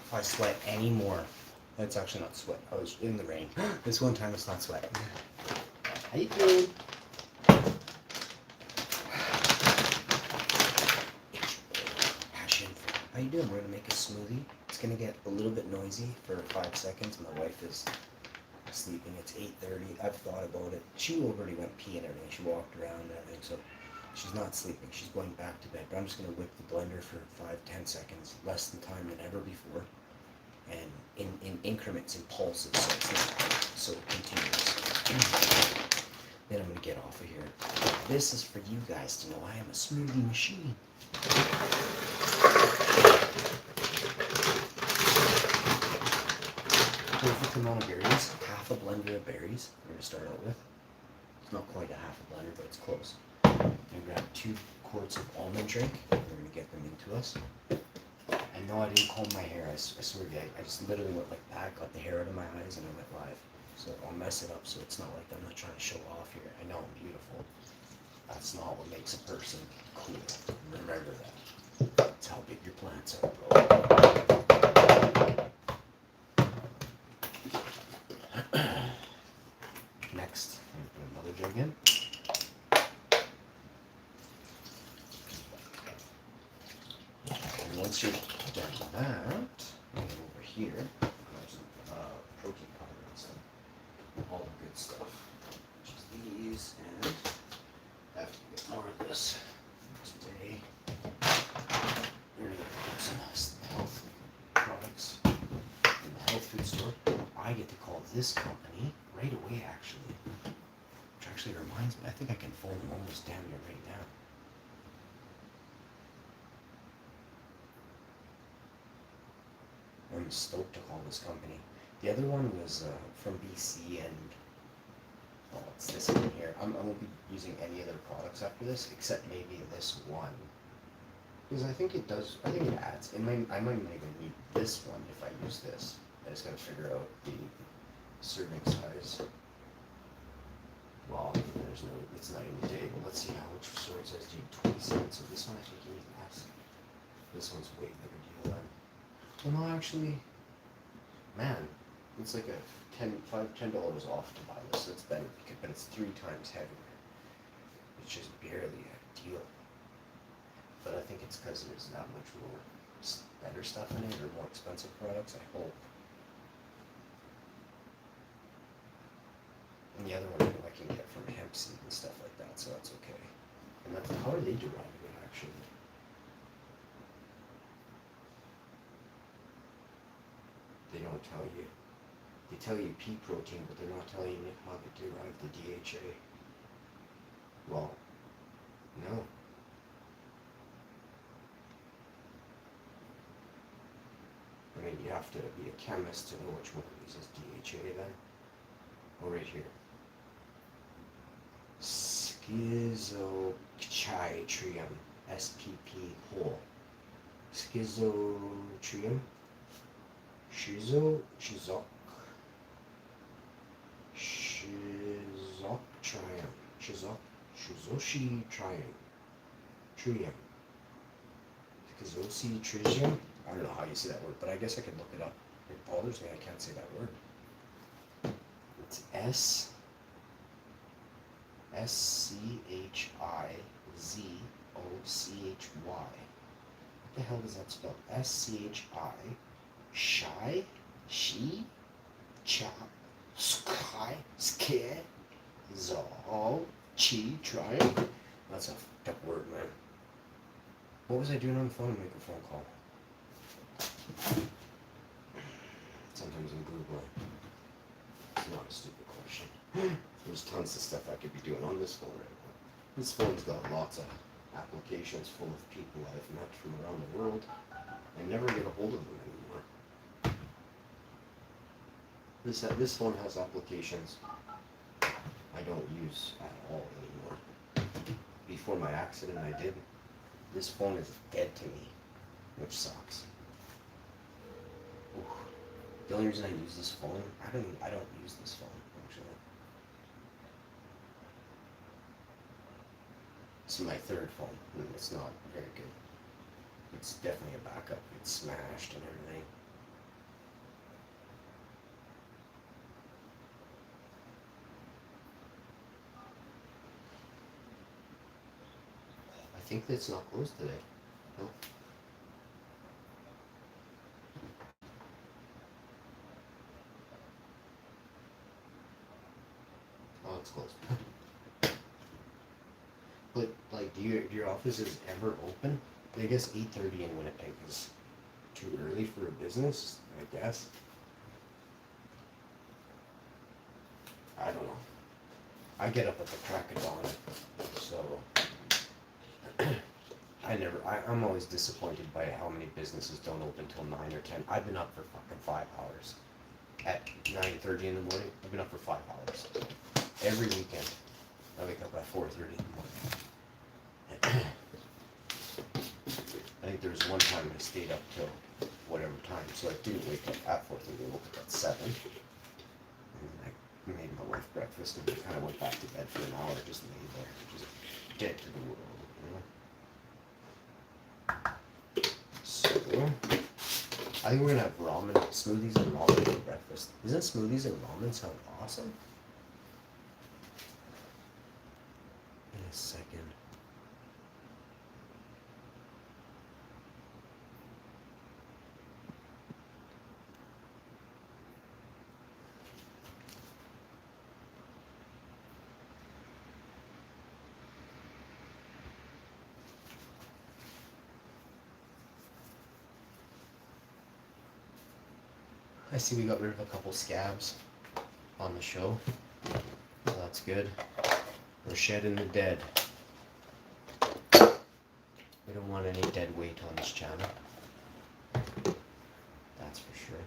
If I sweat anymore, it's actually not sweat. I was in the rain. This one time it's not sweat. How you doing? Passion. How you doing? We're gonna make a smoothie. It's gonna get a little bit noisy for 5 seconds. My wife is sleeping. It's 8:30. I've thought about it. She already went pee and everything. She walked around and everything, so she's not sleeping. She's going back to bed. But I'm just gonna whip the blender for 5-10 seconds, less the time than ever before, and in increments, in pulses, so it's not so continuous. Then I'm gonna get off of here. This is for you guys to know I am a smoothie machine. Perfect amount of berries, half a blender of berries. I'm gonna start out with. It's not quite a half a blender, but it's close. I'm gonna grab 2 quarts of almond drink. We're gonna get them into us. I know I didn't comb my hair. I swear to you, I just literally went like that, got the hair out of my eyes, and I went live. So I'll mess it up so it's not like I'm not trying to show off here. I know I'm beautiful. That's not what makes a person cool. Remember that. That's how big your plants are, bro. Next, I'm gonna put another jug in. And once you're done with that, over here, there's some protein powder and stuff. All the good stuff. Just these, and I have to get more of this today. We're gonna get some health products in the health food store. I get to call this company right away, actually. Which actually reminds me, I think I can phone them almost damn near right now. I'm stoked to call this company. The other one was from BC, and it's this one here. I won't be using any other products after this, except maybe this one. Because I think it does, I think it adds. I might even need this one if I use this. I just gotta figure out the serving size. Well, there's no, it's not in the table. Let's see how much serving size do you need? 20 cents. So this one I think you need less. This one's way bigger deal then. Well, no, actually, man, it's like a $10 off to buy this. So it's better, but it's 3 times heavier. It's just barely a deal. But I think it's because there's not much more better stuff in it or more expensive products, I hope. And the other one I can get from hemp seed and stuff like that, so that's okay. And that's, how are they deriving it actually? They don't tell you. They tell you pea protein, but they're not telling you how they derive the DHA. Well, no. I mean, you have to be a chemist to know which one uses DHA then. Oh, right here. Schizotrium, SPP whole. Schizotrium. Schizotrium. Trium. Schizotrium. I don't know how you say that word, but I guess I could look it up. It bothers me I can't say that word. It's SCHIZOCHY. What the hell does that spell? SCHI. Shy? She? Cha? Sky? Scare? Zol? Chi? Try? That's a fucked up word, man. What was I doing on the phone to make a phone call? Sometimes I'm Googling. It's not a stupid question. There's tons of stuff I could be doing on this phone right now. This phone's got lots of applications full of people I've met from around the world. I never get a hold of them anymore. This phone has applications I don't use at all anymore. Before my accident I did. This phone is dead to me, which sucks. Oof. The only reason I use this phone, I don't use this phone actually. This is my 3rd phone, and it's not very good. It's definitely a backup. It's smashed and everything. think it's not closed today. No. Oh, it's closed. But like, do your offices ever open? I guess 8:30 in Winnipeg is too early for a business. I guess. I don't know. I get up at the crack of dawn, so I'm always disappointed by how many businesses don't open till 9 or 10. I've been up for fucking 5 hours. At 9:30 in the morning, I've been up for 5 hours. Every weekend, I wake up at 4:30 in the morning. I think there was one time I stayed up till whatever time, so I didn't wake up at 4:30, I woke up at 7. And I made my wife breakfast and kind of went back to bed for an hour, just laid there, just dead to the world, you know? So, I think we're gonna have ramen, smoothies and ramen for breakfast. Isn't smoothies and ramen sound awesome? In a second. I see we got rid of a couple scabs on the show. So that's good. We're shedding the dead. We don't want any dead weight on this channel. That's for sure.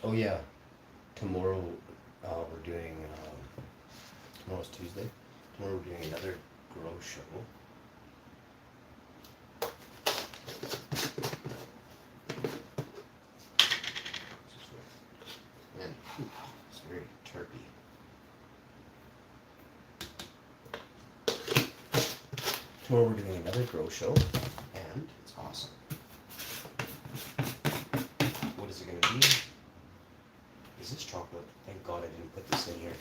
Oh yeah, tomorrow we're doing, tomorrow's Tuesday. Tomorrow we're doing another grow show. Man, it's very terpy. Tomorrow we're doing another grow show, and it's awesome. What is it going to be? Is this chocolate? Thank God I didn't put this in here.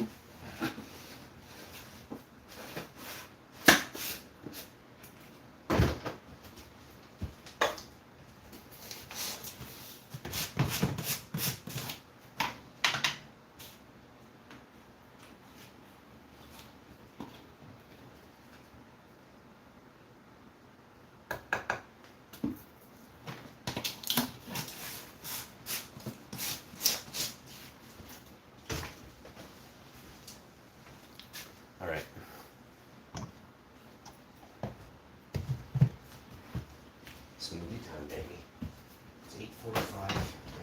All right. Smoothie time, baby. It's 8:45. I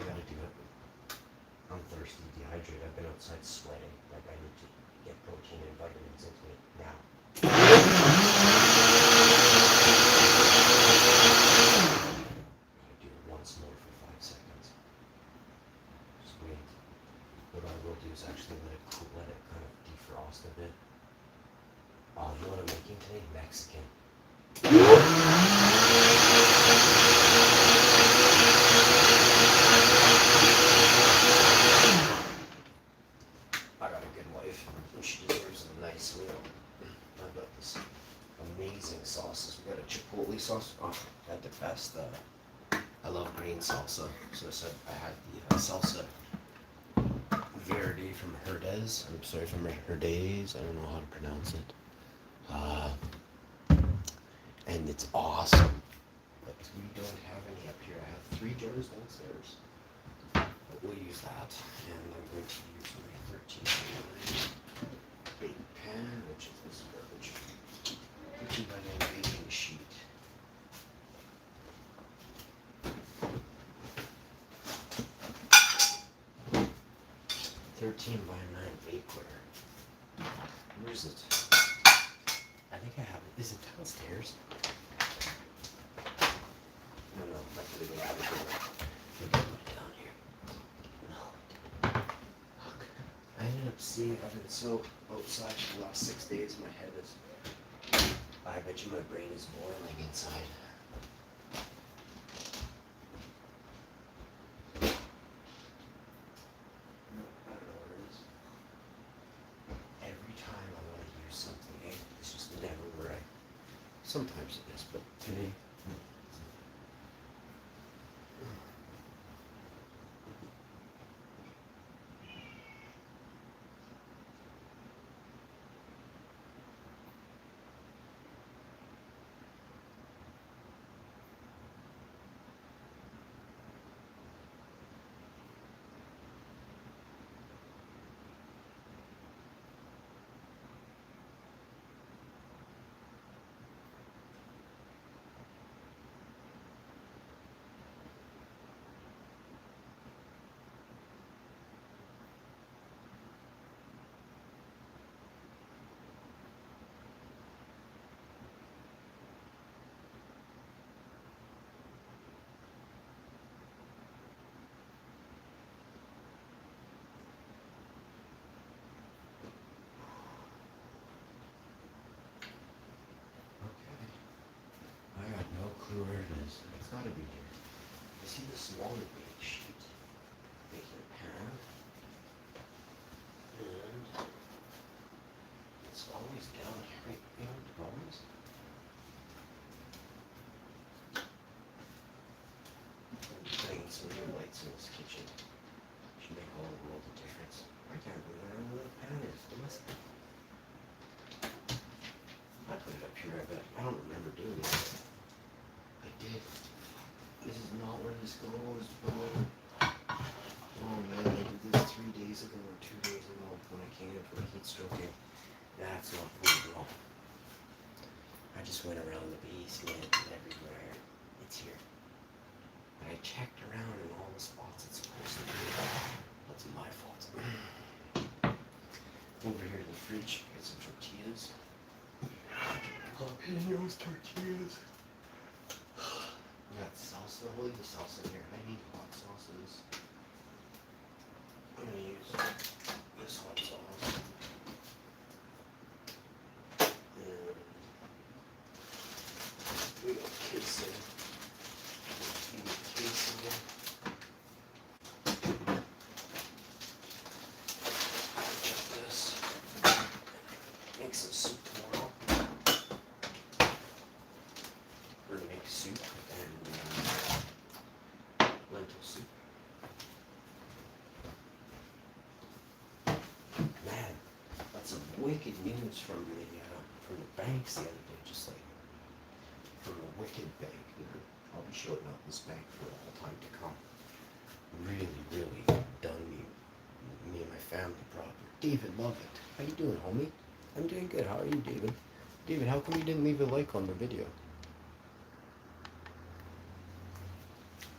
gotta do it. I'm thirsty, dehydrated. I've been outside sweating. Like I need to get protein and vitamins into me now. Gotta do it once more for 5 seconds. Just wait. What I will do is actually let it cool, let it kind of defrost a bit. Oh, you know what I'm making today? Mexican. I got a good wife, and she deserves a nice meal. I've got this amazing sauces. We got a chipotle sauce. Oh, I had the best. I love green salsa, so I had the salsa verde from Herdez. I'm sorry, from Herdez. I don't know how to pronounce it. And it's awesome. But we don't have any up here. I have 3 jars downstairs. But we'll use that. And I'm going to use my 13x9 bake pan, which is this garbage. 13x9 baking sheet. 13x9 bakeware. Where is it? I think I have it. Is it downstairs? No, I put it down here. Maybe I put it down here. No. Fuck. I ended up see, I've been so outside for the last 6 days, my head is, I bet you my brain is boiling inside. I don't know what it is. Every time I want to use something, it's just never right. Sometimes it is, but today. I got no clue where it is. It's gotta be here. I see the smaller bake sheet. Baking pan. And it's always down here. Right behind the bones. I'm putting some new lights in this kitchen. Should make all the world of difference. I can't remember where the pan is. It must be. I put it up here, I bet. I don't remember doing it. I did. This is not where this goes, bro. Oh man, I did this 3 days ago or 2 days ago when I came in for a heat stroking. That's not cool, bro. I just went around the basement and everywhere. It's here. And I checked around in all the spots it's supposed to be. That's my fault. Over here to the fridge, get some tortillas. Jalapenos, tortillas. We got salsa. We'll leave the salsa here. I need hot sauces. I'm gonna use this hot sauce. And we got queso. We got queso. Check this. Make some soup tomorrow. We're gonna make soup and lentil soup. Man, that's some wicked news from the banks the other day. Just like from a wicked bank. I'll be showing up this bank for a whole time to come. Really, really done me and my family proper. David, love it. How you doing, homie? I'm doing good. How are you, David? David, how come you didn't leave a like on the video?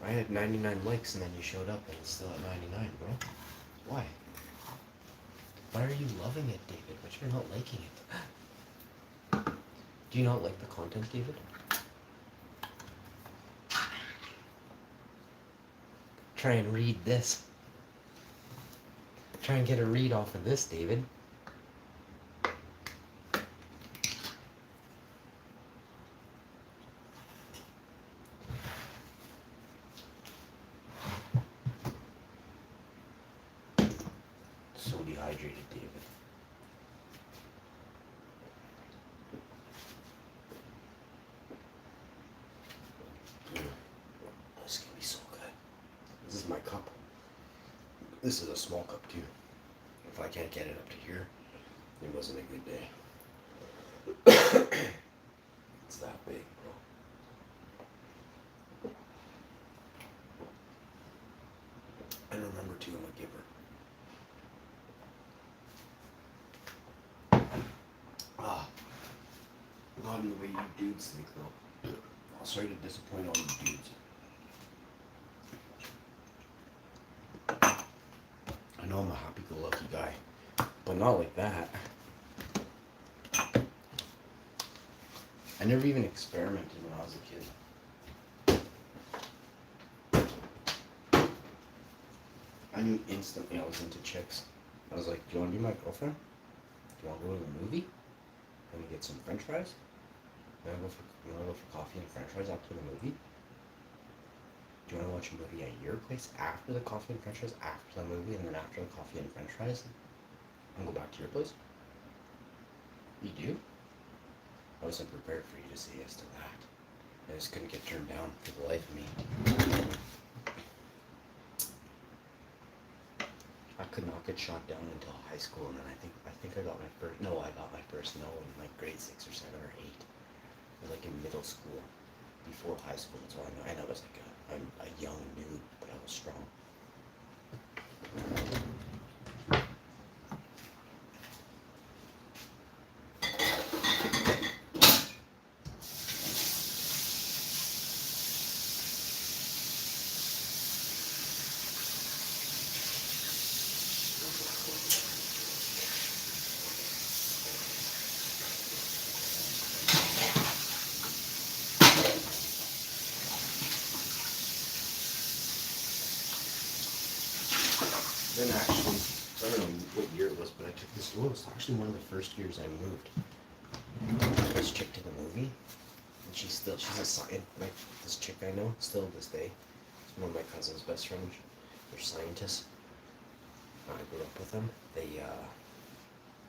I had 99 likes and then you showed up and it's still at 99, bro. Why? Why are you loving it, David, but you're not liking it? Do you not like the content, David? Try and read this. Try and get a read off of this, David. So dehydrated, David. This is gonna be so good. This is my cup. This is a small cup too. If I can't get it up to here, it wasn't a good day. It's that big, bro. And remember too, I'm a giver. Not in the way you dudes think though. I'll sorry to disappoint all you dudes. I know I'm a happy-go-lucky guy, but not like that. I never even experimented when I was a kid. I knew instantly I was into chicks. I was like, do you want to be my girlfriend? Do you want to go to the movie? Let me get some french fries? You wanna go for coffee and french fries after the movie? Do you want to watch a movie at your place after the coffee and french fries, after the movie, and then after the coffee and french fries, and go back to your place? You do? I wasn't prepared for you to say yes to that. I just couldn't get turned down for the life of me. I could not get shot down until high school, and then I think I got my first. No, I got my first no in like grade 6 or 7 or 8. It was like in middle school, before high school. That's all I know. And I was like I'm a young dude, but I was strong. Then actually, I don't know what year it was, but I took this. Well, it was actually one of the first years I moved. I took this chick to the movie, and she's a scientist. Like this chick I know, still to this day. She's one of my cousin's best friends. They're scientists. I grew up with them.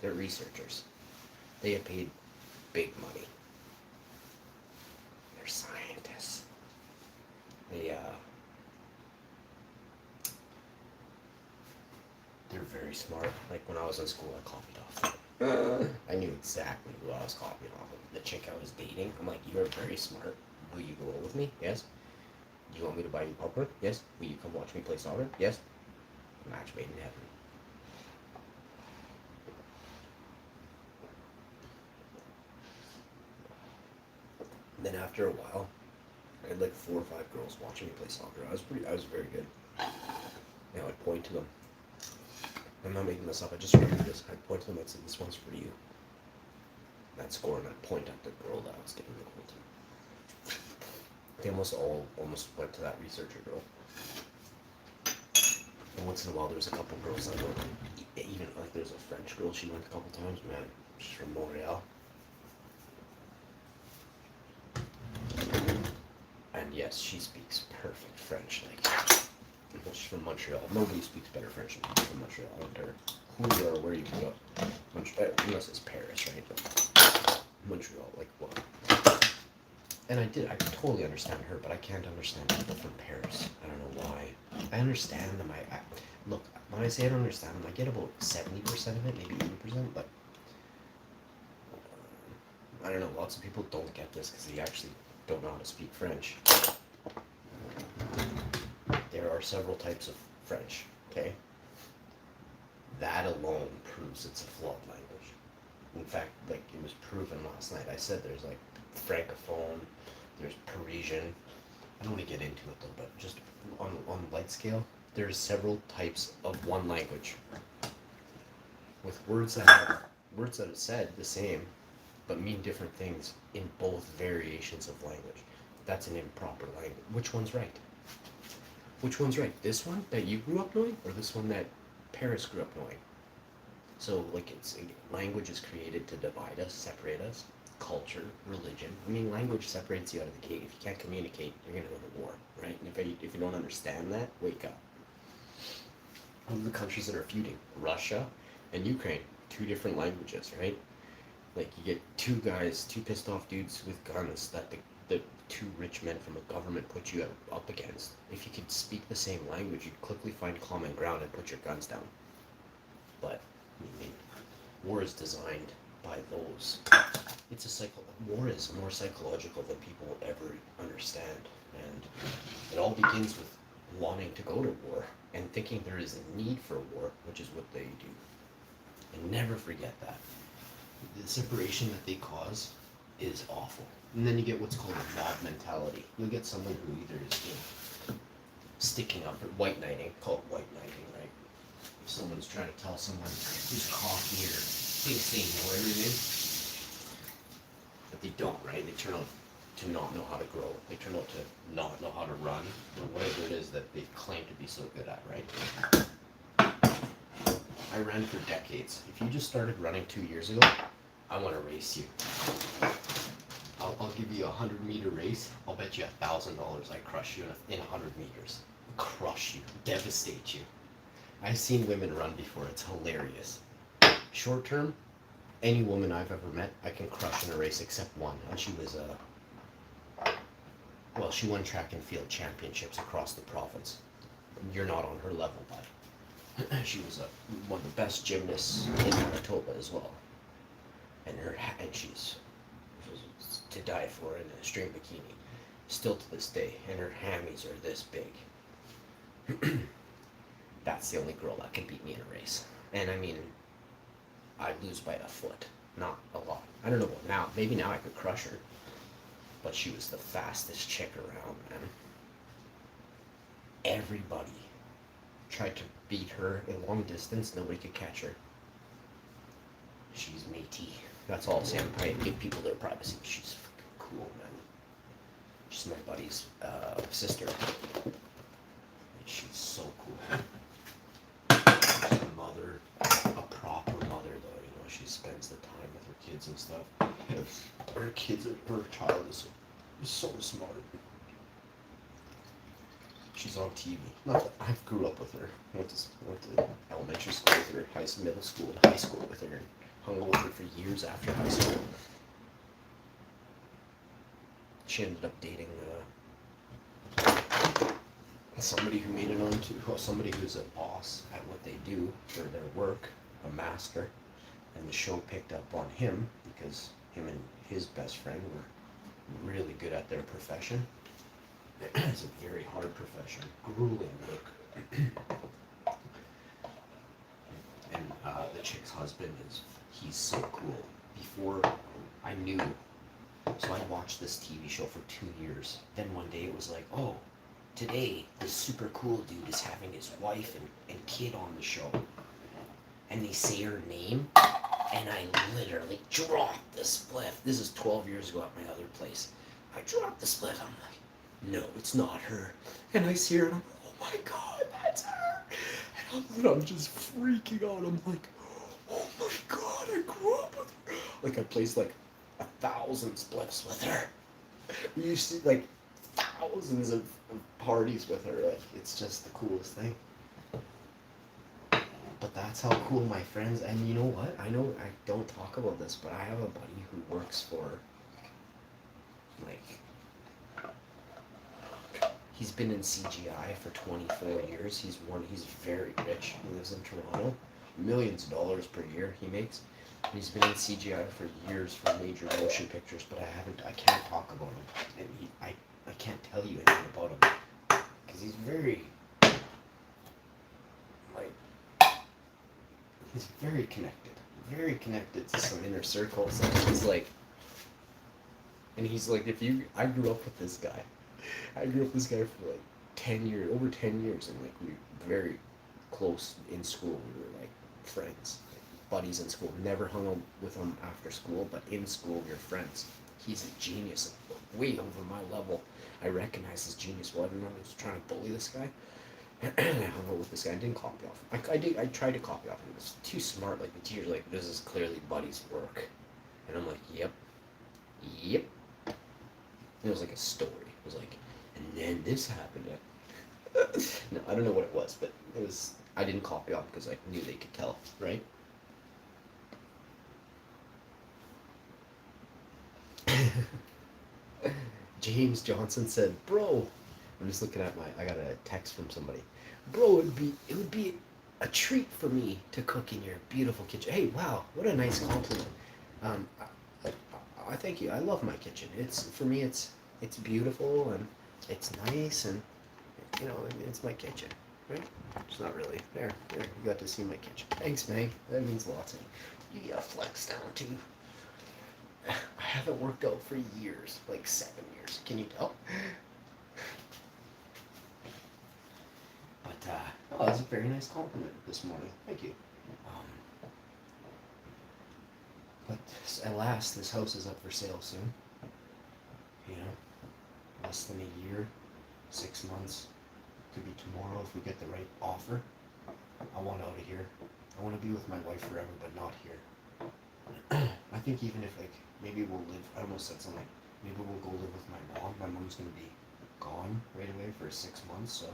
They're researchers. They get paid big money. They're scientists. They're very smart. Like when I was in school, I copied off them. I knew exactly who I was copying off of. The chick I was dating, I'm like, you are very smart. Will you go with me? Yes. Do you want me to buy you popcorn? Yes. Will you come watch me play soccer? Yes. Match made in heaven. Then after a while, I had like 4 or 5 girls watching me play soccer. I was very good. Now I'd point to them. I'm not making this up, I just remember this. I'd point to them and say, this one's for you. And I'd score and I'd point at the girl that I was getting the goal to. They almost went to that researcher girl. And once in a while there was a couple girls that went, even like there's a French girl she went a couple times, man. She's from Montreal. And yes, she speaks perfect French. Like, she's from Montreal. Nobody speaks better French than people from Montreal. I don't care who you are, where you grew up. Unless it's Paris, right? But Montreal, like what? And I totally understand her, but I can't understand people from Paris. I don't know why. I understand them. Look, when I say I don't understand them, I get about 70% of it, maybe 80%, but I don't know. Lots of people don't get this because they actually don't know how to speak French. There are several types of French, okay? That alone proves it's a flawed language. In fact, like it was proven last night. I said there's like Francophone, there's Parisian. I don't want to get into it though, but just on light scale, there's several types of one language with words that are said the same, but mean different things in both variations of language. That's an improper language. Which one's right? Which one's right? This one that you grew up knowing, or this one that Paris grew up knowing? So, like, language is created to divide us, separate us. Culture, religion. I mean, language separates you out of the gate. If you can't communicate, you're gonna go to war, right? And if you don't understand that, wake up. Look at the countries that are feuding: Russia and Ukraine. 2 different languages, right? Like you get 2 pissed off dudes with guns that the 2 rich men from a government put you up against. If you could speak the same language, you'd quickly find common ground and put your guns down. But I mean, war is designed by those. War is more psychological than people will ever understand, and it all begins with wanting to go to war and thinking there is a need for war, which is what they do. And never forget that. The separation that they cause is awful. And then you get what's called a mob mentality. You'll get someone who either is sticking up or white knighting, call it white knighting, right? If someone's trying to tell someone who's cocky or thinks they know everything, but they don't, right? They turn out to not know how to grow. They turn out to not know how to run, or whatever it is that they claim to be so good at, right? I ran for decades. If you just started running 2 years ago, I want to race you. I'll give you a 100-meter race. I'll bet you $1,000 I crush you in 100 meters. Crush you, devastate you. I've seen women run before. It's hilarious. Short term, any woman I've ever met, I can crush in a race except one, and she was well, she won track and field championships across the province. You're not on her level, but she was one of the best gymnasts in Manitoba as well. And she's to die for in a string bikini, still to this day. And her hammies are this big. That's the only girl that can beat me in a race. And I mean, I lose by a foot, not a lot. I don't know about now. Maybe now I could crush her. But she was the fastest chick around, man. Everybody tried to beat her in long distance. Nobody could catch her. She's matey. That's all I'm saying. I give people their privacy. She's fucking cool, man. She's my buddy's sister. And she's so cool. She's a mother, a proper mother, though. You know, she spends the time with her kids and stuff. Her child is so smart. She's on TV. Not that I grew up with her. Went to elementary school with her, middle school, and high school with her, and hung out with her for years after high school. She ended up dating somebody who made it onto, somebody who's a boss at what they do for their work, a master, and the show picked up on him because him and his best friend were really good at their profession. It's a very hard profession, grueling work. And the chick's husband he's so cool. Before I knew, so I watched this TV show for 2 years. Then one day it was like, oh, today this super cool dude is having his wife and kid on the show. And they say her name, and I literally dropped the spliff. This is 12 years ago at my other place. I dropped the spliff. I'm like, no, it's not her. And I see her, and I'm like, oh my God, that's her. And I'm just freaking out. I'm like, oh my God, I grew up with her. Like, I placed like 1,000 spliffs with her. We used to like thousands of parties with her. Like, it's just the coolest thing. But that's how cool my friends, and you know what? I know I don't talk about this, but I have a buddy who works for, like, he's been in CGI for 24 years. He's very rich. He lives in Toronto. Millions of dollars per year he makes. He's been in CGI for years for major motion pictures, but I can't talk about him. And I can't tell you anything about him. Because he's very, like, he's very connected to some inner circles. And he's like, I grew up with this guy. I grew up with this guy for like 10 years, over 10 years, and like we were very close in school. We were like friends, like buddies in school. Never hung out with him after school, but in school we were friends. He's a genius, way over my level. I recognize his genius. Well, everyone was trying to bully this guy. I hung out with this guy. I didn't copy off him. I tried to copy off him. It was too smart. Like the teacher's like, this is clearly Buddy's work. And I'm like, yep. And it was like a story. It was like, and then this happened. No, I don't know what it was, but it was, I didn't copy off because I knew they could tell, right? James Johnson said, bro, I'm just looking at I got a text from somebody. Bro, it would be a treat for me to cook in your beautiful kitchen. Hey, wow, what a nice compliment. I thank you. I love my kitchen. For me, it's beautiful and it's nice, and you know, it's my kitchen, right? It's not really. There, you got to see my kitchen. Thanks, Meg. That means lots to me. You got flex down too. I haven't worked out for years, like 7 years. Can you tell? But that was a very nice compliment this morning. Thank you. But at last, this house is up for sale soon. You know, less than a year, 6 months. Could be tomorrow if we get the right offer. I want out of here. I want to be with my wife forever, but not here. I think even if like maybe we'll live. I almost said something like maybe we'll go live with my mom. My mom's gonna be gone right away for 6 months, so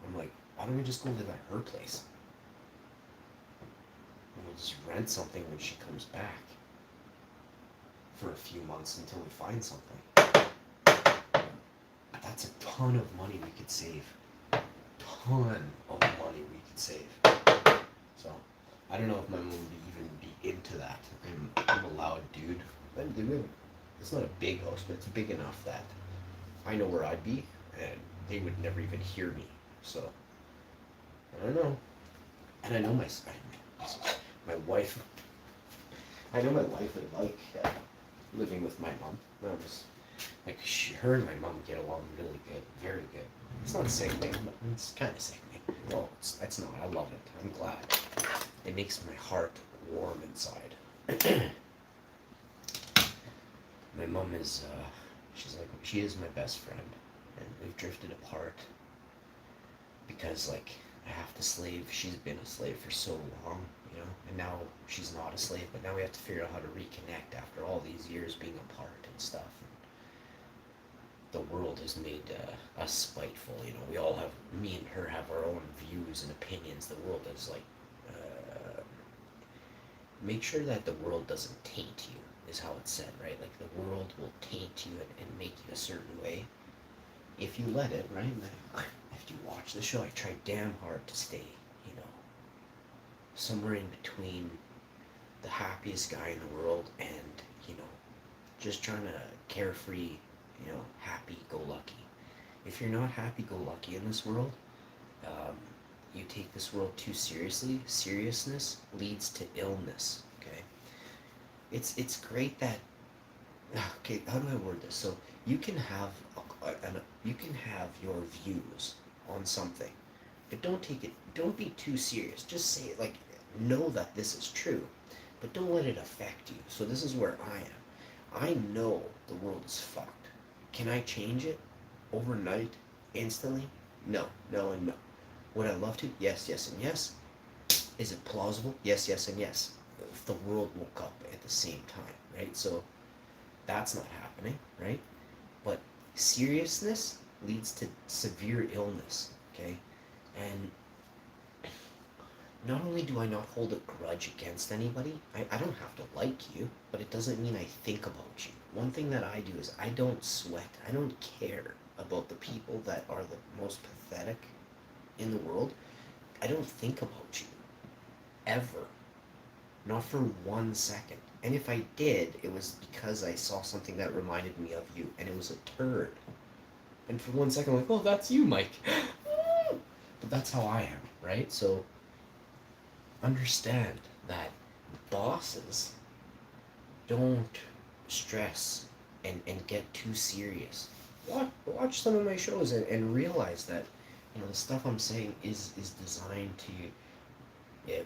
I'm like, why don't we just go live at her place? And we'll just rent something when she comes back for a few months until we find something. That's a ton of money we could save. Ton of money we could save. So I don't know if my mom would even be into that. I'm a loud dude. But it's not a big house, but it's big enough that I know where I'd be, and they would never even hear me. So I don't know. And I know my wife. I know my wife would like living with my mom. Like her and my mom get along really good, very good. It's not sickening, but it's kind of sickening. Well, it's not. I love it. I'm glad. It makes my heart warm inside. My mom is, she is my best friend, and we've drifted apart because like I have to slave. She's been a slave for so long, and now she's not a slave. But now we have to figure out how to reconnect after all these years being apart and stuff. The world has made us spiteful. We all have, me and her have our own views and opinions. The world is like, make sure that the world doesn't taint you, is how it's said, right? Like the world will taint you and make you a certain way if you let it, right? If you watch the show, I try damn hard to stay, somewhere in between the happiest guy in the world and, just trying to carefree, happy-go-lucky. If you're not happy-go-lucky in this world, you take this world too seriously. Seriousness leads to illness. Okay, it's great that. Okay, how do I word this? So you can have you can have your views on something, but don't be too serious. Just say it, like, know that this is true, but don't let it affect you. So this is where I am. I know the world is fucked. Can I change it overnight, instantly? No, no, and no. Would I love to? Yes, yes, and yes. Is it plausible? Yes, yes, and yes. If the world woke up at the same time, right? So that's not happening, right? But seriousness leads to severe illness, okay? And not only do I not hold a grudge against anybody, I don't have to like you, but it doesn't mean I think about you. One thing that I do is I don't sweat. I don't care about the people that are the most pathetic in the world. I don't think about you. Ever. Not for 1 second. And if I did, it was because I saw something that reminded me of you, and it was a turd. And for 1 second, I'm like, oh, that's you, Mike. But that's how I am, right? So understand that bosses don't stress and get too serious. Watch some of my shows and realize that the stuff I'm saying is designed to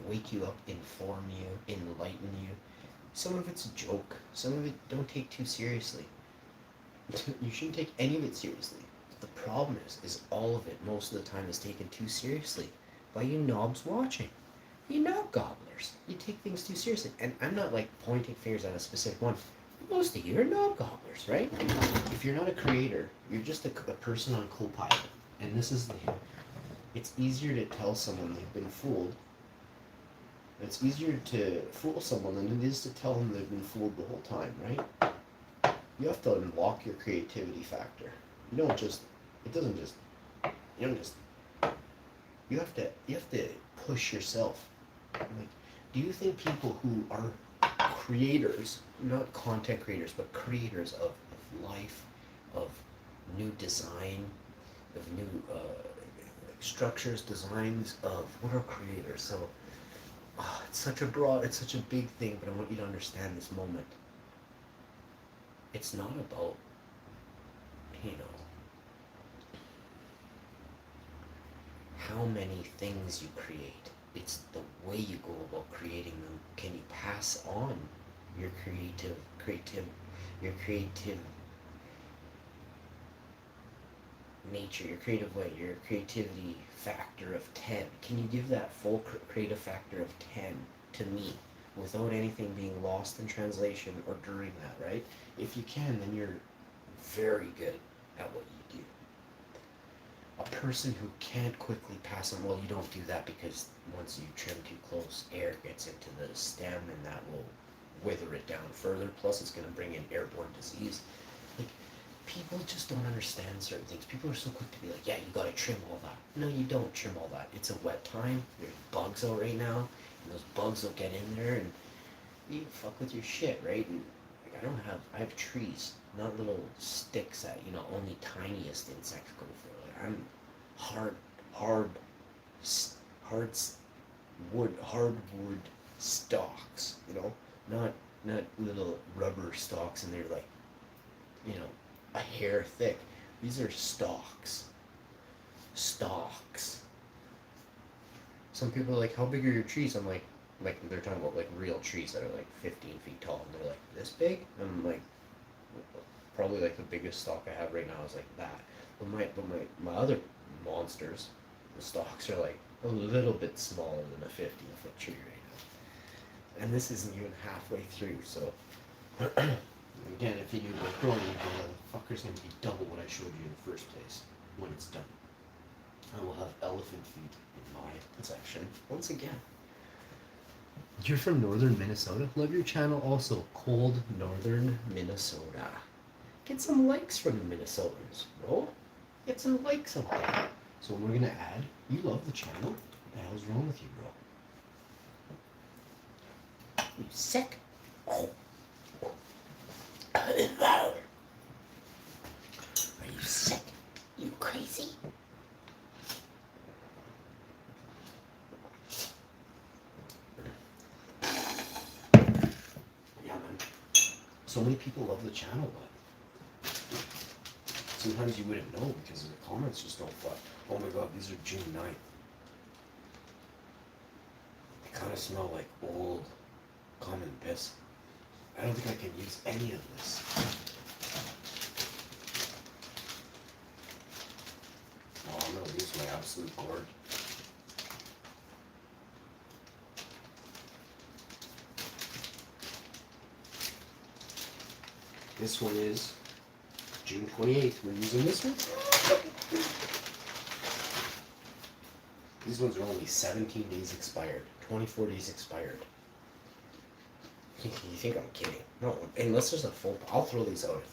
wake you up, inform you, enlighten you. Some of it's a joke. Some of it don't take too seriously. You shouldn't take any of it seriously. The problem is all of it most of the time is taken too seriously by you knobs watching. You knob gobblers. You take things too seriously. And I'm not like pointing fingers at a specific one. Most of you are knob gobblers, right? If you're not a creator, you're just a person on Copilot. And this is it's easier to tell someone they've been fooled. It's easier to fool someone than it is to tell them they've been fooled the whole time, right? You have to unlock your creativity factor. You don't just, you have to push yourself. Like, do you think people who are creators, not content creators, but creators of life, of new design, of new structures, designs, of what are creators? So it's such a big thing, but I want you to understand this moment. It's not about, how many things you create. It's the way you go about creating them. Can you pass on your nature, your creative way, your creativity factor of 10. Can you give that full creative factor of 10 to me without anything being lost in translation or during that, right? If you can, then you're very good at what you do. A person who can't quickly pass on, well, you don't do that because once you trim too close, air gets into the stem and that will wither it down further. Plus, it's going to bring in airborne disease. Like, people just don't understand certain things. People are so quick to be like, yeah, you gotta trim all that. No, you don't trim all that. It's a wet time. There's bugs out right now, and those bugs will get in there and you fuck with your shit, right? And like, I have trees, not little sticks that, only tiniest insects go for. Like, I'm hard, hard hardwood stalks, not little rubber stalks, and they're like, a hair thick. These are stalks. Stalks. Some people are like, how big are your trees? I'm like they're talking about like real trees that are like 15 feet tall, and they're like this big. I'm like, probably like the biggest stalk I have right now is like that. But my other monsters, the stalks are like a little bit smaller than a 15-foot tree right now. And this isn't even halfway through, so. Again, if you do the growing, the fucker's gonna be double what I showed you in the first place when it's done. I will have elephant feet in my possession once again. You're from northern Minnesota? Love your channel also. Cold northern Minnesota. Get some likes from the Minnesotans, bro. Get some likes up there. So we're gonna add. You love the channel? What the hell's wrong with you, bro? You sick? Oh. Are you sick? You crazy? Yeah, man. So many people love the channel, but sometimes you wouldn't know because the comments just don't fly. Oh my god, these are June 9th. They kind of smell like old common piss. I don't think I can use any of this. Oh, I'm gonna use my absolute gourd. This one is June 28th. We're using this one. These ones are only 17 days expired, 24 days expired. You think I'm kidding? No, unless there's a full. I'll throw these out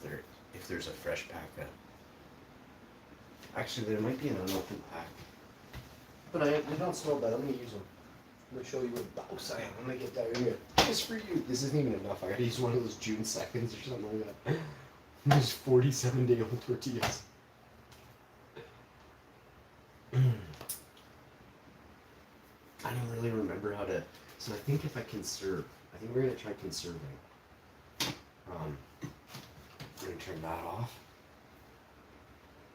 if there's a fresh pack. Actually, there might be an unopened pack, but they don't smell bad. I'm gonna use them. I'm gonna show you what dose I am. I'm gonna get diarrhea just for you. This isn't even enough. I gotta use one of those June 2nds or something like that. These 47-day-old tortillas. I don't really remember how to. So I think if I conserve. I think we're going to try conserving. I'm going to turn that off.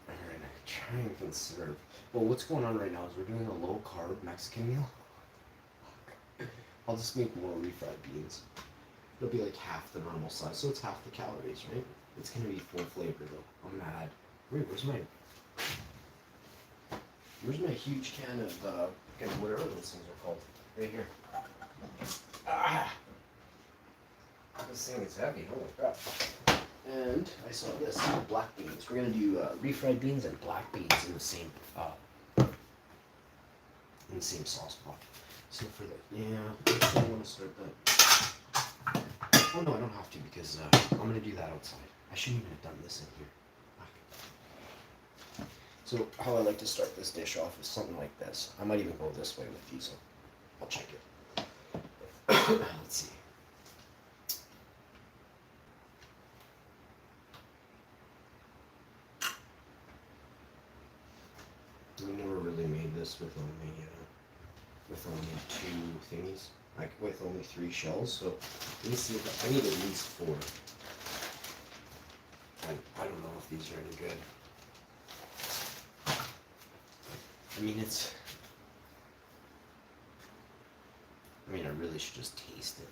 And we're going to try and conserve. Well, what's going on right now is we're doing a low-carb Mexican meal. I'll just make more refried beans. It'll be like half the normal size, so it's half the calories, right? It's going to be full flavor, though. I'm going to add... Wait, where's my huge can of, whatever those things are called? Right here. Ah! This thing is heavy, holy crap. And I saw this, black beans. We're gonna do refried beans and black beans in the same sauce pot. So for the, I want to start that. Oh no, I don't have to because I'm gonna do that outside. I shouldn't even have done this in here. So how I like to start this dish off is something like this. I might even go this way with these. I'll check it. Let's see. We never really made this with only 2 thingies, like with only 3 shells. So let me see if I need at least 4. I don't know if these are any good. I really should just taste it.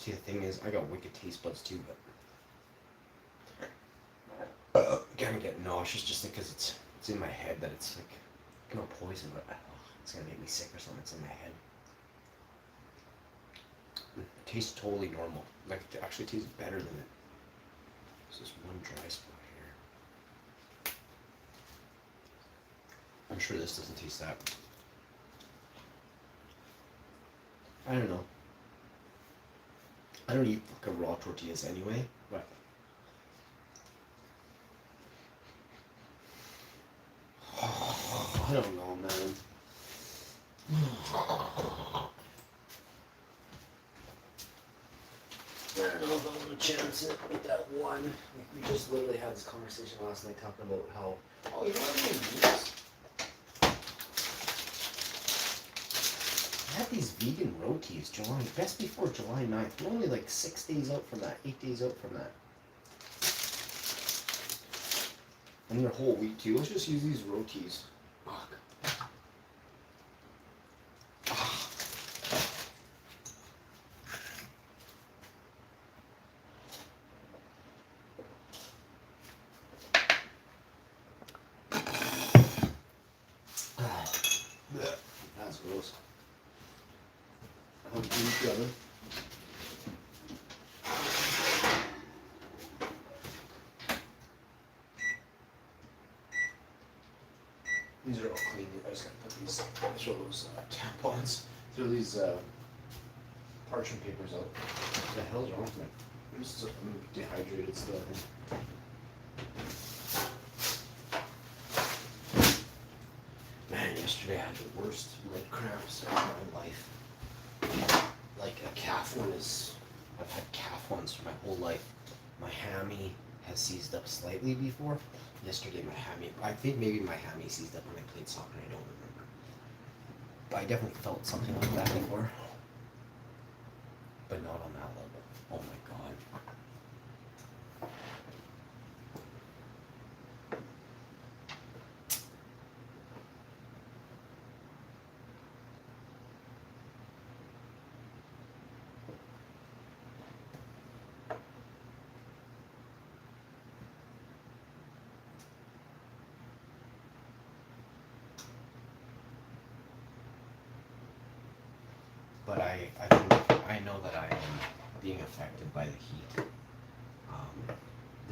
See, the thing is, I got wicked taste buds too, but kind of get nauseous just because it's in my head that it's like no poison, but it's gonna make me sick or something. It's in my head. It tastes totally normal. Like it actually tastes better than it. There's this one dry spot here. I'm sure this doesn't taste that. I don't know. I don't eat fucking raw tortillas anyway, but I don't know, man. I don't know if I'm gonna chance it with that one. We just literally had this conversation last night talking about how, oh, you know what I'm gonna use? I had these vegan rotis, best before July 9th. We're only like 6 days out from that, 8 days out from that. And they're whole wheat too. Let's just use these rotis. Fuck. That's gross. I'll do each other. These are all clean. I just gotta put these, throw those tampons, throw these parchment papers out. What the hell's wrong with me? I'm dehydrated still, I think. Man, yesterday I had the worst leg cramps of my life. Like a calf one I've had calf ones for my whole life. My hammy has seized up slightly before. Yesterday my hammy, I think maybe my hammy seized up when I played soccer, I don't remember. But I definitely felt something like that before. But not on that level. Oh my god. But I think I know that I am being affected by the heat.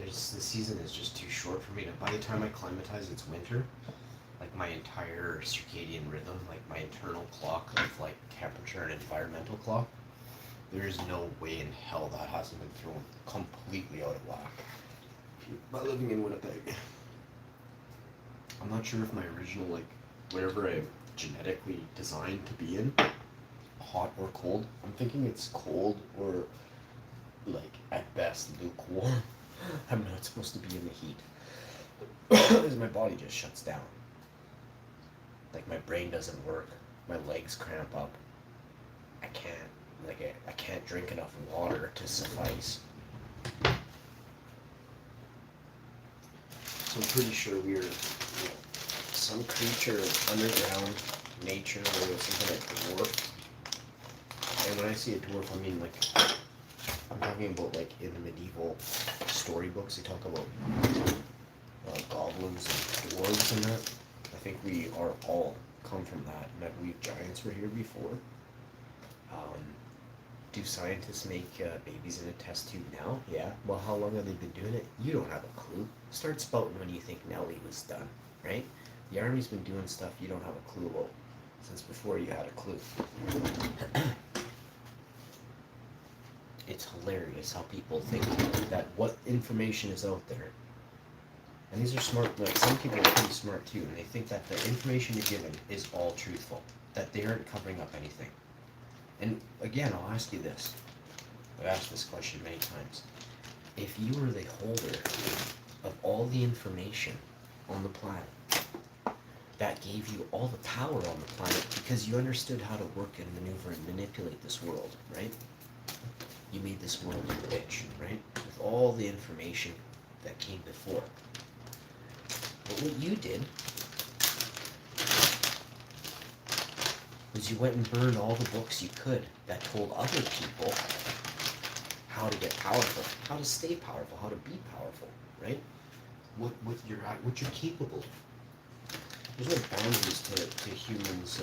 The season is just too short for me to. By the time I climatize, it's winter. Like my entire circadian rhythm, like my internal clock of like temperature and environmental clock. There is no way in hell that hasn't been thrown completely out of whack by living in Winnipeg. I'm not sure if my original like whatever I'm genetically designed to be in. Hot or cold. I'm thinking it's cold or like at best lukewarm. I'm not supposed to be in the heat because my body just shuts down. Like my brain doesn't work. My legs cramp up. I can't drink enough water to suffice. So I'm pretty sure we're some creature underground nature or something like dwarf. And when I say a dwarf, I mean like, I'm talking about like in the medieval storybooks, they talk about goblins and dwarves and that. I think we are all come from that, and I believe giants were here before. Do scientists make babies in a test tube now? Yeah. Well, how long have they been doing it? You don't have a clue. Start spouting when you think Nelly was done, right? The Army's been doing stuff you don't have a clue about since before you had a clue. It's hilarious how people think that what information is out there. And these are smart, like some people are pretty smart too, and they think that the information you're given is all truthful, that they aren't covering up anything. And again, I'll ask you this. I've asked this question many times. If you were the holder of all the information on the planet, that gave you all the power on the planet because you understood how to work and maneuver and manipulate this world, right? You made this world rich, right? With all the information that came before. But what you did was you went and burned all the books you could that told other people how to get powerful, how to stay powerful, how to be powerful, right? What you're capable of. There's no boundaries to humans'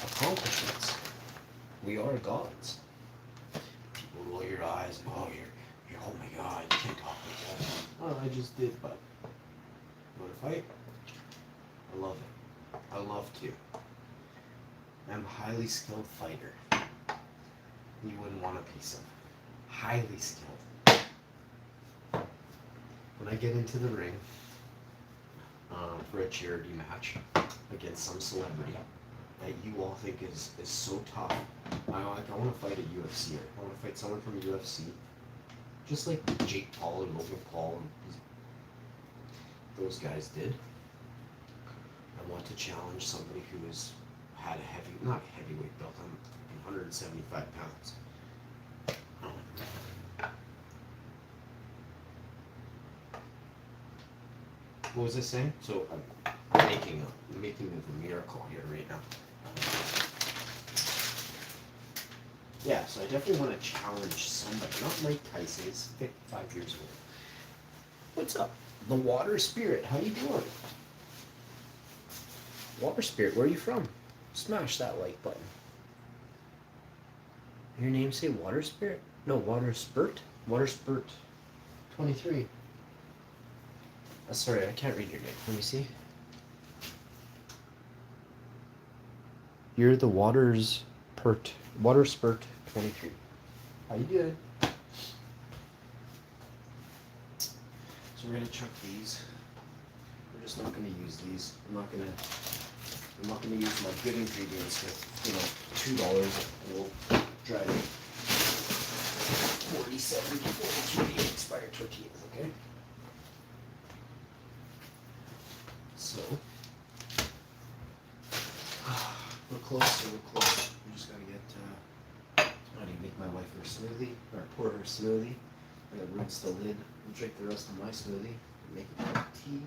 accomplishments. We are gods. People roll your eyes and you're oh my god, you can't talk like that. Oh, I just did, but you want to fight? I love it. I love to. I'm a highly skilled fighter. You wouldn't want a piece of. Highly skilled. When I get into the ring for a charity match against some celebrity that you all think is so tough, I want to fight a UFCer. I want to fight someone from UFC, just like Jake Paul and Logan Paul and those guys did. I want to challenge somebody who has had a not heavyweight belt, I'm 175 pounds. What was I saying? So I'm making a miracle here right now. Yeah, so I definitely want to challenge somebody, not Mike Tyson, he's 55 years old. What's up? The Water Spirit, how you doing? Water Spirit, where are you from? Smash that like button. Your name say Water Spirit? No, Water Spurt? Water Spurt 23. Sorry, I can't read your name. Let me see. You're the Water Spurt 23. How you doing? So we're gonna chuck these. We're just not gonna use these. I'm not gonna use my good ingredients with, $2 of old dried 47 expired tortillas, okay? So we're close. We just gotta get I need to make my wife her smoothie, or pour her smoothie. I'm gonna rinse the lid and drink the rest of my smoothie. Make a cup of tea.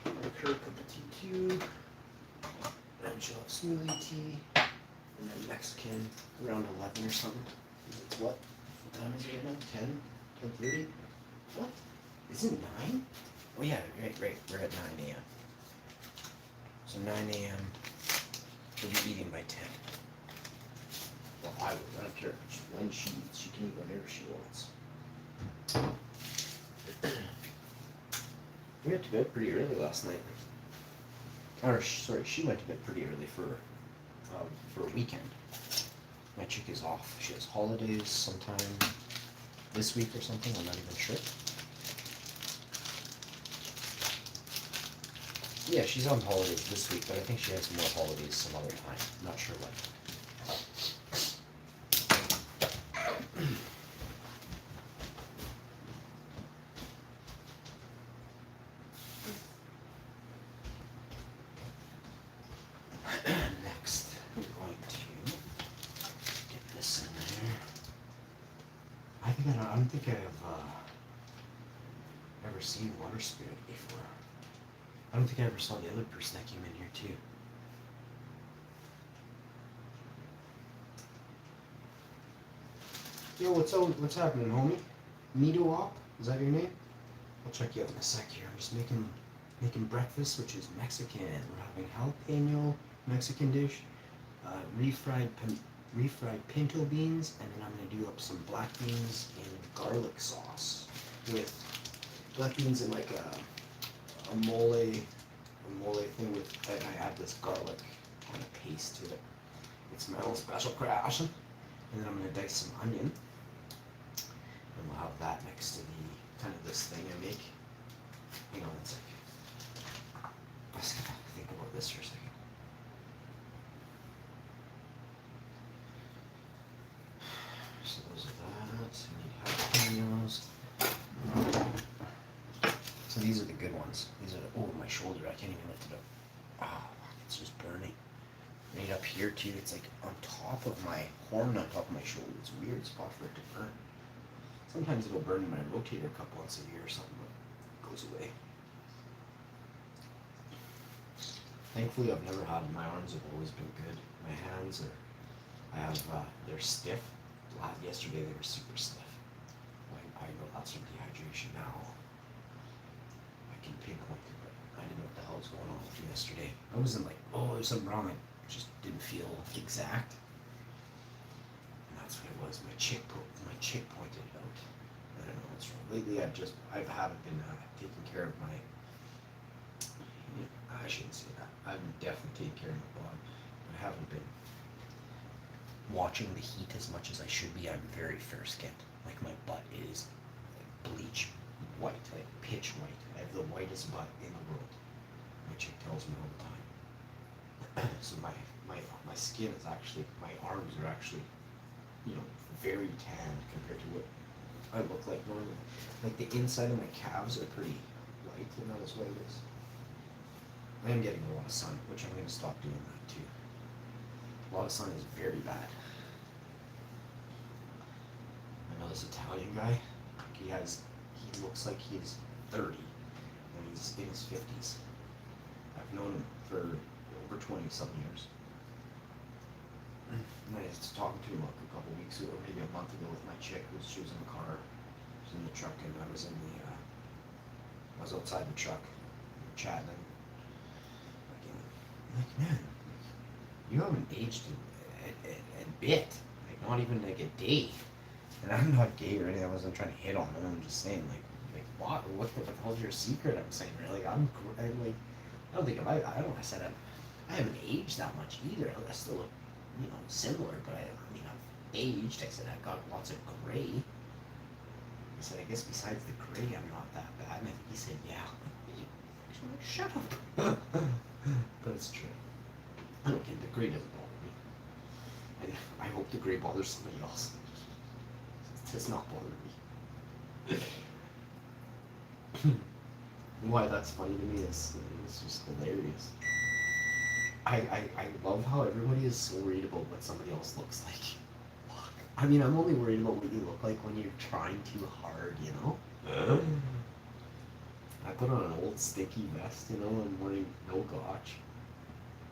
Make her a cup of tea too. And she'll have smoothie tea. And then Mexican around 11 or something. It's what? What time is it right now? 10? 10:30? What? Is it 9? Oh yeah, right. We're at 9 a.m. So 9 a.m. We'll be eating by 10. Well, I don't care when she eats. She can eat whenever she wants. We went to bed pretty early last night. Or, sorry, she went to bed pretty early for a weekend. My chick is off. She has holidays sometime this week or something. I'm not even sure. Yeah, she's on holidays this week, but I think she has more holidays some other time. I'm not sure when. Next, we're going to get this in there. I don't think I've ever seen Water Spirit before. I don't think I ever saw the other person that came in here too. Yo, what's happening, homie? Nito Op? Is that your name? I'll check you out in a sec here. I'm just making breakfast, which is Mexican. We're having jalapeno Mexican dish, refried pinto beans, and then I'm gonna do up some black beans in garlic sauce with black beans in like a mole thing with, and I add this garlic kind of paste to it. It's my own special creation. And then I'm gonna dice some onion, and we'll have that next to the kind of this thing I make. Hang on one second. Let's think about this for a second. So those are that. I need jalapenos. So these are the good ones. These are my shoulder. I can't even lift it up. Ah, it's just burning. Right up here too. It's like on top of my horn, on top of my shoulder. It's a weird spot for it to burn. Sometimes it'll burn in my rotator cuff once a year or something, but it goes away. Thankfully, I've never had. My arms have always been good. My hands they're stiff. Yesterday they were super stiff. I know that's from dehydration now. I can pinpoint it, but I didn't know what the hell was going on with me yesterday. I wasn't like, oh, there's something wrong. I just didn't feel exact. And that's what it was. My chick pointed it out. I don't know what's wrong. Lately, I haven't been taking care of my. I shouldn't say that. I've been definitely taking care of my body. I haven't been watching the heat as much as I should be. I'm very fair skinned. Like my butt is like bleach white, like pitch white. I have the whitest butt in the world. My chick tells me all the time. So my skin is actually, my arms are actually, very tanned compared to what I look like normally. Like the inside of my calves are pretty white, not as white as. I am getting a lot of sun, which I'm going to stop doing that too. A lot of sun is very bad. I know this Italian guy, he looks like he's 30 and he's in his 50s. I've known him for over 20-something years. And I was talking to him like a couple weeks ago, maybe a month ago with my chick, she was in the car, she was in the truck, and I was outside the truck, chatting, I'm like, man, you haven't aged a bit, like not even like a day. And I'm not gay or anything. I wasn't trying to hit on him. I'm just saying, what the hell's your secret? I'm saying, really, I'm like, I don't think I said I haven't aged that much either. I still look, similar, but I mean, I've aged. I said I've got lots of gray. I said, I guess besides the gray, I'm not that bad. And he said, yeah. Like, shut up. But it's true. I don't care. The gray doesn't bother me. I hope the gray bothers somebody else. It does not bother me. Why that's funny to me is it's just hilarious. I love how everybody is so worried about what somebody else looks like. Fuck. I mean, I'm only worried about what you look like when you're trying too hard, I put on an old sticky vest, I'm wearing no gotch.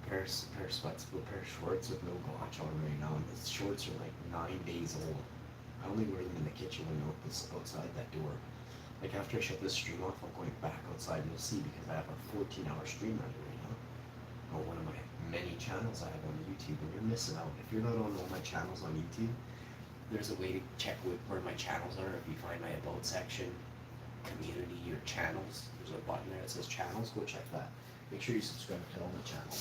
Pair of sweats, a pair of shorts with no gotch on right now, and the shorts are like 9 days old. I only wear them in the kitchen when I'm outside that door. Like after I shut this stream off, I'm going back outside and you'll see because I have a 14-hour stream running right now. On one of my many channels I have on YouTube, and you're missing out. If you're not on all my channels on YouTube, there's a way to check where my channels are. If you find my About section, community, or channels, there's a button there that says channels. Go check that. Make sure you subscribe to all my channels.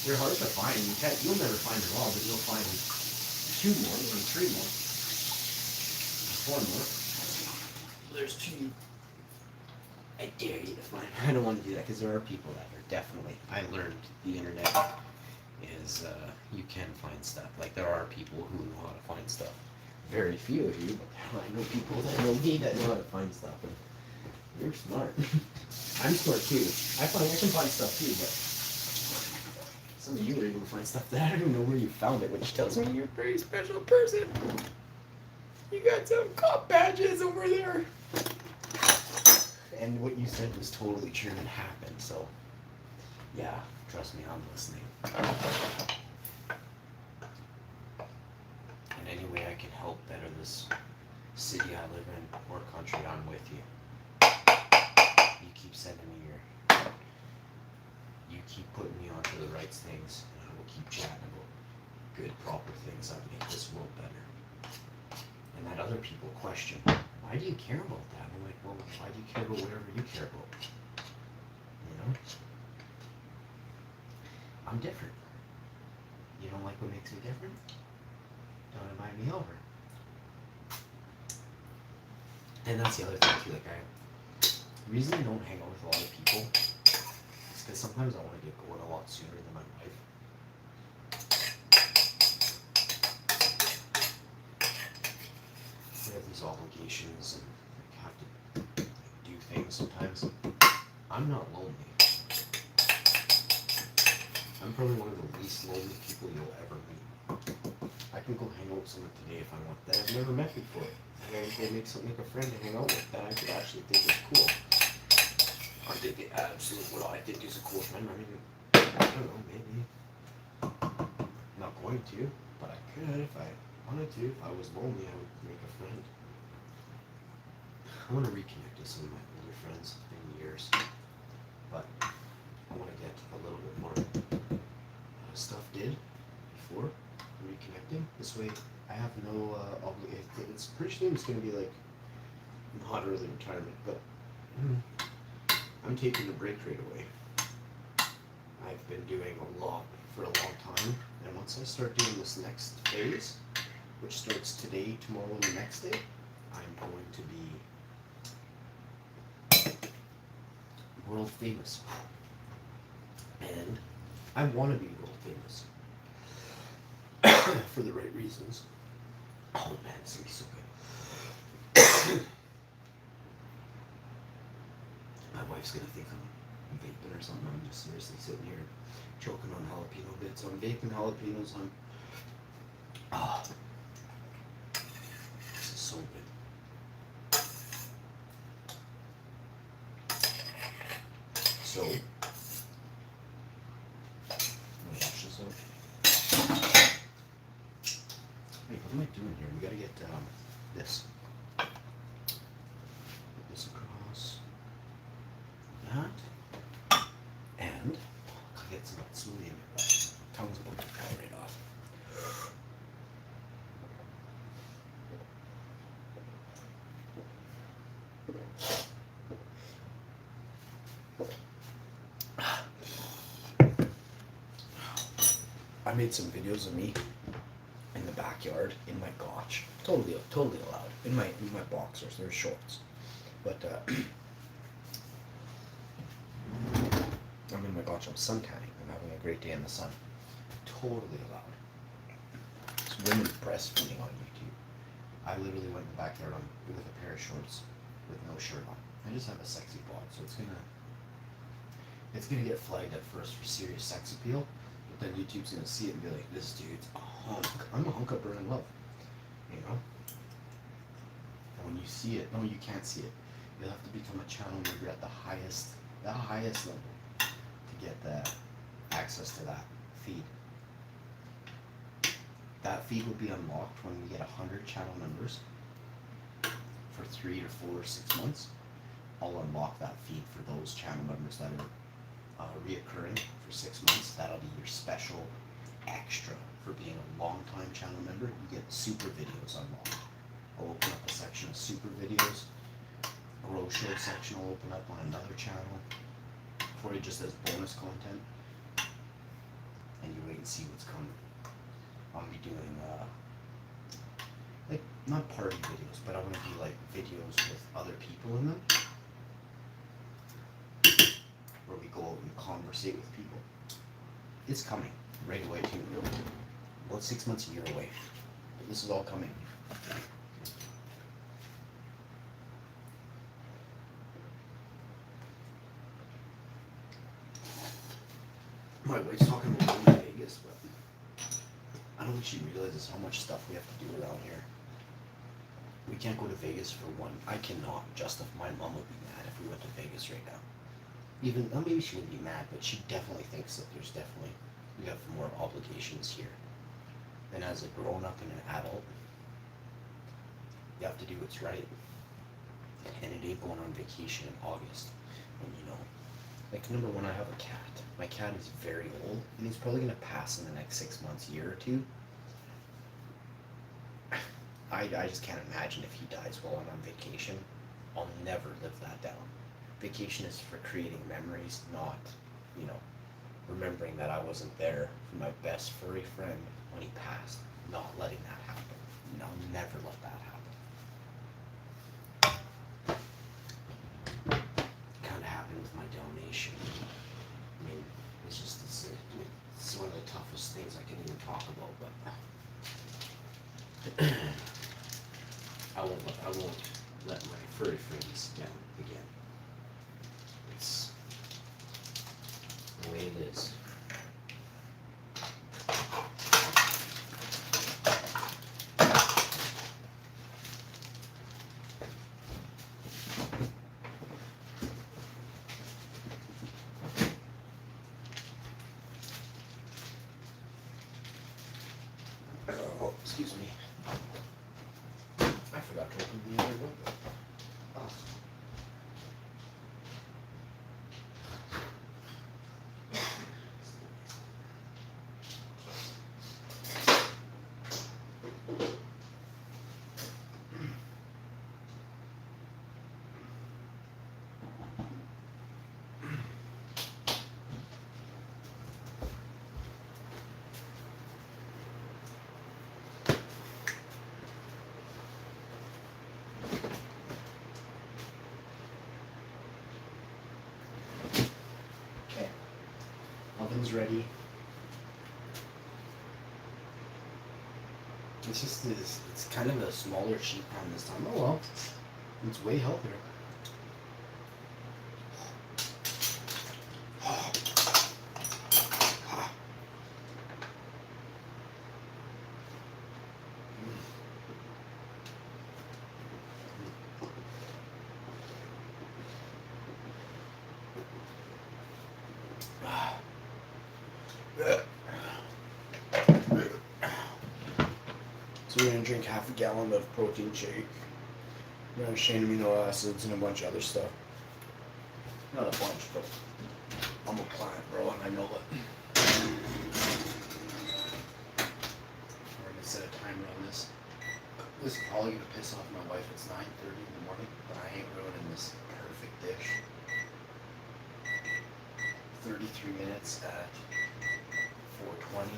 They're hard to find. You'll never find them all, but you'll find 2 more, even 3 more, 4 more. There's 2. I dare you to find. I don't want to do that because there are people that are definitely. I learned the internet is you can find stuff. Like there are people who know how to find stuff. Very few of you, but I know people that know me that know how to find stuff. And you're smart. I'm smart too. I can find stuff too, but some of you are able to find stuff that I don't even know where you found it, which tells me you're a very special person. You got some cop badges over there. And what you said was totally true and happened, so yeah, trust me, I'm listening. In any way I can help better this city I live in or country, I'm with you. You keep sending me you keep putting me onto the right things, and I will keep chatting about good, proper things that make this world better. And that other people question, why do you care about that? I'm like, well, why do you care about whatever you care about? I'm different. You don't like what makes me different? Don't invite me over. And that's the other thing too, the reason I don't hang out with a lot of people is because sometimes I want to get going a lot sooner than my wife. We have these obligations and have to do things sometimes. I'm not lonely. I'm probably one of the least lonely people you'll ever meet. I can go hang out with someone today if I want that I've never met before. And I go make a friend to hang out with that I could actually think is cool. I think the absolute what I think is a cool friend. I mean, I don't know, maybe. I'm not going to, but I could if I Wanted to. If I was lonely, I would make a friend. I want to reconnect with some of my older friends in years, but I want to get a little bit more stuff did before reconnecting. This way, I have no obligation. It's pretty soon. It's going to be like not early retirement, but I'm taking a break right away. I've been doing a lot for a long time, and once I start doing this next phase, which starts today, tomorrow, and the next day, I'm going to be world famous. And I want to be world famous for the right reasons. Oh man, it's gonna be so good. My wife's gonna think I'm vaping or something. I'm just seriously sitting here choking on jalapeno bits. I'm vaping jalapenos. Ah, this is so good. So, I'm gonna wash this out. Hey, what am I doing here? We gotta get this. Put this across that. And I'll get some smoothie in my tongue's about to fall right off. I made some videos of me in the backyard in my gotch. Totally allowed. In my boxers, they're shorts. But I'm in my gotch, I'm sun tanning. I'm having a great day in the sun. Totally allowed. It's women breastfeeding on YouTube. I literally went in the backyard with a pair of shorts with no shirt on. I just have a sexy bod, so it's gonna get flagged at first for serious sex appeal. But then YouTube's gonna see it and be like, this dude's a hunk. I'm a hunk of burning love. You know? And when you see it, no, you can't see it. You'll have to become a channel member at the highest level to get the access to that feed. That feed will be unlocked when we get 100 channel members for 3 or 4 or 6 months. I'll unlock that feed for those channel members that are reoccurring for 6 months. That'll be your special extra for being a long time channel member. You get super videos unlocked. I'll open up a section of super videos. A row show section will open up on another channel for you just as bonus content. And you wait and see what's coming. I'll be doing like not party videos, but I want to do like videos with other people in them, where we go out and conversate with people. It's coming right away too. About 6 months, a year away. But this is all coming. My wife's talking about going to Vegas, but I don't think she realizes how much stuff we have to do around here. We can't go to Vegas for one. I cannot justify. My mom would be mad if we went to Vegas right now. Even, well, maybe she wouldn't be mad, but she definitely thinks that we have more obligations here. And as a grown-up and an adult, you have to do what's right. And it ain't going on vacation in August. And you know, like, number one, I have a cat. My cat is very old, and he's probably gonna pass in the next 6 months, year or two. I just can't imagine if he dies while I'm on vacation. I'll never live that down. Vacation is for creating memories, not, you know, remembering that I wasn't there for my best furry friend when he passed. Not letting that happen. And I'll never let that happen. Kind of happened with my donation. I mean, it's one of the toughest things I can even talk about, but I won't let my furry friends down again. It's the way it is. Oh, excuse me. Open the other window. Oh. Okay. Oven's ready. It's kind of a smaller sheet pan this time. Oh well, it's way healthier. So we're gonna drink half a gallon of protein shake. We're gonna shane amino acids and a bunch of other stuff. Not a bunch, but I'm a plant, bro, and I know it. We're gonna set a timer on this. This is probably gonna piss off my wife. It's 9:30 in the morning, but I ain't ruining this perfect dish. 33 minutes at 420.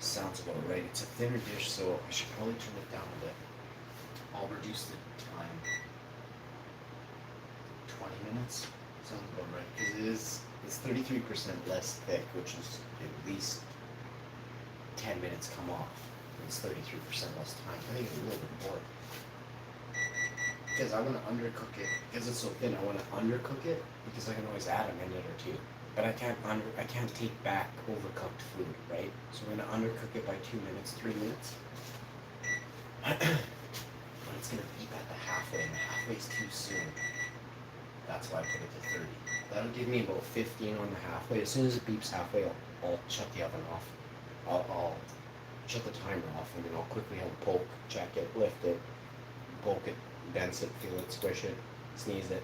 Sounds about right. It's a thinner dish, so I should probably turn it down a bit. I'll reduce the time. 20 minutes? Sounds about right. Because it's 33% less thick, which is at least 10 minutes come off. It's 33% less time. I think it's a little bit more. Because I want to undercook it. Because it's so thin, I want to undercook it because I can always add a minute or two. But I can't take back overcooked food, right? So I'm gonna undercook it by 2 minutes, 3 minutes. But it's gonna beep at the halfway, and the halfway's too soon. That's why I put it to 30. That'll give me about 15 on the halfway. As soon as it beeps halfway, I'll shut the oven off. I'll shut the timer off, and then I'll quickly have a poke, check it, lift it, poke it, dense it, feel it, squish it, sneeze it,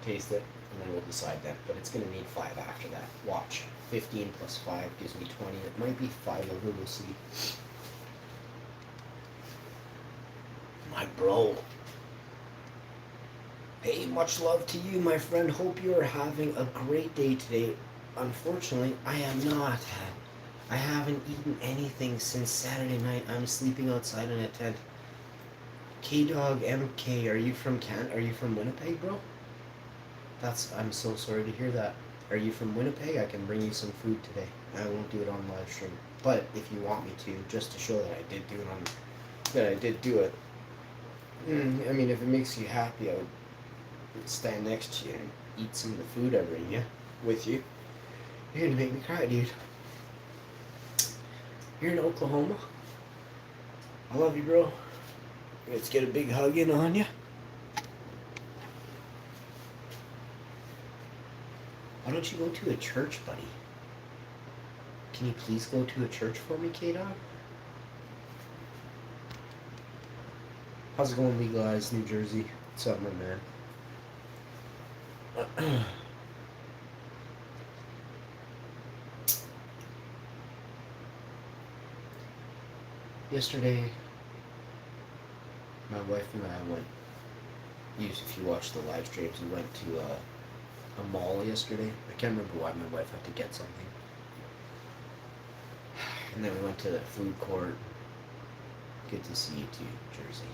taste it, and then we'll decide then. But it's gonna need 5 after that. Watch. 15 plus 5 gives me 20. It might be 5 over, we'll see. My bro. Hey, much love to you, my friend. Hope you are having a great day today. Unfortunately, I am not. I haven't eaten anything since Saturday night. I'm sleeping outside in a tent. K-Dog MK, are you from Winnipeg, bro? I'm so sorry to hear that. Are you from Winnipeg? I can bring you some food today. I won't do it on live stream. But if you want me to, just to show that I did do it. I mean, if it makes you happy, I would stand next to you and eat some of the food I bring you with you. You're gonna make me cry, dude. You're in Oklahoma. I love you, bro. Let's get a big hug in on you. Why don't you go to a church, buddy? Can you please go to a church for me, K-Dog? How's it going, legalized New Jersey? What's up, my man? Yesterday, my wife and I went, if you watched the live streams, we went to a mall yesterday. I can't remember why my wife had to get something. And then we went to the food court. Good to see you too, Jersey.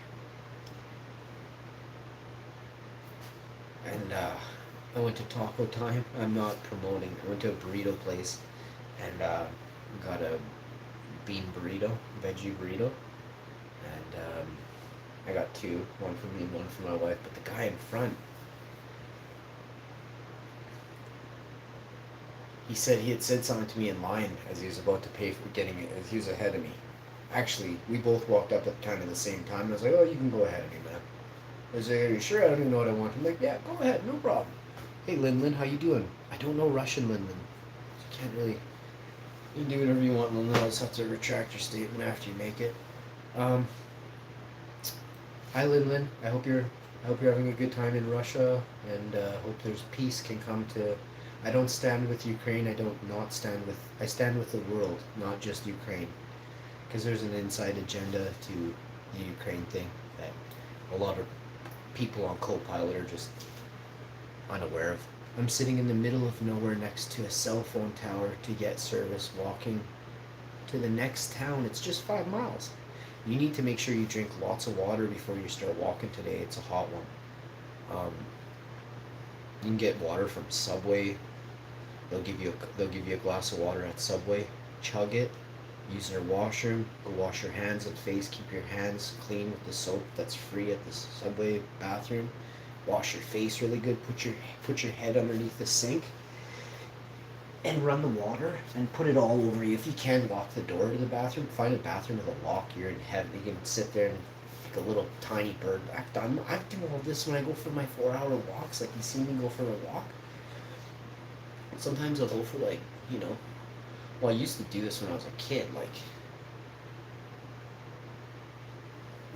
And I went to Taco Time. I'm not promoting. I went to a burrito place and got a bean burrito, veggie burrito. And I got 2, one for me and one for my wife. But the guy in front, he had said something to me in line as he was about to pay for getting it, as he was ahead of me. Actually, we both walked up at kind of the same time. I was like, oh, you can go ahead of me, man. I was like, are you sure? I don't even know what I want. I'm like, yeah, go ahead, no problem. Hey, Lin, how you doing? I don't know Russian, Lin. You can't really... You can do whatever you want, Lin. I'll just have to retract your statement after you make it. Hi, Lin. I hope you're having a good time in Russia, and hope there's peace can come to. I don't stand with Ukraine. I don't not stand with. I stand with the world, not just Ukraine, because there's an inside agenda to the Ukraine thing that a lot of people on Copilot are just unaware of. I'm sitting in the middle of nowhere next to a cell phone tower to get service, walking to the next town. It's just 5 miles. You need to make sure you drink lots of water before you start walking today. It's a hot one. You can get water from Subway. They'll give you a glass of water at Subway. Chug it. Use their washroom. Go wash your hands and face. Keep your hands clean with the soap that's free at the Subway bathroom. Wash your face really good. Put your head underneath the sink and run the water and put it all over you. If you can, lock the door to the bathroom. Find a bathroom with a lock. You're in heaven. You can sit there and like a little tiny bird. I do all this when I go for my 4-hour walks. Like you see me go for a walk. Sometimes I'll go for like, well, I used to do this when I was a kid. Like,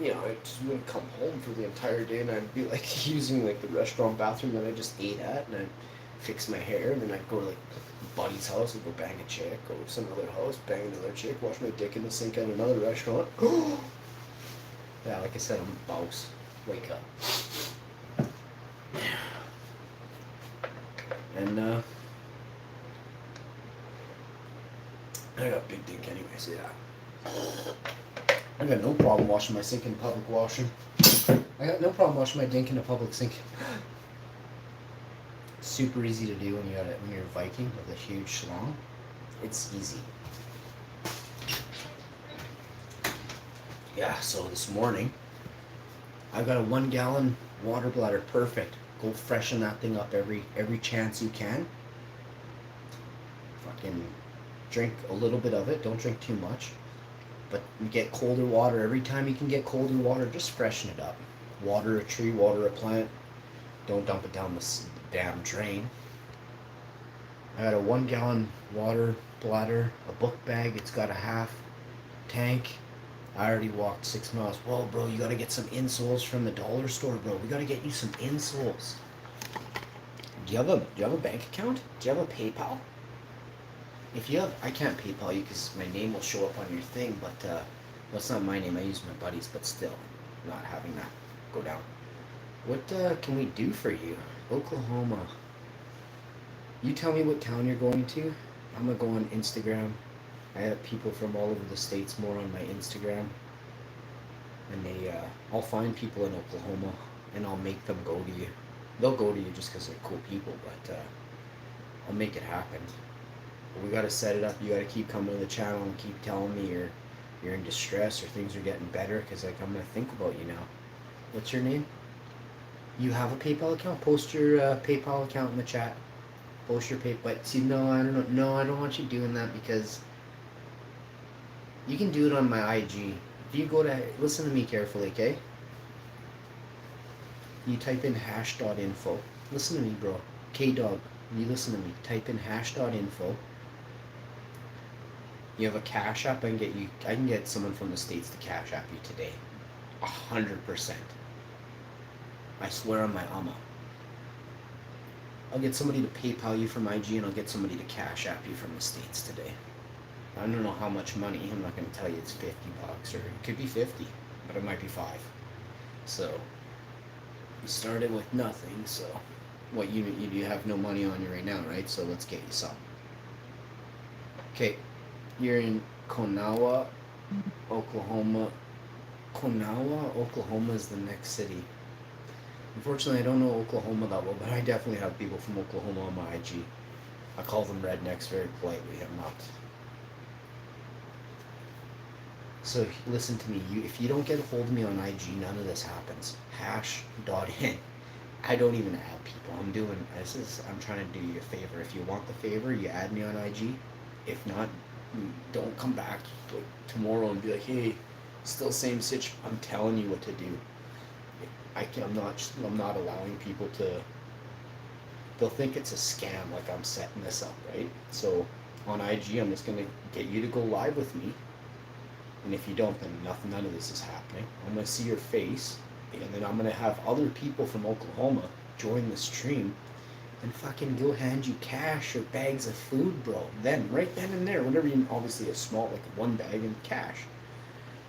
I just wouldn't come home for the entire day, and I'd be like using like the restaurant bathroom that I just ate at, and I'd fix my hair, and then I'd go to like buddy's house and go bang a chick, go to some other house, bang another chick, wash my dick in the sink at another restaurant. Yeah, like I said, I'm a boss. Wake up. And I got a big dick anyways, yeah. I got no problem washing my sink in a public washroom. I got no problem washing my dink in a public sink. Super easy to do when you're a Viking with a huge schlong. It's easy. Yeah, so this morning I got a 1-gallon water bladder. Perfect. Go freshen that thing up every chance you can. Fucking drink a little bit of it. Don't drink too much. But you get colder water. Every time you can get colder water, just freshen it up. Water a tree, water a plant. Don't dump it down the damn drain. I got a 1-gallon water bladder, a book bag. It's got a half tank. I already walked 6 miles. Whoa, bro, you gotta get some insoles from the dollar store, bro. We gotta get you some insoles. Do you have a bank account? Do you have a PayPal? If you have, I can't PayPal you because my name will show up on your thing, but well, it's not my name. I use my buddy's, but still, not having that go down. What can we do for you? Oklahoma. You tell me what town you're going to. I'm gonna go on Instagram. I have people from all over the states more on my Instagram, and I'll find people in Oklahoma, and I'll make them go to you. They'll go to you just because they're cool people, but I'll make it happen. But we gotta set it up. You gotta keep coming to the channel and keep telling me you're in distress or things are getting better, because like I'm gonna think about you now. What's your name? You have a PayPal account? Post your PayPal account in the chat. Post your PayPal. But see, no, I don't know. No, I don't want you doing that, because you can do it on my IG. If you go to, listen to me carefully, okay? You type in hash.info. Listen to me, bro. K-Dog, you listen to me. Type in hash.info. You have a Cash App. I can get someone from the States to Cash App you today. 100%. I swear on my Amma. I'll get somebody to PayPal you from IG, and I'll get somebody to Cash App you from the States today. I don't know how much money. I'm not going to tell you it's $50, or it could be 50, but it might be 5. So you started with nothing. So what you have no money on you right now, right? So let's get you some. Okay, you're in Konawa, Oklahoma. Konawa, Oklahoma is the next city. Unfortunately, I don't know Oklahoma that well, but I definitely have people from Oklahoma on my IG. I call them rednecks very politely. I'm not. So listen to me. If you don't get a hold of me on IG, none of this happens. Hash.in. I don't even add people. I'm trying to do you a favor. If you want the favor, you add me on IG. If not, don't come back tomorrow and be like, hey, still same sitch. I'm telling you what to do. I'm not allowing people to. They'll think it's a scam, like I'm setting this up, right? So on IG, I'm just gonna get you to go live with me, and if you don't, then none of this is happening. I'm gonna see your face. And then I'm gonna have other people from Oklahoma join the stream and fucking go hand you cash or bags of food, bro. Then, right then and there, whatever you, obviously a small, like one bag in cash.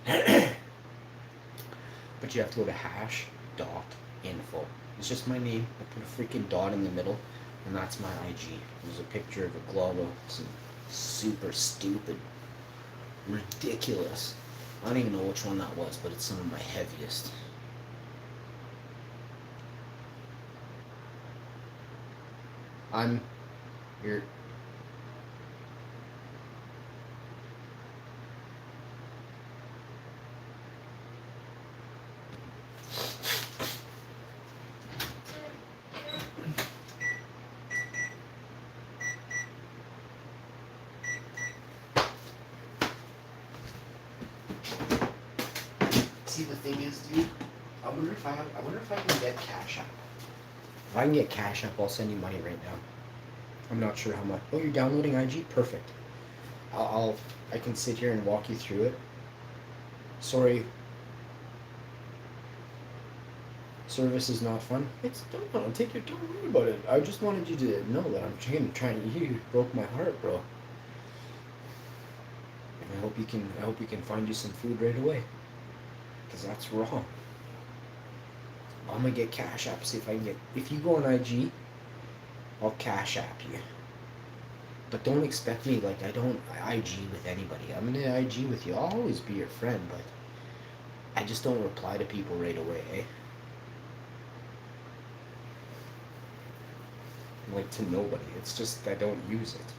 But you have to go to hash.info. It's just my name. I put a freaking dot in the middle, and that's my IG. There's a picture of a glove of some super stupid, ridiculous. I don't even know which one that was, but it's some of my heaviest. I'm your See, the thing is, dude, I wonder if I can get Cash App. If I can get Cash App, I'll send you money right now. I'm not sure how much. Oh, you're downloading IG? Perfect. I can sit here and walk you through it. Sorry. Service is not fun. It's don't take your don't worry about it. I just wanted you to know that I'm trying. You broke my heart, bro. And I hope you can find you some food right away. Cause that's wrong. I'm gonna get Cash App. See if I can get. If you go on IG, I'll Cash App you. But don't expect me like I don't IG with anybody. I'm gonna IG with you. I'll always be your friend, but I just don't reply to people right away. Eh? Like to nobody. It's just I don't use it.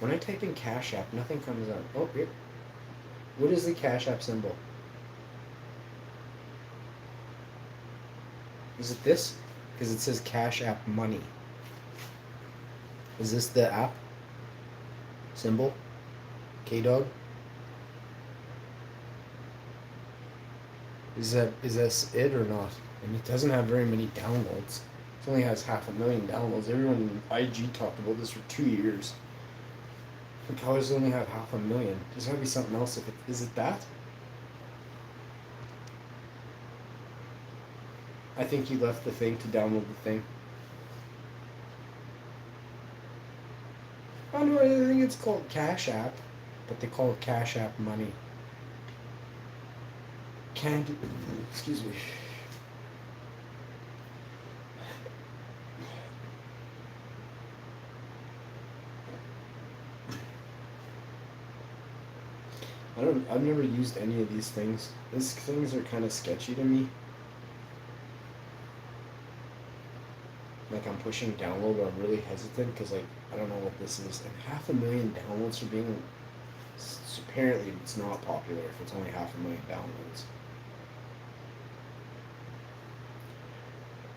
When I type in Cash App, nothing comes up. Oh, here. What is the Cash App symbol? Is it this? Because it says Cash App Money. Is this the app symbol? K-Dog? Is this it or not? And it doesn't have very many downloads. It only has 500,000 downloads. Everyone in IG talked about this for 2 years. Like how does it only have 500,000? There's gotta be something else. If it is it that? I think you left the thing to download the thing. I don't know, I think it's called Cash App, but they call it Cash App Money. Excuse me. I've never used any of these things. These things are kind of sketchy to me. Like I'm pushing download, but I'm really hesitant because like I don't know what this is. And 500,000 downloads for being apparently it's not popular if it's only 500,000 downloads.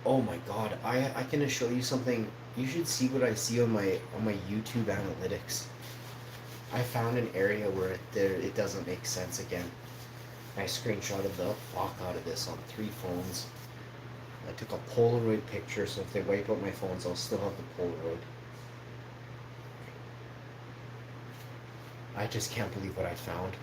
Oh my god, I can show you something. You should see what I see on my YouTube analytics. I found an area where it doesn't make sense again. I screenshotted the fuck out of this on 3 phones. I took a Polaroid picture, so if they wipe out my phones, I'll still have the Polaroid. I just can't believe what I found.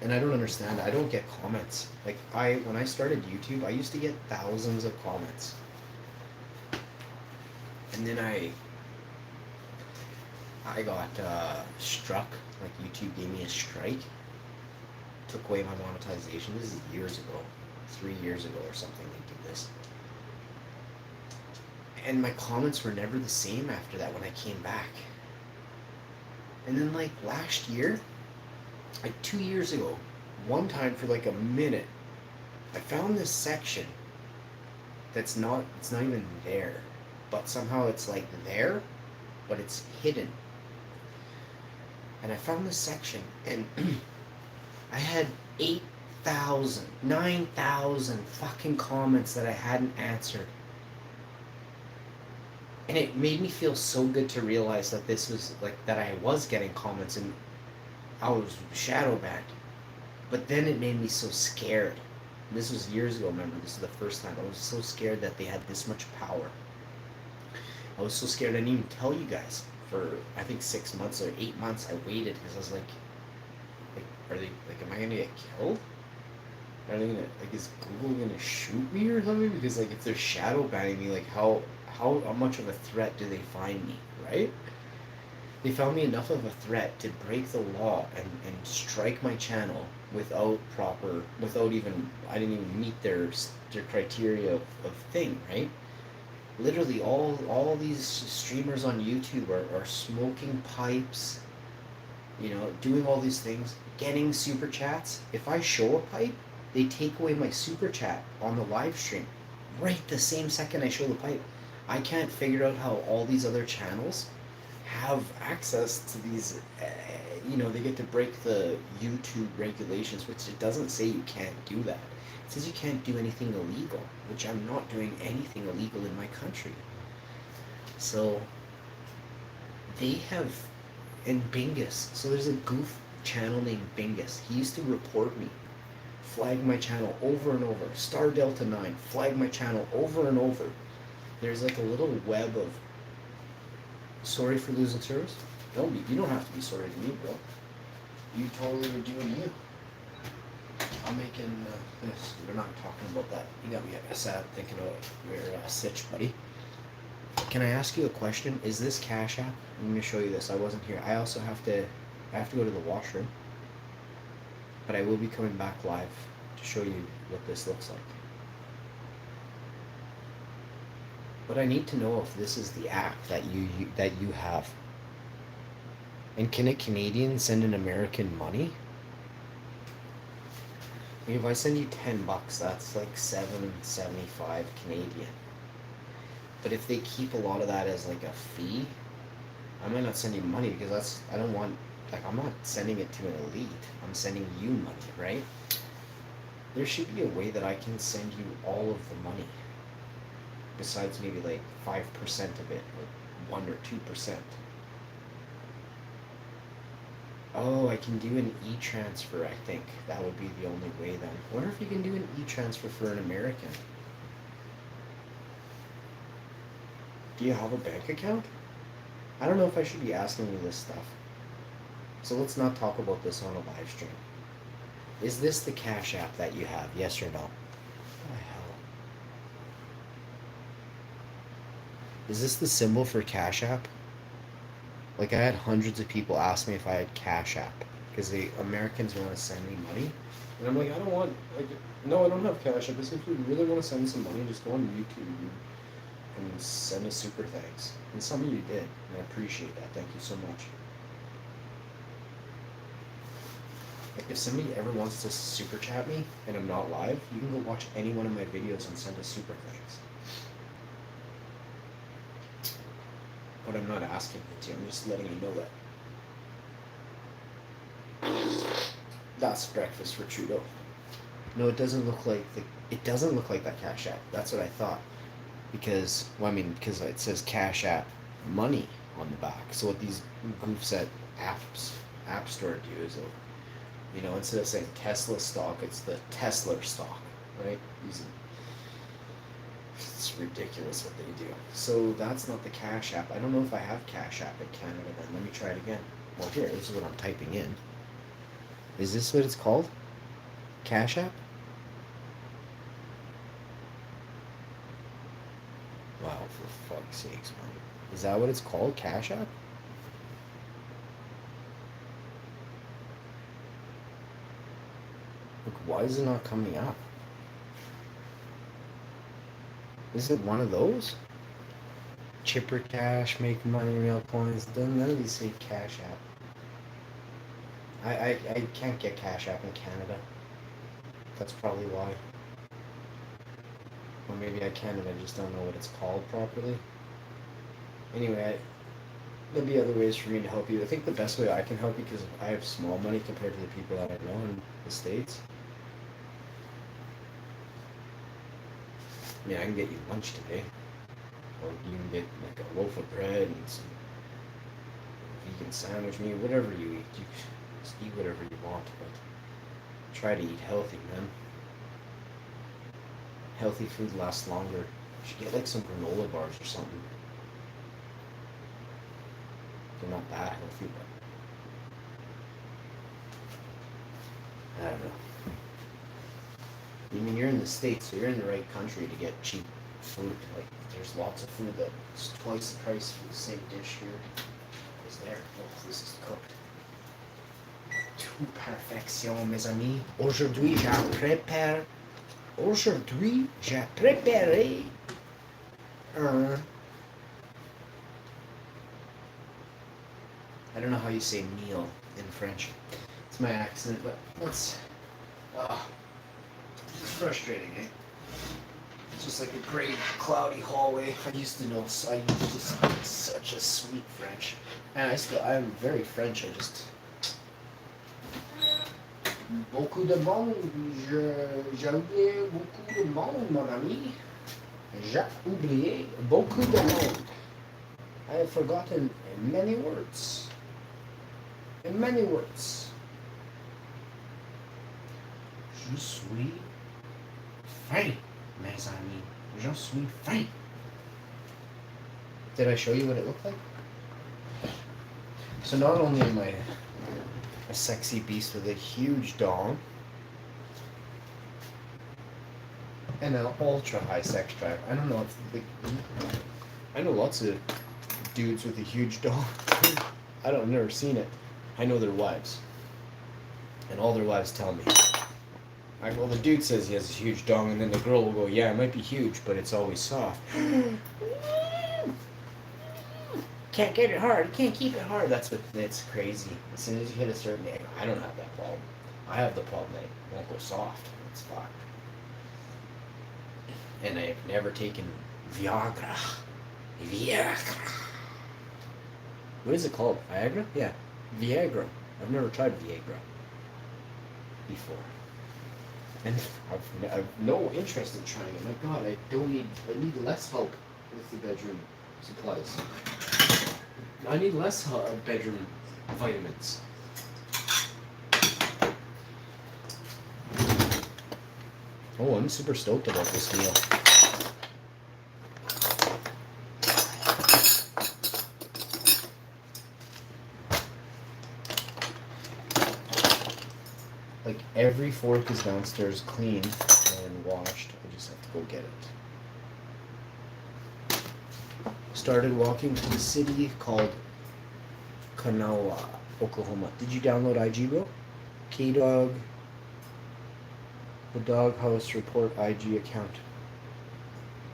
And I don't understand. I don't get comments. Like when I started YouTube, I used to get thousands of comments. And then I got struck. Like YouTube gave me a strike. Took away my monetization. This is years ago. 3 years ago or something they did this. And my comments were never the same after that when I came back. And then like last year, like 2 years ago, one time for like a minute, I found this section it's not even there, but somehow it's like there, but it's hidden. And I found this section and I had 8,000, 9,000 fucking comments that I hadn't answered. And it made me feel so good to realize that this was like that I was getting comments and I was shadow banned. But then it made me so scared. This was years ago, remember? This is the first time. I was so scared that they had this much power. I was so scared I didn't even tell you guys. For I think 6 months or 8 months I waited because I was like, are they like am I gonna get killed? Are they gonna, like, is Google gonna shoot me or something? Because, like, if they're shadow banning me, like, how much of a threat do they find me, right? They found me enough of a threat to break the law and strike my channel without even, I didn't even meet their criteria of thing, right? Literally, all these streamers on YouTube are smoking pipes, doing all these things, getting super chats. If I show a pipe, they take away my super chat on the live stream right the same second I show the pipe. I can't figure out how all these other channels have access to these. They get to break the YouTube regulations, which it doesn't say you can't do that. It says you can't do anything illegal, which I'm not doing anything illegal in my country. So they have, and Bingus. So there's a goof channel named Bingus. He used to report me, flag my channel over and over. Star Delta 9, flag my channel over and over. There's like a little web of, sorry for losing service. You don't have to be sorry to me, bro. You totally were doing you. I'm making this. We're not talking about that. You got me sad thinking about your sitch, buddy. Can I ask you a question? Is this Cash App? I'm going to show you this. I wasn't here. I have to go to the washroom. But I will be coming back live to show you what this looks like. But I need to know if this is the app that you have. And can a Canadian send an American money? I mean, if I send you $10, that's like $7.75 Canadian. But if they keep a lot of that as like a fee, I might not send you money because I'm not sending it to an elite. I'm sending you money, right? There should be a way that I can send you all of the money. Besides maybe like 5% of it, or 1 or 2%. Oh, I can do an e-transfer, I think. That would be the only way then. I wonder if you can do an e-transfer for an American. Do you have a bank account? I don't know if I should be asking you this stuff. So let's not talk about this on a live stream. Is this the Cash App that you have? Yes or no? What the hell? Is this the symbol for Cash App? Like, I had hundreds of people ask me if I had Cash App because the Americans want to send me money, and I'm like, no, I don't have Cash App. If you really want to send some money, just go on YouTube and send a super thanks. And some of you did, and I appreciate that. Thank you so much. Like, if somebody ever wants to super chat me and I'm not live, you can go watch any one of my videos and send a super thanks. But I'm not asking you to, I'm just letting you know that. That's breakfast for Trudeau. No, it doesn't look like that Cash App. That's what I thought. Because it says Cash App money on the back. So what these goofs at App Store do is, instead of saying Tesla stock, it's the Tesla stock, right? It's ridiculous what they do. So that's not the Cash App. I don't know if I have Cash App in Canada then. Let me try it again. Well, here, this is what I'm typing in. Is this what it's called? Cash App? Wow, for fuck's sakes, man. Is that what it's called? Cash App? Look, why is it not coming up? Is it one of those? Chipper Cash, make money, mail coins. None of these say Cash App. I can't get Cash App in Canada. That's probably why. Or maybe I can and I just don't know what it's called properly. Anyway, there'll be other ways for me to help you. I think the best way I can help you, because I have small money compared to the people that I know in the States. I mean, I can get you lunch today. Or you can get like a loaf of bread and some vegan sandwich meat, whatever you eat. You just eat whatever you want, but try to eat healthy, man. Healthy food lasts longer. You should get like some granola bars or something. They're not that healthy, but I don't know. I mean, you're in the States, so you're in the right country to get cheap food. Like, there's lots of food that's twice the price for the same dish here is there. Oh, this is cooked. Tout perfection, mes amis. Aujourd'hui, j'ai préparé un. I don't know how you say meal in French. It's my accent, but it's frustrating, eh? It's just like a gray, cloudy hallway. I used to speak such a sweet French, and I'm very French. I just beaucoup de monde. J'ai oublié beaucoup de monde, mon ami. J'ai oublié beaucoup de monde. I have forgotten many words. In many words. Je suis faim, mes amis. Je suis faim. Did I show you what it looked like? So not only am I a sexy beast with a huge dong and an ultra high sex drive. I don't know if I know lots of dudes with a huge dong. I've never seen it. I know their wives, and all their wives tell me. Well, the dude says he has a huge dong, and then the girl will go, "Yeah, it might be huge, but it's always soft." Can't get it hard. Can't keep it hard. It's crazy. As soon as you hit a certain age, I don't have that problem. I have the problem that it won't go soft. It's fucked. And I've never taken Viagra. What is it called? Viagra? Yeah. Viagra. I've never tried Viagra before. And I've no interest in trying it. My God, I need less help with the bedroom supplies. I need less bedroom vitamins. Oh, I'm super stoked about this meal. Like, every fork is downstairs clean and washed. I just have to go get it. Started walking to the city called Kanawha, Oklahoma. Did you download IG, bro? K-Dog. The Doghouse Report IG account.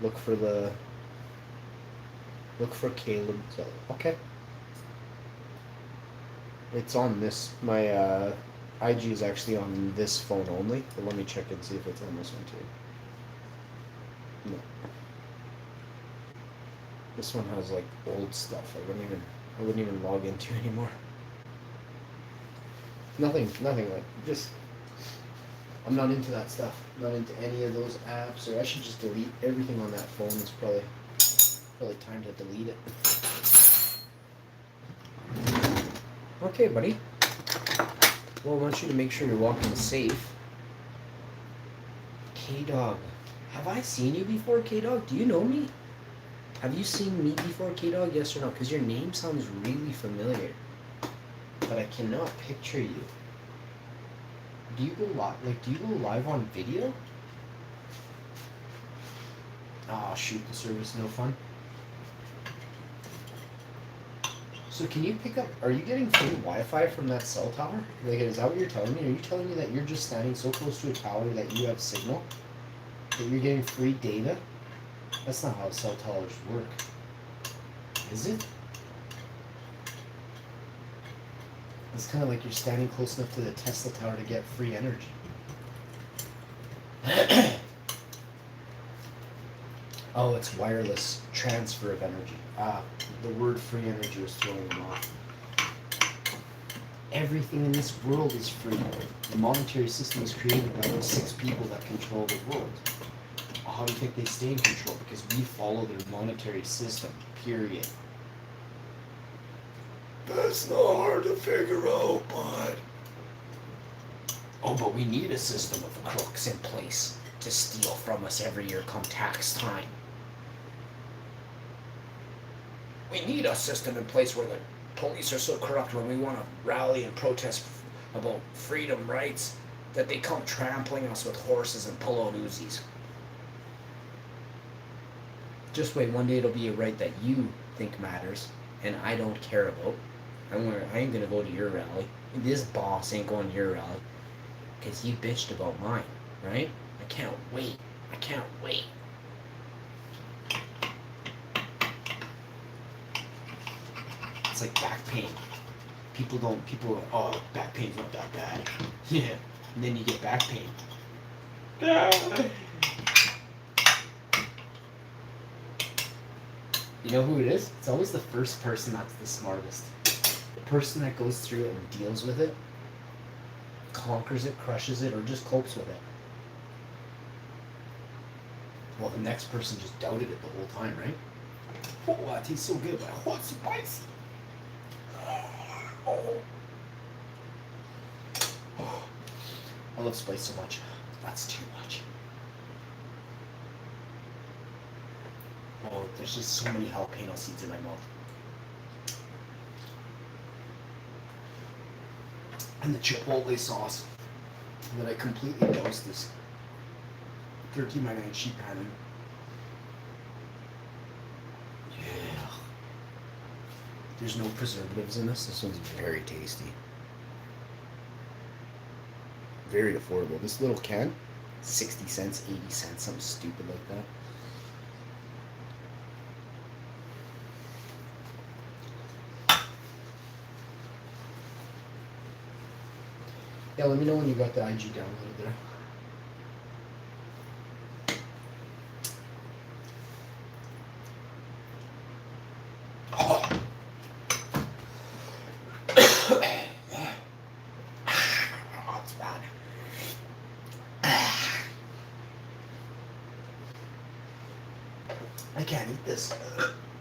Look for Caleb. So, okay. It's on this. My IG is actually on this phone only. But let me check and see if it's on this one too. No. This one has like old stuff. I wouldn't even log into anymore. Nothing like just. I'm not into that stuff. I'm not into any of those apps. Or I should just delete everything on that phone. It's probably time to delete it. Okay, buddy. Well, I want you to make sure you're walking safe. K-Dog. Have I seen you before, K-Dog? Do you know me? Have you seen me before, K-Dog? Yes or no? Because your name sounds really familiar. But I cannot picture you. Do you go live on video? Oh shoot, the service no fun. So can you pick up, are you getting free Wi-Fi from that cell tower? Like, is that what you're telling me? Are you telling me that you're just standing so close to a tower that you have signal? That you're getting free data? That's not how cell towers work. Is it? It's kind of like you're standing close enough to the Tesla tower to get free energy. Oh, it's wireless transfer of energy. The word free energy was throwing them off. Everything in this world is free. The monetary system is created by those 6 people that control the world. How do you think they stay in control? Because we follow their monetary system, period. That's not hard to figure out, bud. Oh, but we need a system of crooks in place to steal from us every year come tax time. We need a system in place where the police are so corrupt when we want to rally and protest about freedom, rights, that they come trampling us with horses and pull-out Uzis. Just wait, one day it'll be a right that you think matters and I don't care about. I ain't gonna go to your rally. This boss ain't going to your rally. Because you bitched about mine, right? I can't wait. I can't wait. It's like back pain. People are, oh, back pain's not that bad. Yeah. And then you get back pain. You know who it is? It's always the first person that's the smartest. The person that goes through it and deals with it, conquers it, crushes it, or just copes with it. Well, the next person just doubted it the whole time, right? Oh, that tastes so good, but oh, it's spicy. Oh. Oh. I love spice so much. That's too much. Oh, there's just so many jalapeno seeds in my mouth. And the chipotle sauce that I completely doused this turkey mac and cheese pan in. Yeah. There's no preservatives in this. This one's very tasty. Very affordable. This little can, 60 cents, 80 cents, something stupid like that. Yeah, let me know when you got the IG downloaded there. Oh. Oh, it's bad. I can't eat this.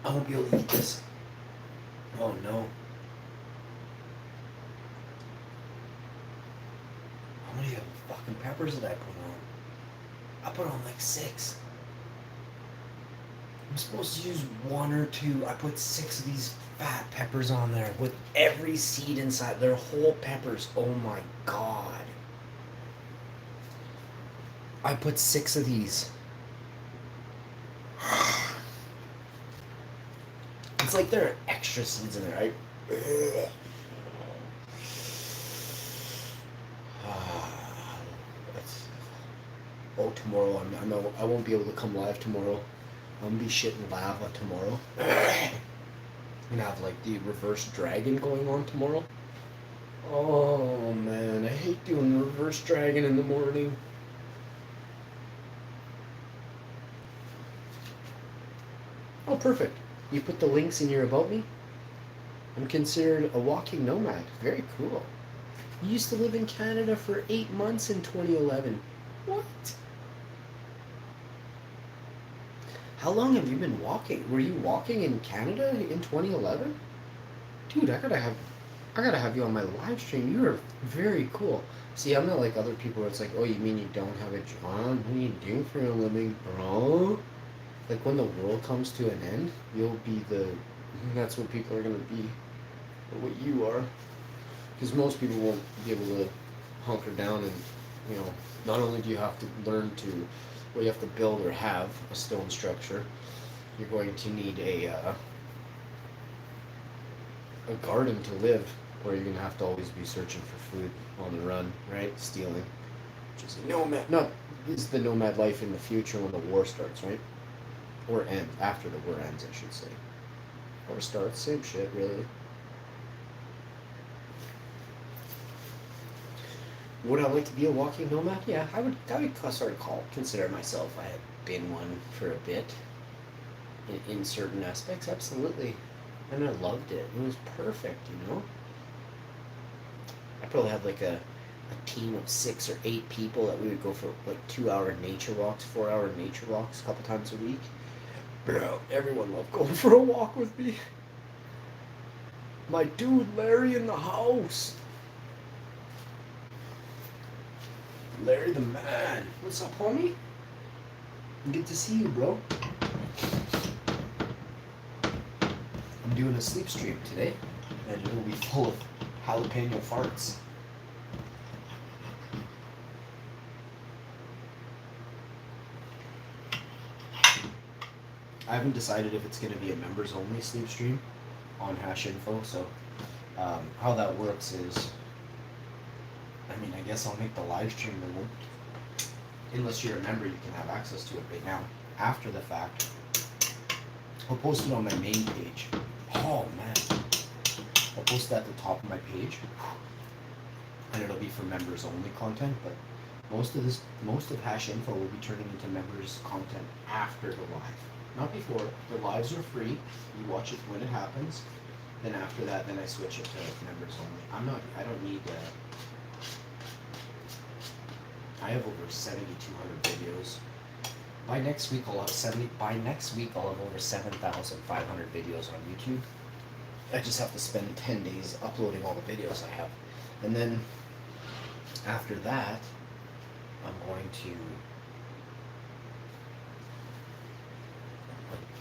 I won't be able to eat this. Oh no. How many fucking peppers did I put on? I put on like 6. I'm supposed to use 1 or 2. I put 6 of these fat peppers on there with every seed inside. They're whole peppers. Oh my god. I put 6 of these. It's like there are extra seeds in there, right? Oh, tomorrow I won't be able to come live tomorrow. I'm gonna be shitting lava tomorrow. I'm gonna have like the reverse dragon going on tomorrow. Oh man, I hate doing the reverse dragon in the morning. Oh, perfect. You put the links in your About Me? I'm considered a walking nomad. Very cool. You used to live in Canada for 8 months in 2011. What? How long have you been walking? Were you walking in Canada in 2011? Dude, I gotta have you on my live stream. You are very cool. See, I'm not like other people where it's like, oh, you mean you don't have a job? What do you do for a living, bro? Like when the world comes to an end, you'll be that's what people are gonna be, or what you are. Because most people won't be able to hunker down and, not only do you have to learn to, well, you have to build or have a stone structure, you're going to need a garden to live, or you're going to have to always be searching for food on the run, right? Stealing. Which is is the nomad life in the future when the war starts, right? Or ends, after the war ends, I should say. Or starts, same shit, really. Would I like to be a walking nomad? Yeah, I would consider myself. I had been one for a bit. In certain aspects, absolutely. And I loved it. It was perfect, I probably had like a team of 6 or 8 people that we would go for like 2-hour nature walks, 4-hour nature walks a couple times a week. Bro, everyone loved going for a walk with me. My dude Larry in the house. Larry the man. What's up, homie? Good to see you, bro. I'm doing a sleep stream today, and it will be full of jalapeno farts. I haven't decided if it's going to be a members only sleep stream on Hash Info. So how that works is, I mean, I guess I'll make the live stream remote. Unless you're a member, you can have access to it right now. After the fact, I'll post it on my main page. Oh man, I'll post it at the top of my page, and it'll be for members only content. But most of Hash Info will be turning into members content after the live, not before. The lives are free. You watch it when it happens. Then after that, then I switch it to members only. I don't need. I have over 7,200 videos. By next week I'll have over 7,500 videos on YouTube. I just have to spend 10 days uploading all the videos I have. And then after that, I'm going to,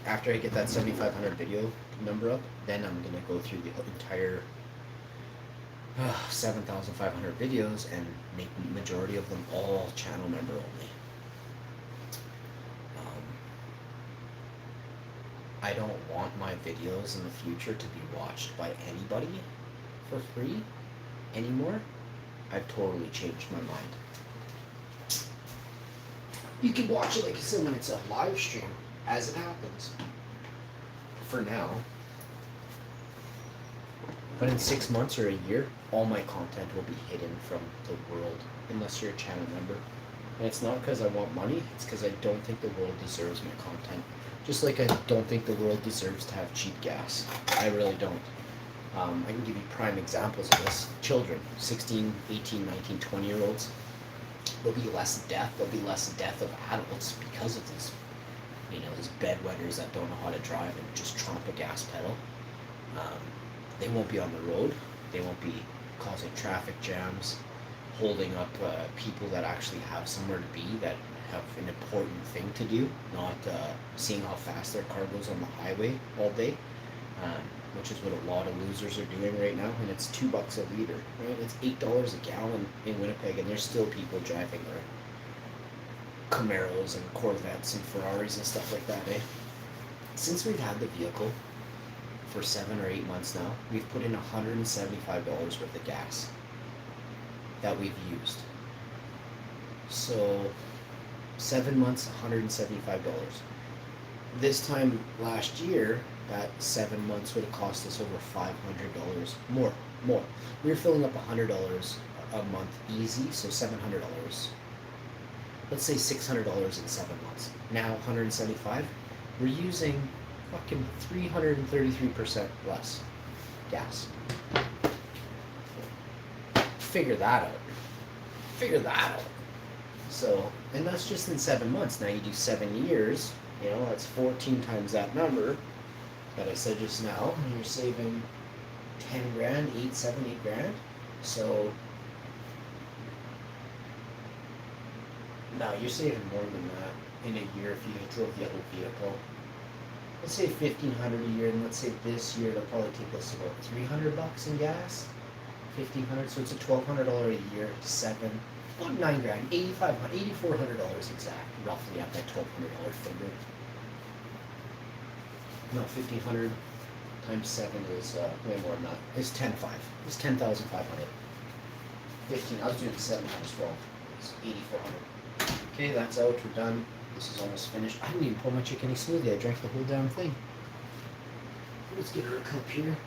after I get that 7,500 video number up, then I'm going to go through the entire 7,500 videos and make the majority of them all channel member only. I don't want my videos in the future to be watched by anybody for free anymore. I've totally changed my mind. You can watch it, like I said, when it's a live stream as it happens. For now. But in 6 months or a year, all my content will be hidden from the world, unless you're a channel member. And it's not because I want money, it's because I don't think the world deserves my content. Just like I don't think the world deserves to have cheap gas. I really don't. I can give you prime examples of this. Children, 16, 18, 19, 20-year-olds, there'll be less death. There'll be less death of adults because of this. These bedwetters that don't know how to drive and just trump a gas pedal. They won't be on the road. They won't be causing traffic jams, holding up people that actually have somewhere to be, that have an important thing to do, not seeing how fast their car goes on the highway all day, which is what a lot of losers are doing right now. And it's $2 a liter, right? It's $8 a gallon in Winnipeg, and there's still people driving their Camaros and Corvettes and Ferraris and stuff like that, eh? Since we've had the vehicle for 7 or 8 months now, we've put in $175 worth of gas that we've used. So 7 months, $175. This time last year, that 7 months would have cost us over $500 more. We were filling up $100 a month easy, so $700. Let's say $600 in 7 months. Now 175. We're using fucking 333% less gas. Figure that out. So, and that's just in 7 months. Now you do 7 years, that's 14 times that number that I said just now, and you're saving 10 grand, 8 grand. So now you're saving more than that in a year if you drove the other vehicle. Let's say $1,500 a year, and let's say this year it'll probably take us about $300 in gas. $1,500, so it's a $1,200 a year, about 9 grand, $8,400 exact, roughly at that $1,200 figure. No, 1,500 times 7 is way more than that. It's 10,500. It's 10,500. 15. I was doing 7 times 12. It's 8,400. Okay, that's out. We're done. This is almost finished. I didn't even pour my chicken smoothie. I drank the whole damn thing. Let's get her a cup here.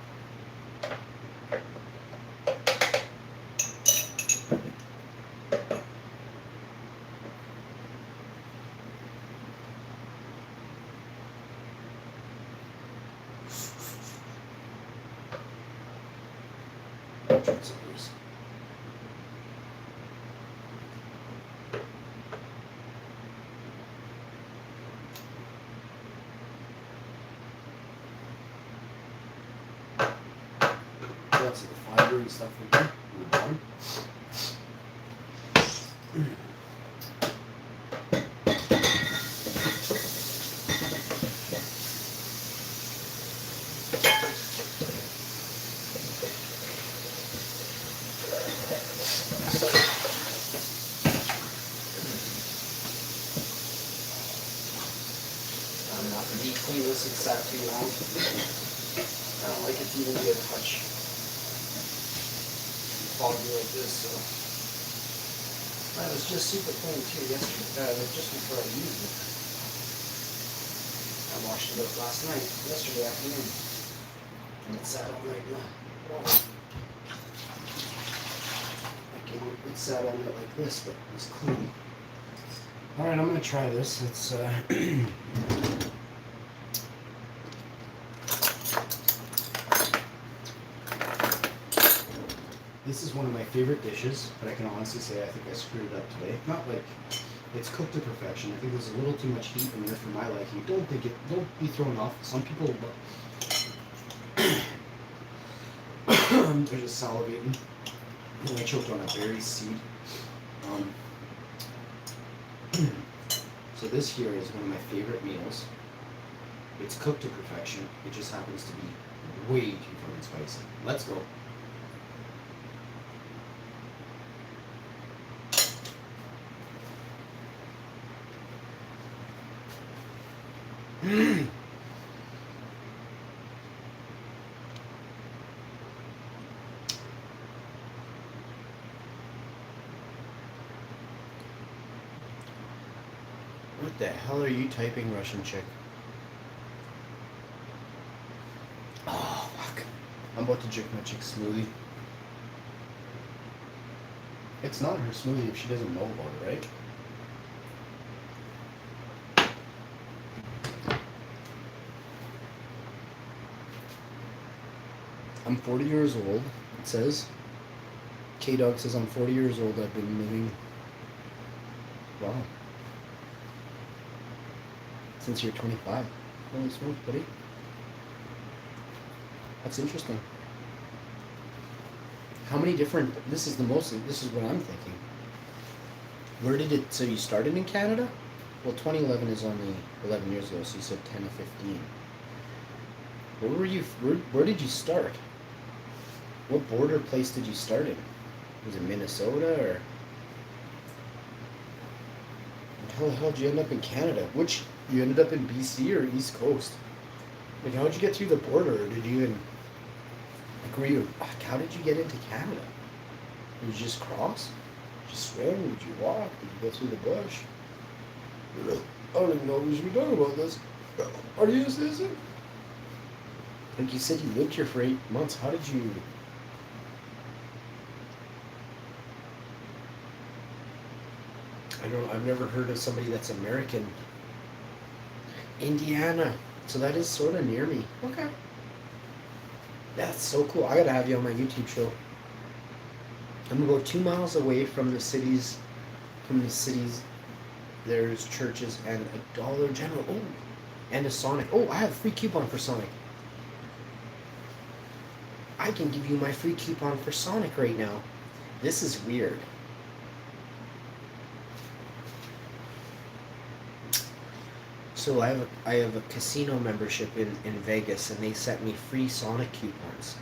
Drink some of these. Lots of the fiber and stuff in there. We're done. I'm not going to be cleaning this had sat too long. I don't like it to even be a touch foggy like this, so. It was just super clean too yesterday, just before I used it. I washed it up last night, yesterday afternoon. And it sat all night long. It sat on it like this, but it was clean. Alright, I'm gonna try this. It's this is one of my favorite dishes, but I can honestly say I think I screwed it up today. Not like it's cooked to perfection. I think there's a little too much heat in there for my liking. Don't be thrown off. Some people they're just salivating. I choked on a berry seed. So this here is one of my favorite meals. It's cooked to perfection. It just happens to be way too fucking spicy. Let's go. What the hell are you typing, Russian chick? Oh, fuck. I'm about to drink my chick's smoothie. It's not her smoothie if she doesn't know about it, right? I'm 40 years old, it says. K-Dog says I'm 40 years old. I've been living... Wow. Since you're 25. Holy smokes, buddy. That's interesting. How many different... This is what I'm thinking. Where did it... So you started in Canada? Well, 2011 is only 11 years ago, so you said 10 to 15. Where did you start? What border place did you start in? Was it Minnesota, or... How the hell did you end up in Canada? You ended up in BC or East Coast? Like, how did you get through the border? Or did you even... How did you get into Canada? Did you just cross? Did you swim? Did you walk? Did you go through the bush? I don't even know if we should be talking about this. Are you a citizen? Like you said, you lived here for 8 months. How did you... I've never heard of somebody that's American. Indiana. So that is sort of near me. Okay. That's so cool. I gotta have you on my YouTube show. I'm about 2 miles away from the cities. There's churches and a Dollar General. Oh, and a Sonic. Oh, I have a free coupon for Sonic. I can give you my free coupon for Sonic right now. This is weird. So I have a casino membership in Vegas, and they sent me free Sonic coupons.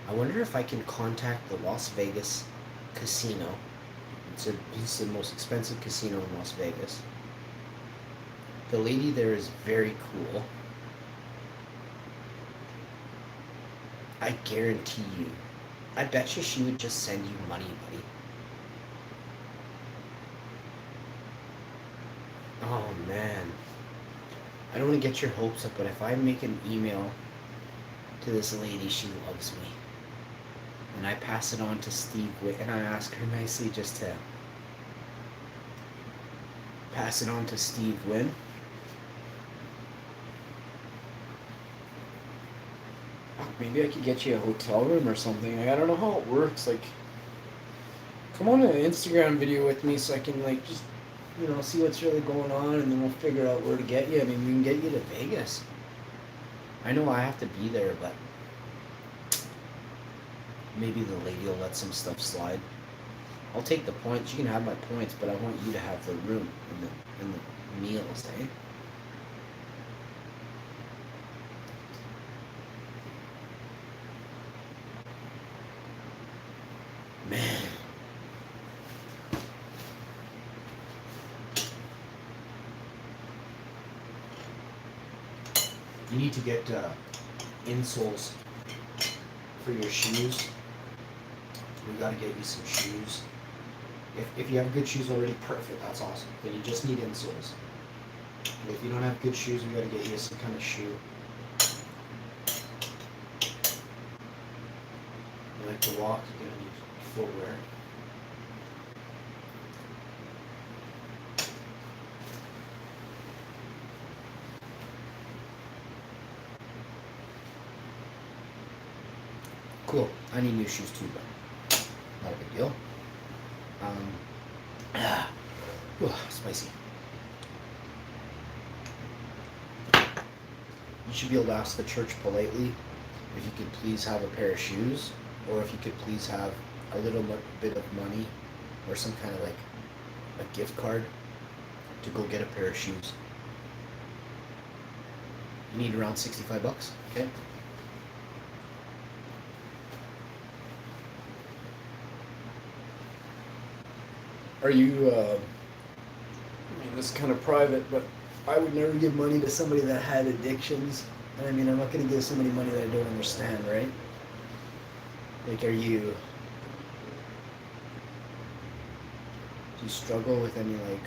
I wonder if I can contact the Las Vegas casino. It's the most expensive casino in Las Vegas. The lady there is very cool. I guarantee you. I bet you she would just send you money, buddy. Oh, man. I don't want to get your hopes up, but if I make an email to this lady, she loves me. And I pass it on to Steve and I ask her nicely just to pass it on to Steve Wynn. Maybe I could get you a hotel room or something. I don't know how it works. Like, come on an Instagram video with me so I can, like, just, see what's really going on, and then we'll figure out where to get you. I mean, we can get you to Vegas. I know I have to be there, but maybe the lady will let some stuff slide. I'll take the points. You can have my points, but I want you to have the room and the meals, eh? Man. need to get insoles for your shoes. We gotta get you some shoes. If you have good shoes already, perfect, that's awesome. Then you just need insoles. But if you don't have good shoes, we gotta get you some kind of shoe. You like to walk, you're gonna need footwear. Cool. I need new shoes too, but not a big deal. Spicy. You should be able to ask the church politely if you could please have a pair of shoes, or if you could please have a little bit of money, or some kind of like a gift card to go get a pair of shoes. You need around $65, okay? Are you, I mean, this is kind of private, but I would never give money to somebody that had addictions. And I mean, I'm not going to give somebody money that I don't understand, right? Like, do you struggle with any, like,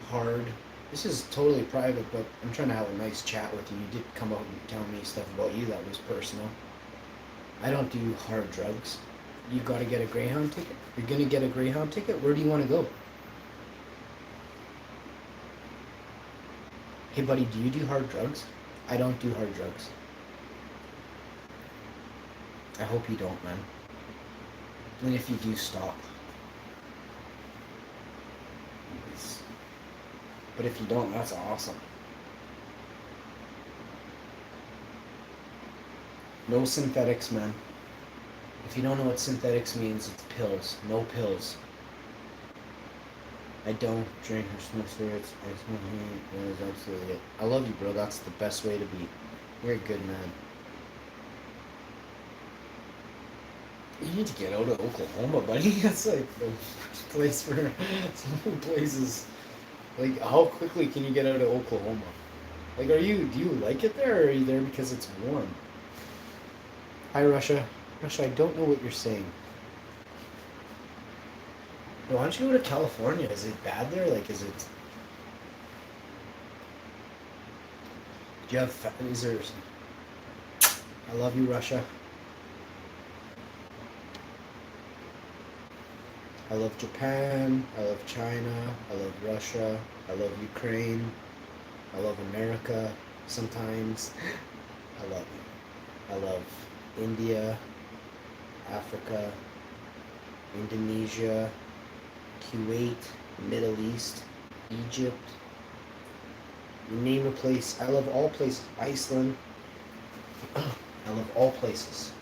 hard, this is totally private, but I'm trying to have a nice chat with you. You did come out and tell me stuff about you that was personal. I don't do hard drugs. You got to get a Greyhound ticket? You're going to get a Greyhound ticket? Where do you want to go? Hey buddy, do you do hard drugs? I don't do hard drugs. I hope you don't, man. And if you do, stop. But if you don't, that's awesome. No synthetics, man. If you don't know what synthetics means, it's pills. No pills. I don't drink or smoke cigarettes. I smoke weed. That is absolutely it. I love you, bro. That's the best way to be. You're a good man. You need to get out of Oklahoma, buddy. That's like the worst place for some places. Like, how quickly can you get out of Oklahoma? Like, do you like it there, or are you there because it's warm? Hi, Russia. Russia, I don't know what you're saying. Why don't you go to California? Is it bad there? Like, is it... Do you have... Is there... I love you, Russia. I love Japan. I love China. I love Russia. I love Ukraine. I love America sometimes. I love you. I love India, Africa, Indonesia, Kuwait, Middle East, Egypt. You name a place. I love all places. Iceland. I love all places.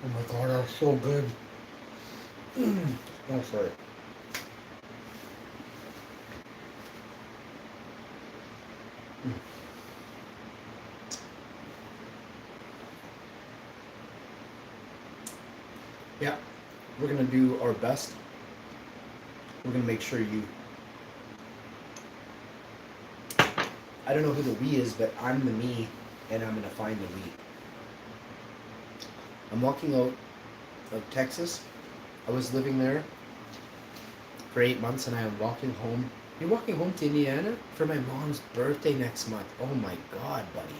Oh my god, that was so good. Oh, sorry. Yeah, we're gonna do our best. We're gonna make sure you... I don't know who the we is, but I'm the me, and I'm gonna find the we. I'm walking out of Texas. I was living there for 8 months, and I am walking home. You're walking home to Indiana for my mom's birthday next month. Oh my god, buddy.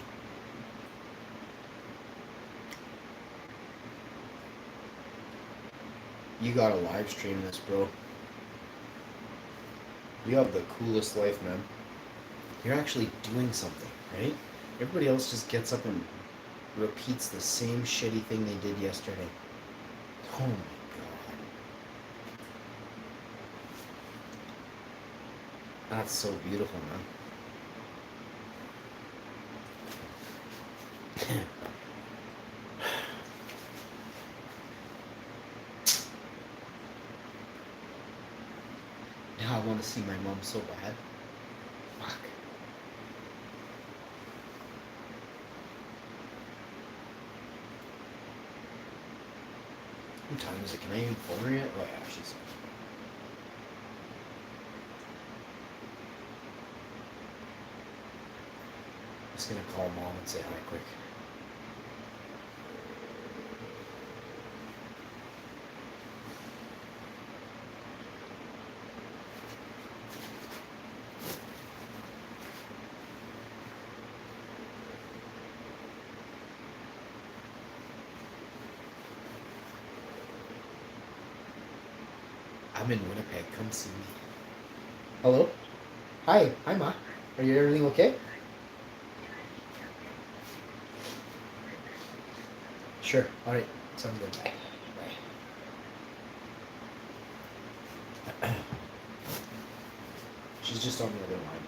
You gotta live stream this, bro. You have the coolest life, man. You're actually doing something, right? Everybody else just gets up and repeats the same shitty thing they did yesterday. Oh my god. That's so beautiful, man. want to see my mom so bad. Fuck. What time is it? Can I even phone her yet? Oh yeah, she's. Just gonna call mom and say hi quick. I'm in Winnipeg. Come see me. Hello? Hi. Hi, Ma. Are you everything okay? Sure. All right. Sounds good. Bye. Bye. She's just on the other line.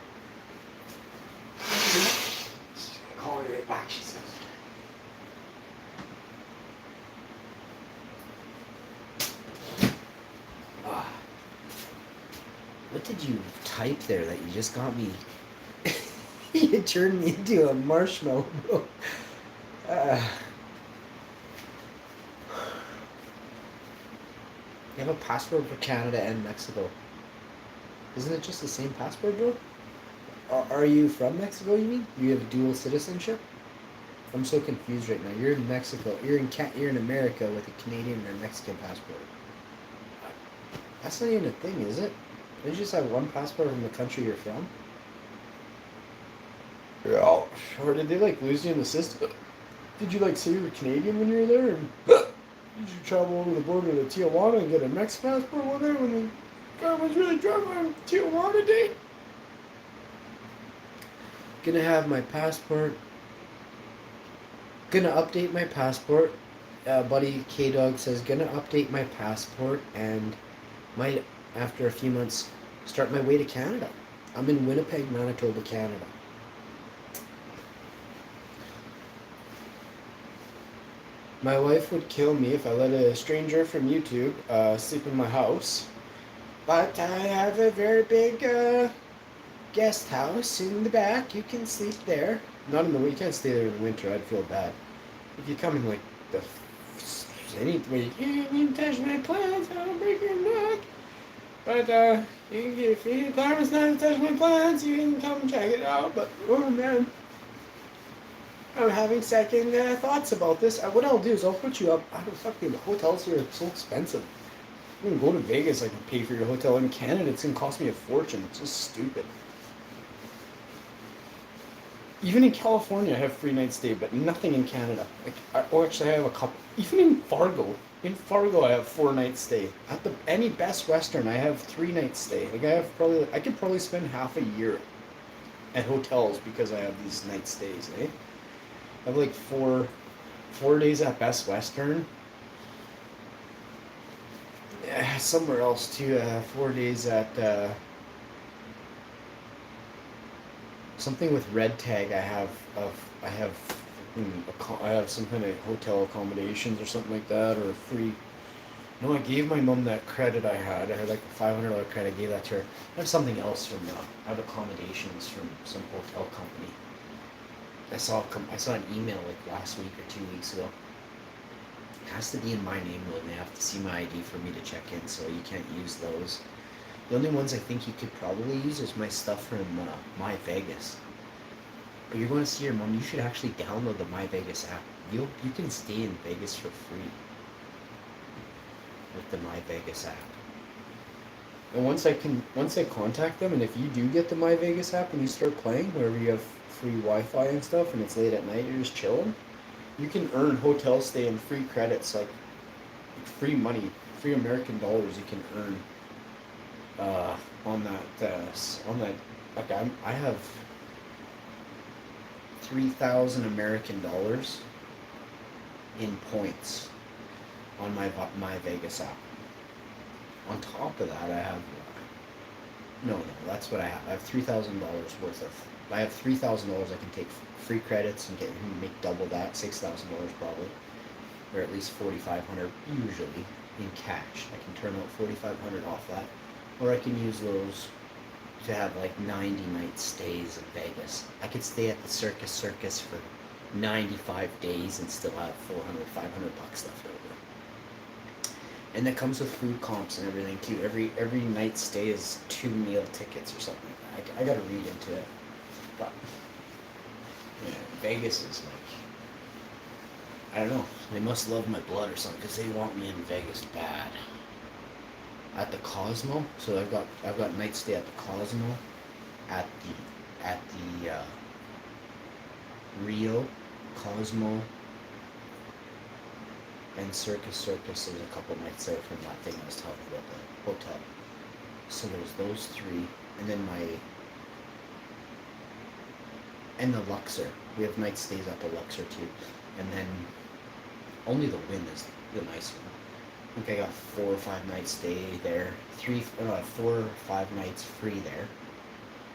Call her right back, she says. Ah. What did you type there that you just got me? You turned me into a marshmallow, bro. You have a passport for Canada and Mexico. Isn't it just the same passport, bro? Are you from Mexico, you mean? You have dual citizenship? I'm so confused right now. You're in Mexico. You're in America with a Canadian and a Mexican passport. That's not even a thing, is it? Don't you just have one passport from the country you're from? Yeah. Or did they like lose you in the system? Did you like say you were Canadian when you were there? And did you travel over the border to Tijuana and get a Mexican passport one day when the guy was really drunk on Tijuana date? Gonna have my passport. Gonna update my passport. Buddy K-Dog says gonna update my passport and might after a few months start my way to Canada. I'm in Winnipeg, Manitoba, Canada. My wife would kill me if I let a stranger from YouTube sleep in my house. But I have a very big guest house in the back. You can sleep there. Not in the winter. You can't stay there in the winter. I'd feel bad. If you come in like the any way, you can't touch my plants. I'll break your neck. But you can get if you promise not to touch my plants, you can come check it out. But oh man. I'm having second thoughts about this. What I'll do is I'll put you up. I don't fucking the hotels here are so expensive. You can go to Vegas. I can pay for your hotel. In Canada, it's gonna cost me a fortune. It's just stupid. Even in California, I have free night stay, but nothing in Canada. Actually, I have a couple. Even in Fargo, I have 4 night stay. At any Best Western, I have 3 night stay. I could probably spend half a year at hotels because I have these night stays. I have like four days at Best Western. Yeah, somewhere else too. 4 days at something with Red Tag. I have some kind of hotel accommodations or something like that, or free. No, I gave my mom that credit I had. I had like a $500 credit. I gave that to her. I have something else from I have accommodations from some hotel company. I saw an email like last week or 2 weeks ago. It has to be in my name though, and they have to see my ID for me to check in, so you can't use those. The only ones I think you could probably use is my stuff from My Vegas. But you're going to see your mom. You should actually download the My Vegas app. You can stay in Vegas for free with the My Vegas app. And once I contact them, and if you do get the My Vegas app and you start playing, wherever you have free Wi-Fi and stuff, and it's late at night, you're just chilling, you can earn hotel stay and free credits, like free money, free American dollars. You can earn on that. Like I have 3,000 American dollars in points on my Vegas app. On top of that, I have no, that's what I have. I have $3,000 worth of. I have $3,000 I can take free credits and make double that, $6,000 probably, or at least $4,500 usually in cash. I can turn out $4,500 off that. Or I can use those to have like 90-night stays in Vegas. I could stay at the Circus for 95 days and still have 400, 500 bucks left over. And that comes with food comps and everything too. Every night stay is 2 meal tickets or something like that. I gotta read into it. But yeah, Vegas is like, I don't know. They must love my blood or something because they want me in Vegas bad. At the Cosmo, so I've got night stay at the Cosmo, at the Rio, Cosmo, and Circus. There's a couple nights there from that thing I was telling you about, the hotel. So there's those 3, and then and the Luxor. We have night stays at the Luxor too, and then only the Wynn is the nice one. I think I got 4 or 5 nights stay there. 4 or 5 nights free there,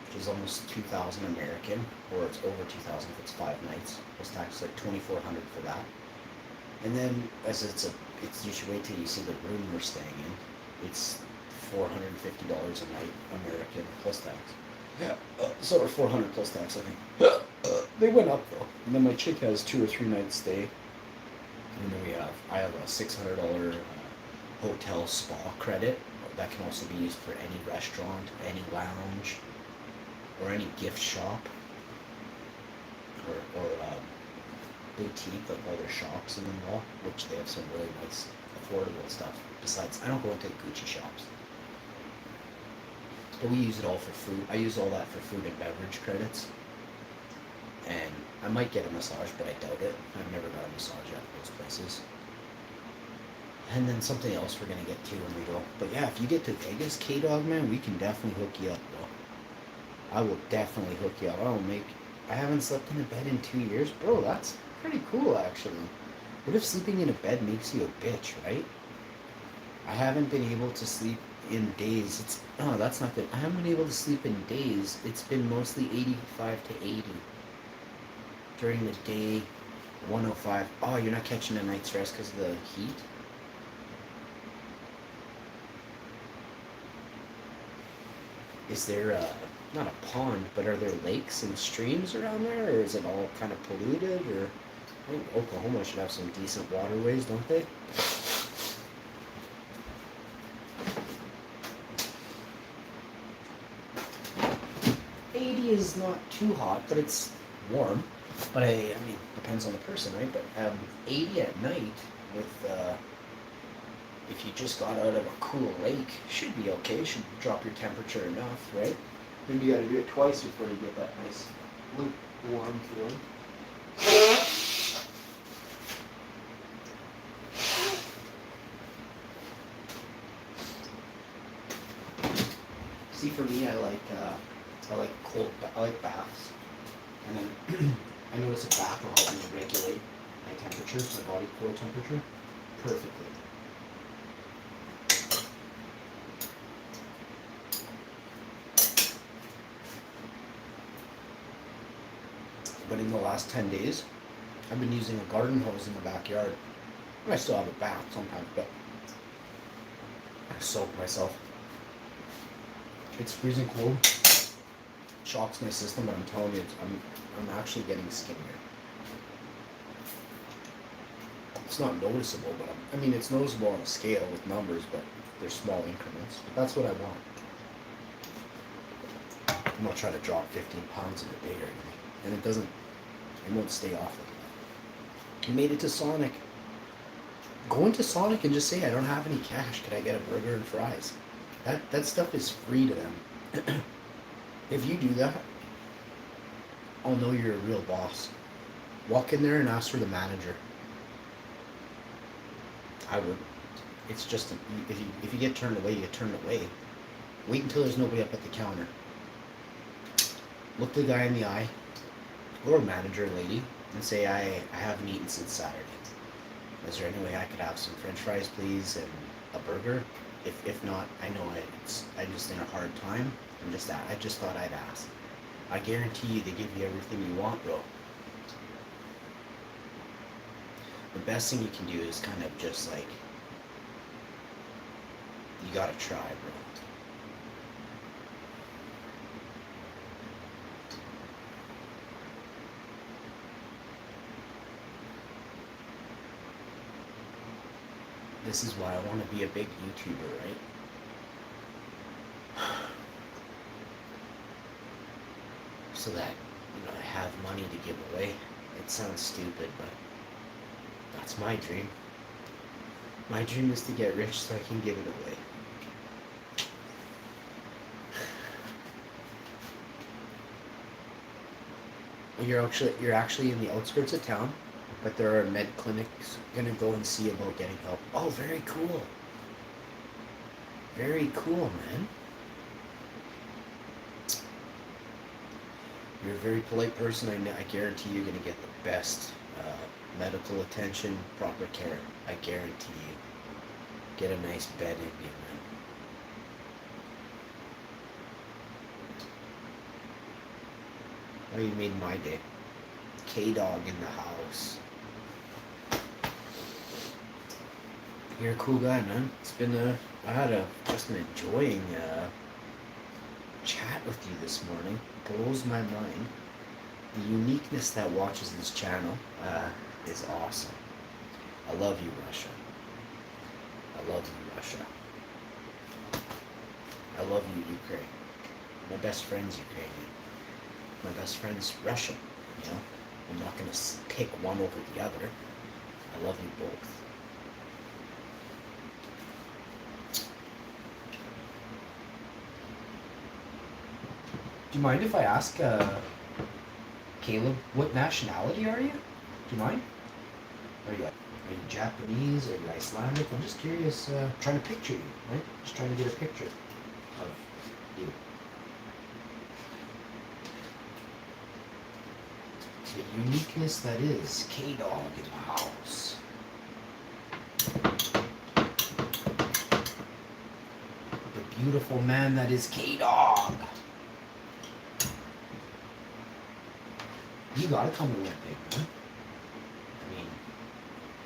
which is almost 2,000 American, or it's over 2,000 if it's 5 nights. Plus tax like 2,400 for that. And then as you should wait till you see the room we're staying in. It's $450 a night American plus tax. Yeah, so 400 plus tax I think. They went up though. And then my chick has 2 or 3 nights stay. And then I have a $600 hotel spa credit that can also be used for any restaurant, any lounge, or any gift shop, or boutique, like other shops in the mall, which they have some really nice, affordable stuff. Besides, I don't go into Gucci shops, but we use it all for food. I use all that for food and beverage credits, and I might get a massage, but I doubt it. I've never got a massage at those places. And then something else we're gonna get to when we go. But yeah, if you get to Vegas, K-Dog, man, we can definitely hook you up, bro. I will definitely hook you up. I haven't slept in a bed in 2 years. Bro, that's pretty cool, actually. What if sleeping in a bed makes you a bitch, right? I haven't been able to sleep in days. That's not good. I haven't been able to sleep in days. It's been mostly 85 to 80. During the day, 105. Oh, you're not catching a night's rest because of the heat? Is there not a pond, but are there lakes and streams around there, or is it all kind of polluted? Or I think Oklahoma should have some decent waterways, don't they? '80 is not too hot, but it's warm. But I mean, depends on the person, right? But 80 at night with if you just got out of a cool lake, should be okay. Should drop your temperature enough, right? Maybe you got to do it twice before you get that nice warm feeling. See, for me, I like baths, and then I notice a bath will help me regulate my temperature, my body core temperature, perfectly. But in the last 10 days, I've been using a garden hose in the backyard. I still have a bath sometimes, but I soak myself. It's freezing cold. Shocks my system, but I'm telling you, I'm actually getting skinnier. It's not noticeable, but it's noticeable on a scale with numbers, but they're small increments. But that's what I want. I'm not trying to drop 15 pounds in a day or anything. And it won't stay off like that. I made it to Sonic. Go into Sonic and just say, I don't have any cash. Could I get a burger and fries? That stuff is free to them. If you do that, I'll know you're a real boss. Walk in there and ask for the manager. I would. It's just, if you get turned away, you get turned away. Wait until there's nobody up at the counter. Look the guy in the eye, or a manager lady, and say, I haven't eaten since Saturday. Is there any way I could have some french fries, please, and a burger? If not, I know I'm just in a hard time. I just thought I'd ask. I guarantee you they give you everything you want, bro. The best thing you can do is kind of just like, you gotta try, bro. This is why I want to be a big YouTuber, right? So that, I have money to give away. It sounds stupid, but that's my dream. My dream is to get rich so I can give it away. You're actually in the outskirts of town, but there are med clinics gonna go and see about getting help. Oh, very cool. Very cool, man. You're a very polite person. I guarantee you're gonna get the best medical attention, proper care. I guarantee you. Get a nice bed in you, man. Oh, you made my day. K-Dog in the house. You're a cool guy, man. It's been I had just an enjoying chat with you this morning. Blows my mind. The uniqueness that watches this channel is awesome. I love you, Russia. I love you, Russia. I love you, Ukraine. My best friend's Ukrainian. My best friend's Russian, I'm not going to pick one over the other. I love you both. Do you mind if I ask Caleb, what nationality are you? Do you mind? Are you Japanese? Are you Icelandic? I'm just curious, trying to picture you, right? Just trying to get a picture of you. The uniqueness that is K-Dog in the house. The beautiful man that is K-Dog. You gotta come to Winnipeg, man. I mean,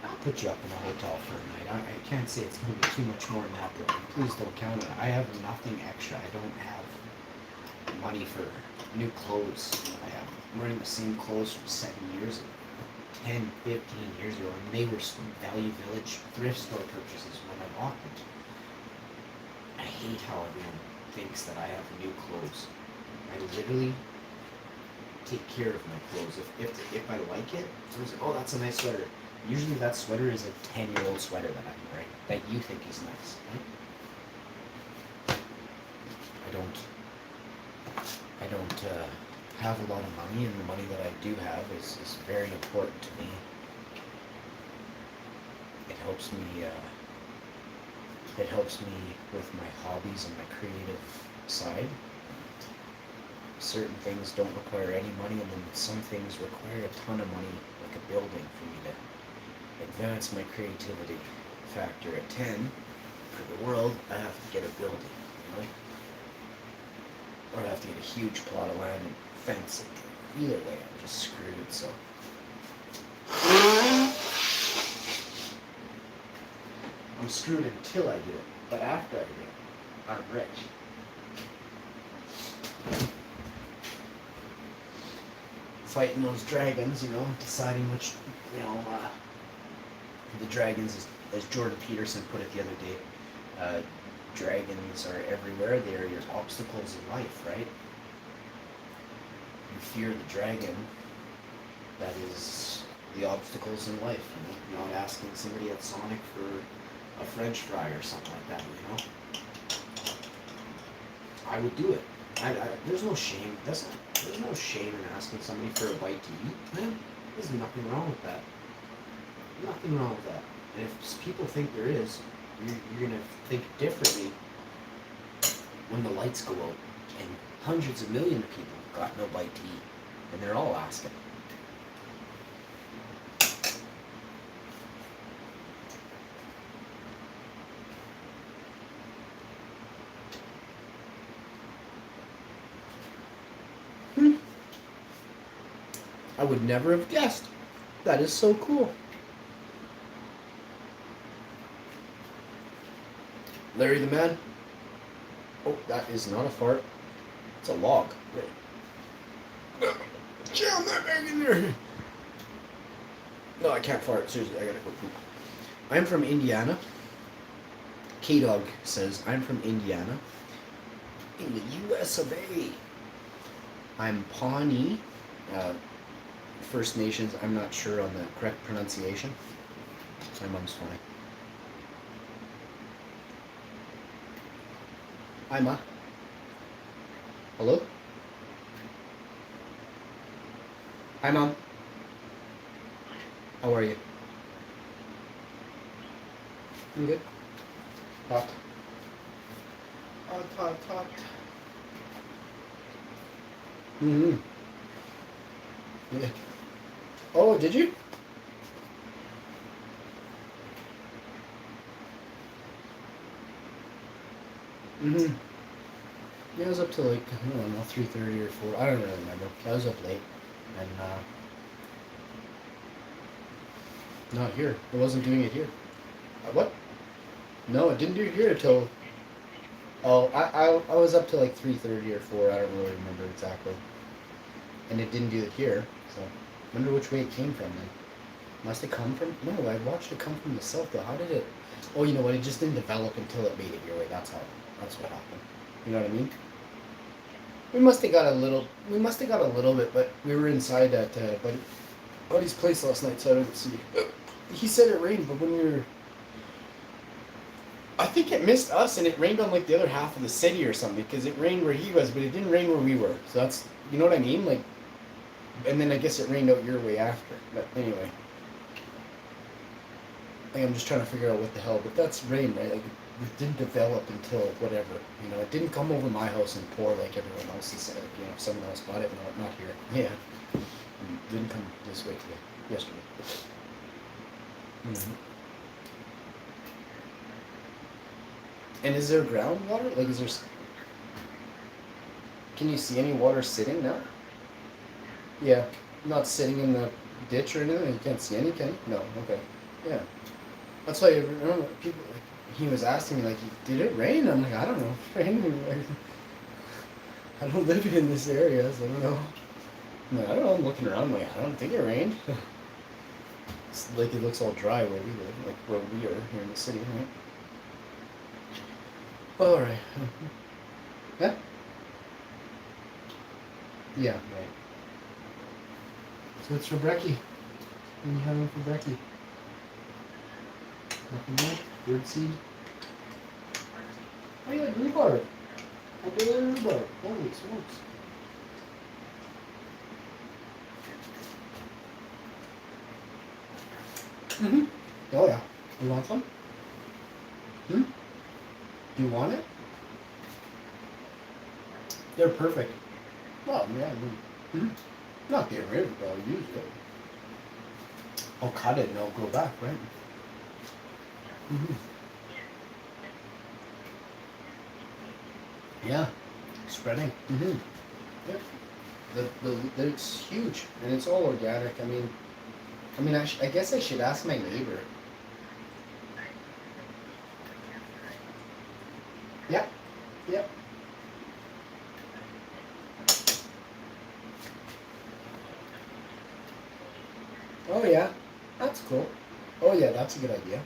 I'll put you up in a hotel for a night. I can't say it's gonna be too much more than that, but please don't count it. I have nothing extra. I don't have money for new clothes. I'm wearing the same clothes from 7 years ago, 10, 15 years ago, and they were Value Village thrift store purchases when I bought them. I hate how everyone thinks that I have new clothes. I literally take care of my clothes. If I like it, someone's like, oh, that's a nice sweater. Usually that sweater is a 10-year-old sweater that I'm wearing, that you think is nice, right? I don't have a lot of money, and the money that I do have is very important to me. It helps me with my hobbies and my creative side. Certain things don't require any money, and then some things require a ton of money, like a building, for me to advance my creativity factor at 10. For the world, I have to get a building, or I have to get a huge plot of land and fence it. Either way, I'm just screwed, so. I'm screwed until I do it, but after I do it, I'm rich. Fighting those dragons, deciding which, the dragons, as Jordan Peterson put it the other day, dragons are everywhere. They are your obstacles in life, right? You fear the dragon, that is the obstacles in life, You're not asking somebody at Sonic for a French fry or something like that, I would do it. There's no shame. There's no shame in asking somebody for a bite to eat, man. There's nothing wrong with that. Nothing wrong with that. And if people think there is, you're gonna think differently when the lights go out and hundreds of millions of people got no bite to eat, and they're all asking. I would never have guessed. That is so cool. Larry the Man. Oh, that is not a fart. It's a log. Jam that back in there. No, I can't fart. Seriously, I gotta go poop. I'm from Indiana. K-Dog says, I'm from Indiana, in the US of A. I'm Pawnee, First Nations. I'm not sure on the correct pronunciation. My mom's funny. Hi, Ma. Hello? Hi, Mom. How are you? I'm good. Hot. Hot, hot, hot. Mm-hmm. Yeah. Oh, did you? Mm-hmm. Yeah, I was up till like, I don't know, 3:30 or 4. I don't really remember. I was up late. And, not here. It wasn't doing it here. What? No, it didn't do it here till... Oh, I was up till like 3:30 or 4. I don't really remember exactly. And it didn't do it here. So, I wonder which way it came from then. Must it come from... No, I watched it come from the south though. How did it... Oh, you know what? It just didn't develop until it made it your way. That's how... That's what happened. You know what I mean? We must have got a little... We must have got a little bit, but we were inside at Buddy's place last night, so I didn't see. He said it rained, but when we were... I think it missed us, and it rained on like the other half of the city or something, because it rained where he was, but it didn't rain where we were. So that's... You know what I mean? Like... And then I guess it rained out your way after. But anyway. Like, I'm just trying to figure out what the hell, but that's rain, right? Like, it didn't develop until whatever. You know, it didn't come over my house and pour like everyone else's said. You know, if someone else bought it, not here. Yeah. It didn't come this way today. Yesterday. Mm-hmm. And is there groundwater? Like, is there... Can you see any water sitting now? Yeah. Not sitting in the ditch or anything? You can't see any, can you? No. Okay. Yeah. That's why I remember people... He was asking me, like, did it rain? I'm like, I don't know. I don't live in this area, so I don't know. I'm like, I don't know. I'm looking around, I'm like, I don't think it rained. It's like it looks all dry where we live, like where we are here in the city, right? Alright. Yeah? Yeah, right. So it's for brekkie. What are you having for brekkie? Nothing more? Birdseed? Oh yeah, rhubarb. I did a rhubarb. Holy smokes. Mm-hmm. Oh yeah. You want some? Hmm? Do you want it? They're perfect. Well, yeah. Not get rid of it, but I'll use it. I'll cut it and it'll grow back, right? Mm-hmm. Yeah, spreading. Mm-hmm. Yep. It's huge and it's all organic. I mean, I guess I should ask my neighbor. Yep. Yep. Oh yeah, that's cool. Oh yeah, that's a good idea.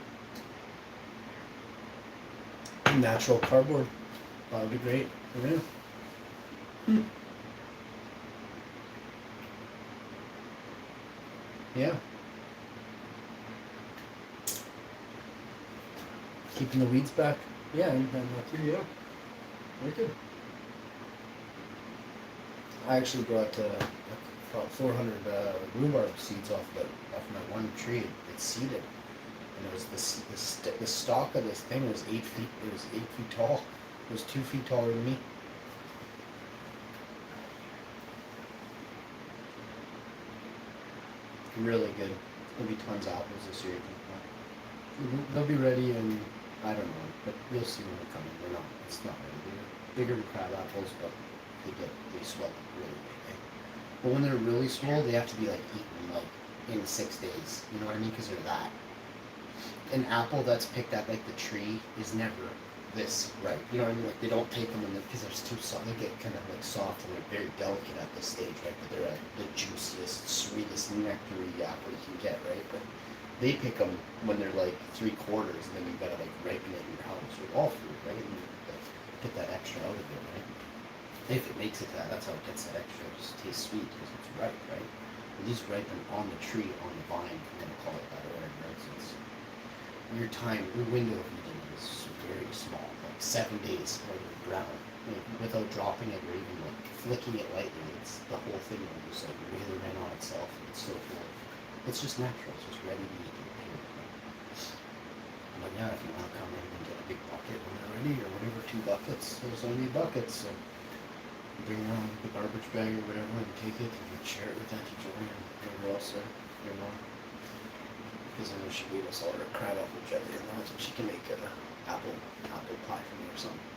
Natural cardboard. That would be great. Yeah. Yeah. Keeping the weeds back. Yeah, and that too, yeah. Very good. I actually brought about 400 rhubarb seeds off my one tree. It's seeded. And it was the stalk of this thing was 8 feet. It was 8 feet tall. It was 2 feet taller than me. Really good. There'll be tons of apples this year. They'll be ready in, I don't know, but you'll see when they're coming. They're not. It's not ready. They're bigger than crab apples, but they swell up really big. But when they're really small, they have to be like eaten like in 6 days. You know what I mean? Because they're that. An apple that's picked at like the tree is never this right. You know what I mean? Like they don't take them because they're too soft. They get kind of like soft and they're very delicate at this stage, right? But they're at the juiciest, sweetest nice nectary apple you can get, right? But they pick them when they're like 3/4, and then you've got to like ripen it in your house with all fruit, right? And you get that extra out of it, right? If it makes it that, that's how it gets that extra. It just tastes sweet because it's ripe, right? At least ripen on the tree, on the vine, if you want to call it that, or whatever, right? So it's, your window of eating is very small, like 7 days or brown, without dropping it or even like flicking it lightly. It's the whole thing will just like wither in on itself. And it's so full. It's just natural. It's just ready to eat. But yeah, if you want to come in and get a big bucket when they're ready, or whatever, 2 buckets, there's only buckets. So bring around the garbage bag or whatever and take it and share it with Auntie Joy and whoever else there, your mom. Because I know she gave us all her crab apple jelly and that, so she can make an apple pie for me or something.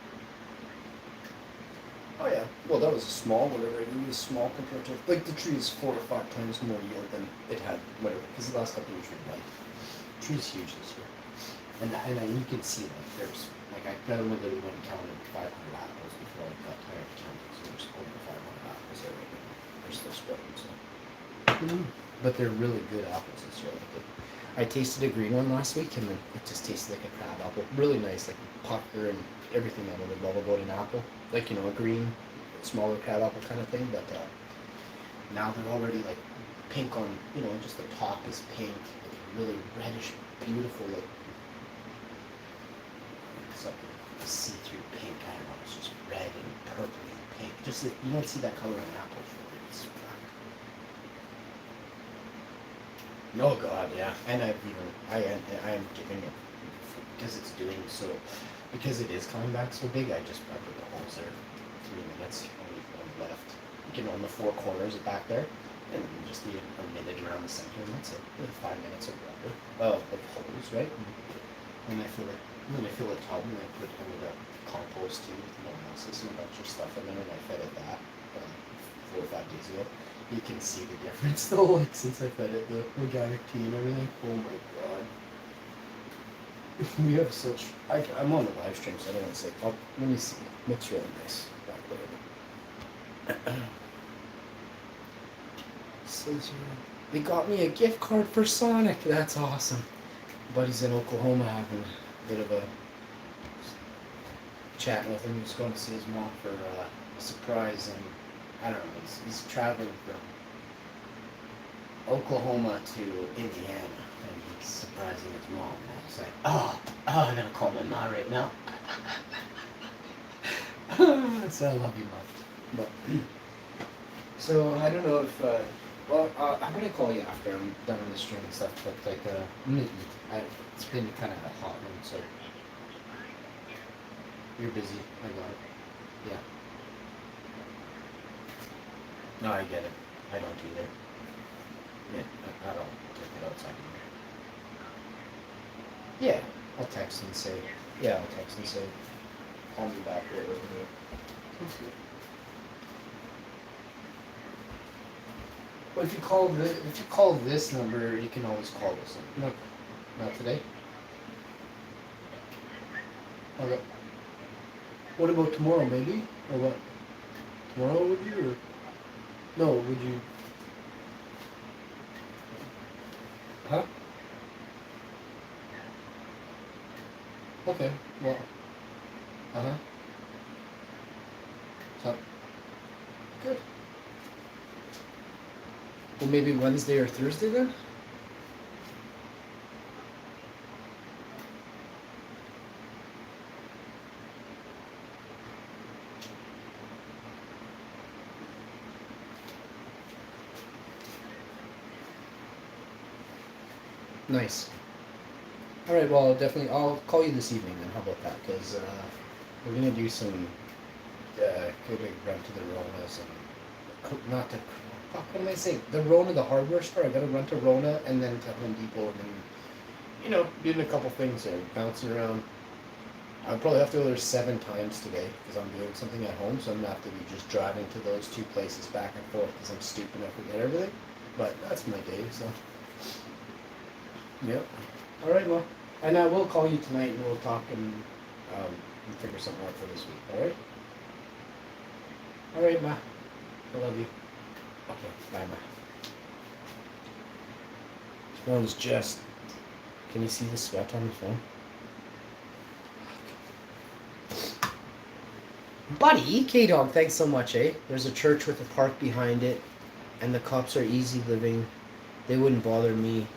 Oh yeah, well that was a small, whatever, it was small compared to, like the tree is 4 or 5 times more yield than it had, whatever, because the last couple of years were light. The tree's huge this year. And you can see like there's, like I literally went and counted 500 apples before I got tired of counting, so there's over 500 apples there right now. They're still spreading, so. But they're really good apples this year. Like I tasted a green one last week, and then it just tasted like a crab apple. Really nice, like pucker and everything that I would love about an apple. Like, you know, a green, smaller crab apple kind of thing. But now they're already like pink on, you know, just the top is pink, like really reddish, beautiful, like it's like a see-through pink. I don't know. It's just red and purple and pink. Just you don't see that color in apples. It's oh God, yeah. And I am giving it because it's doing so, because it is coming back so big. I put the holes there, 3 minutes only left. You know, on the 4 corners back there, and you just need a minute around the center, and that's it. 5 minutes of rubber, of holes, right? And I fill it. And then I fill a tub, and I put in the compost too, with molasses and a bunch of stuff in there, and I fed it that 4 or 5 days ago. You can see the difference though, like since I fed it the organic tea and everything. Oh my God. We have such, I'm on the live stream, so I don't want to say, oh, let me see. Looks really nice. They got me a gift card for Sonic. That's awesome. Buddy's in Oklahoma having a bit of a chatting with him. He was going to see his mom for a surprise, and I don't know, he's traveling from Oklahoma to Indiana, and he's surprising his mom. And I was like, oh, I gotta call my mom right now. So I love you, Mom. But so I don't know if well, I'm gonna call you after I'm done on the stream and stuff. But like, I'm gonna eat. It's been kind of a hot one, so you're busy. I got it. Yeah. No, I get it. I don't either. Yeah, I don't take it outside either. Yeah, I'll text and say. Yeah, I'll text and say, call me back or whatever. But if you call this number, you can always call this number. No, not today. Okay. What about tomorrow, maybe? Or what? Tomorrow would you? Or no? Would you? Huh? Okay. Well. Uh-huh. So. Good. Well, maybe Wednesday or Thursday then? Nice. All right. Well, definitely. I'll call you this evening then. How about that? Because we're gonna do some. Go to run to the Ronas and not to. Fuck, what am I saying? The Rona, the hardware store. I gotta run to Rona and then to Home Depot and then, doing a couple things there, bouncing around. I'll probably have to go there 7 times today because I'm doing something at home, so I'm gonna have to be just driving to those 2 places back and forth because I'm stupid and I forget everything. But that's my day, so. Yep. All right, well, and I will call you tonight and we'll talk and figure something out for this week. All right. All right, Ma. I love you. Okay. Bye, Ma. Phone's just. Can you see the sweat on the phone? Buddy, K-Dog, thanks so much, eh? There's a church with a park behind it, and the cops are easy living. They wouldn't bother me.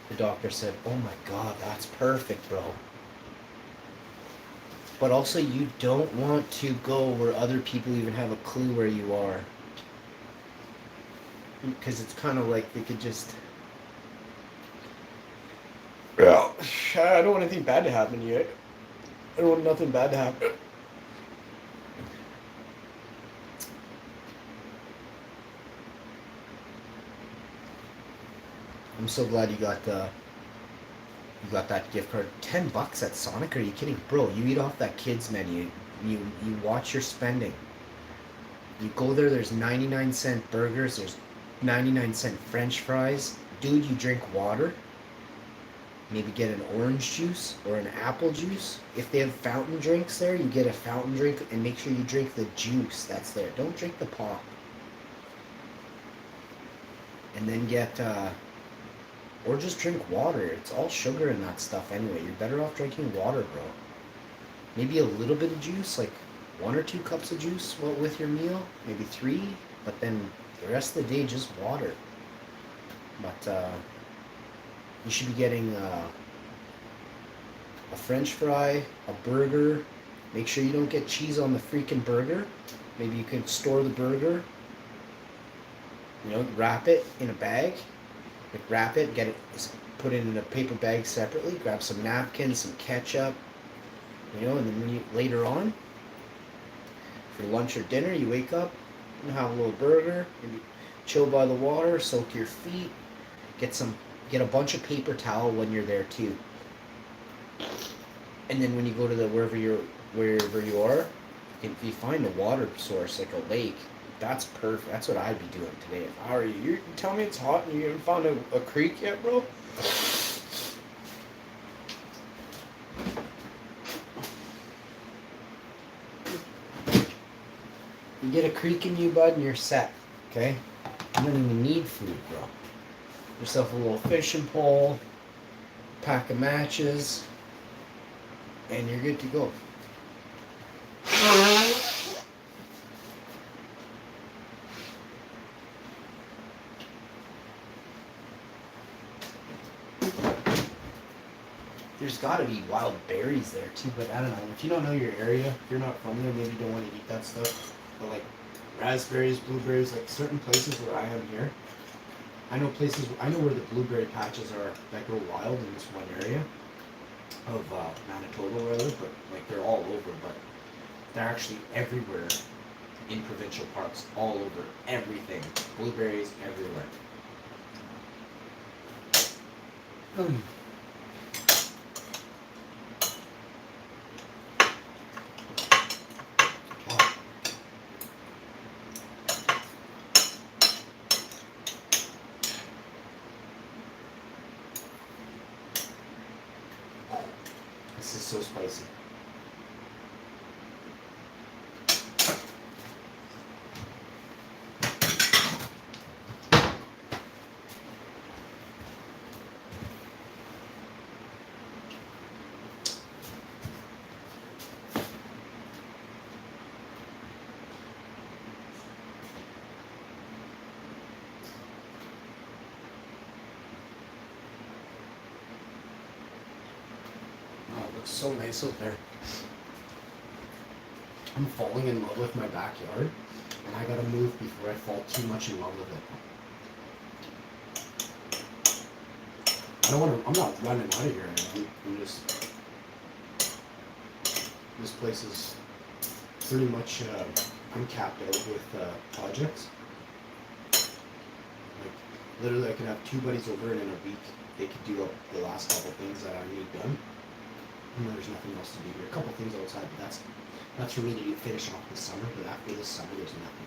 The doctor said, oh my god, that's perfect, bro. But also, you don't want to go where other people even have a clue where you are. Because it's kind of like they could just... Yeah. I don't want anything bad to happen yet. I don't want nothing bad to happen. I'm so glad you got that gift card. $10 at Sonic? Are you kidding, bro? You eat off that kids menu. You watch your spending. You go there. There's 99-cent burgers. There's 99-cent French fries. Dude, you drink water. Maybe get an orange juice or an apple juice. If they have fountain drinks there, you get a fountain drink and make sure you drink the juice that's there. Don't drink the pop. And then get. Or just drink water. It's all sugar in that stuff anyway. You're better off drinking water, bro. Maybe a little bit of juice, like 1 or 2 cups of juice with your meal. Maybe 3, but then the rest of the day just water. But you should be getting a French fry, a burger. Make sure you don't get cheese on the freaking burger. Maybe you can store the burger. You know, wrap it in a bag. Like wrap it, get it, put it in a paper bag separately. Grab some napkins, some ketchup, you know, and then when you, later on, for lunch or dinner, you wake up, you have a little burger, maybe chill by the water, soak your feet, get a bunch of paper towel when you're there too. And then when you go to the wherever you are, if you find a water source like a lake. That's perfect. That's what I'd be doing today if I were you. You tell me it's hot and you haven't found a creek yet, bro? You get a creek in you, bud, and you're set. Okay? You don't even need food, bro. Yourself a little fishing pole, pack of matches, and you're good to go. There's got to be wild berries there too, but I don't know. If you don't know your area, if you're not from there, maybe you don't want to eat that stuff. But like raspberries, blueberries, like certain places where I am here, I know where the blueberry patches are that grow wild in this one area of Manitoba where I live, but like they're all over, but they're actually everywhere in provincial parks, all over, everything. Blueberries everywhere. This is so spicy. Looks so nice out there. I'm falling in love with my backyard, and I gotta move before I fall too much in love with it. I'm not running out of here. I'm just, this place is pretty much, I'm capped out with projects. Like, literally I could have 2 buddies over, and in a week they could do up the last couple things that I need done. And there's nothing else to do here. A couple things outside, but that's for me to finish off this summer. But after this summer, there's nothing.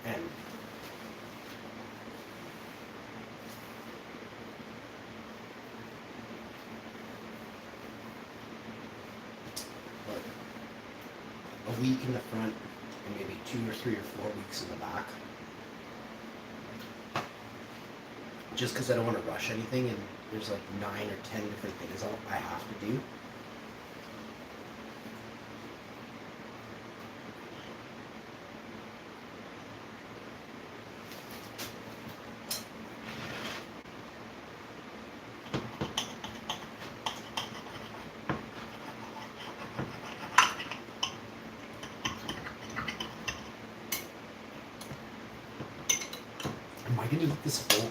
And but a week in the front, and maybe 2 or 3 or 4 weeks in the back. just because I don't want to rush anything, and there's like 9 or 10 different things I have to do. Am I gonna eat this whole?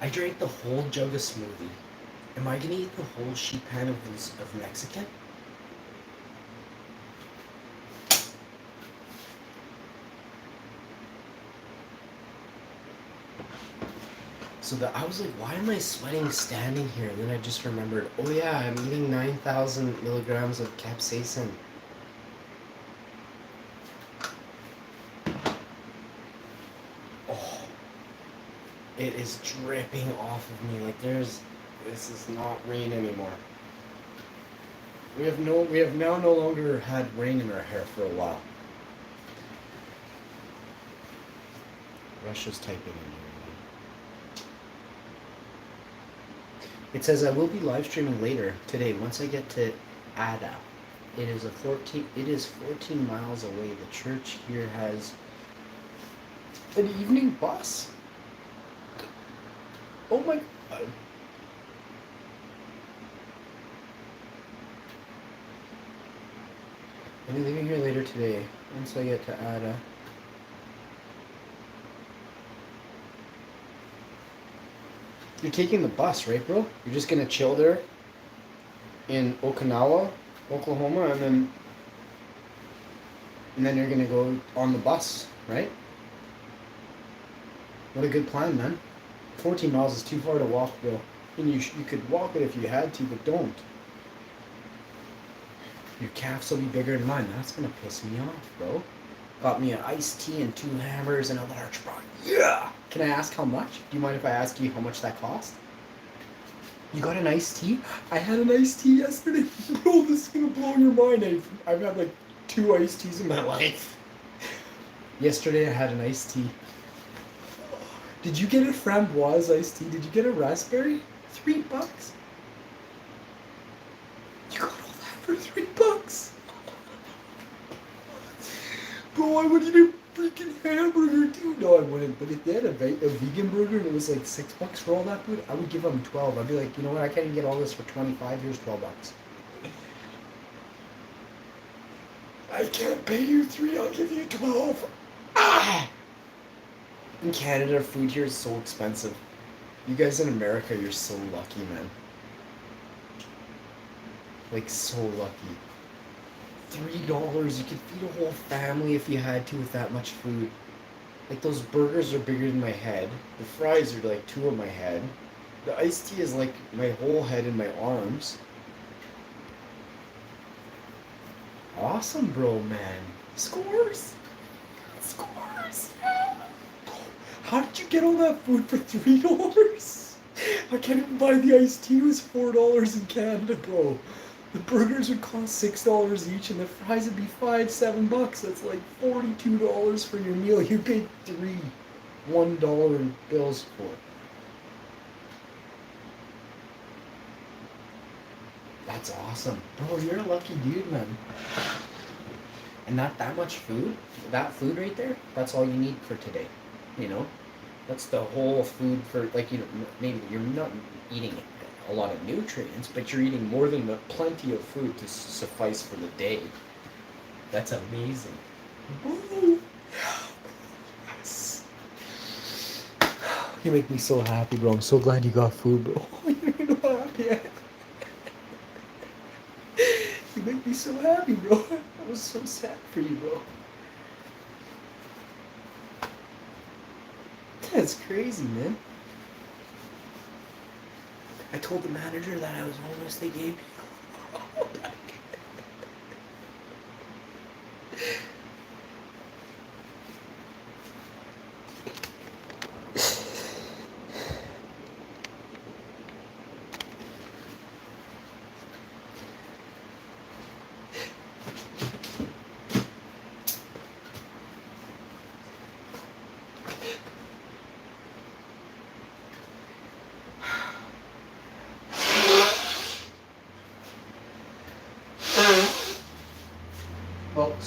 I drank the whole jug of smoothie. Am I gonna eat the whole sheet pan of Mexican? So I was like, why am I sweating standing here? And then I just remembered, oh yeah, I'm eating 9,000 milligrams of capsaicin. Oh, it is dripping off of me. Like this is not rain anymore. We have now no longer had rain in our hair for a while. Russia's typing in here. It says I will be live streaming later today once I get to Ada. It is 14 miles away. The church here has an evening bus. Oh my god. I'll be leaving here later today once I get to Ada. You're taking the bus, right, bro? You're just gonna chill there in Okinawa, Oklahoma, and then you're gonna go on the bus, right? What a good plan, man. 14 miles is too far to walk, bro. And you could walk it if you had to, but don't. Your calves will be bigger than mine. That's gonna piss me off, bro. Got me an iced tea and 2 hammers and a large fry. Yeah! Can I ask how much? Do you mind if I ask you how much that cost? You got an iced tea? I had an iced tea yesterday. Bro, this is gonna blow your mind. I've had like 2 iced teas in my life. Yesterday I had an iced tea. Did you get a framboise iced tea? Did you get a raspberry? $3. You got all that for $3. Bro, I would eat a freaking hamburger too. No, I wouldn't. But if they had a vegan burger and it was like $6 for all that food, I would give them 12. I'd be like, you know what? I can't even get all this for 25. Here's $12. I can't pay you 3. I'll give you 12. Ah! In Canada, food here is so expensive. You guys in America, you're so lucky, man. Like, so lucky. $3, you could feed a whole family if you had to with that much food. Like, those burgers are bigger than my head. The fries are like 2 of my head. The iced tea is like my whole head and my arms. Awesome, bro, man. Scores! Scores! How did you get all that food for $3? I can't even buy the iced tea. It was $4 in Canada, bro. The burgers would cost $6 each, and the fries would be $7 That's like $42 for your meal. You paid 3 $1 bills for. That's awesome, bro. You're a lucky dude, man. And not that much food. That food right there. That's all you need for today. You know, that's the whole food for, like, you know, maybe you're not eating a lot of nutrients, but you're eating more than plenty of food to suffice for the day. That's amazing. Ooh. Yes. You make me so happy, bro. I'm so glad you got food, bro. You know how happy I am. You make me so happy, bro. I was so sad for you, bro. That's crazy, man. I told the manager that I was homeless. They gave me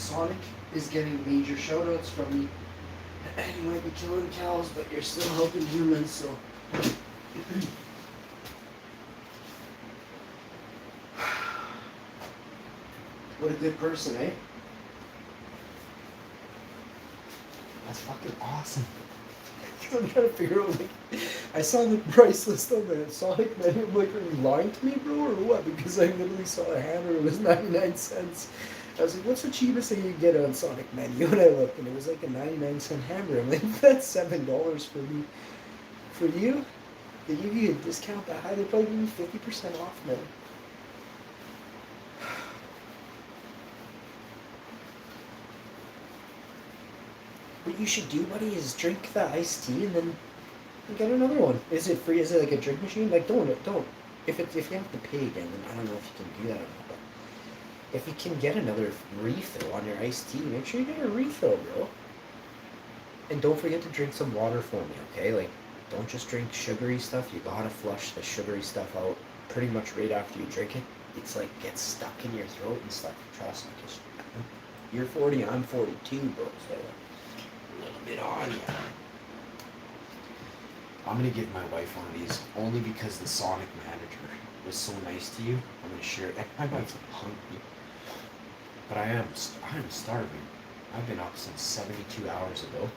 Sonic is getting major shoutouts from me. You might be killing cows, but you're still helping humans, so. What a good person, eh? That's fucking awesome. I'm trying to figure out, like, I saw the price list on the Sonic menu. I'm like, are you lying to me, bro, or what? Because I literally saw a hammer, it was 99 cents. I was like, what's the cheapest thing you can get on Sonic menu? And I looked, and it was like a 99-cent hammer. I'm like, that's $7 for me. For you? That you get a discount that high? They probably give me 50% off, man. What you should do, buddy, is drink the iced tea and then get another one. Is it free? Is it like a drink machine? Like, don't. If you have to pay again, then I don't know if you can do that or not. But if you can get another refill on your iced tea, make sure you get a refill, bro. And don't forget to drink some water for me, okay? Like, don't just drink sugary stuff. You gotta flush the sugary stuff out pretty much right after you drink it. It's like gets stuck in your throat and stuff. Trust me, 'cause you're 40, I'm 42, bro. So a little bit on ya. I'm gonna give my wife one of these only because the Sonic manager was so nice to you. I'm gonna share it. My wife's hungry, but I'm starving. I've been up since 72 hours ago.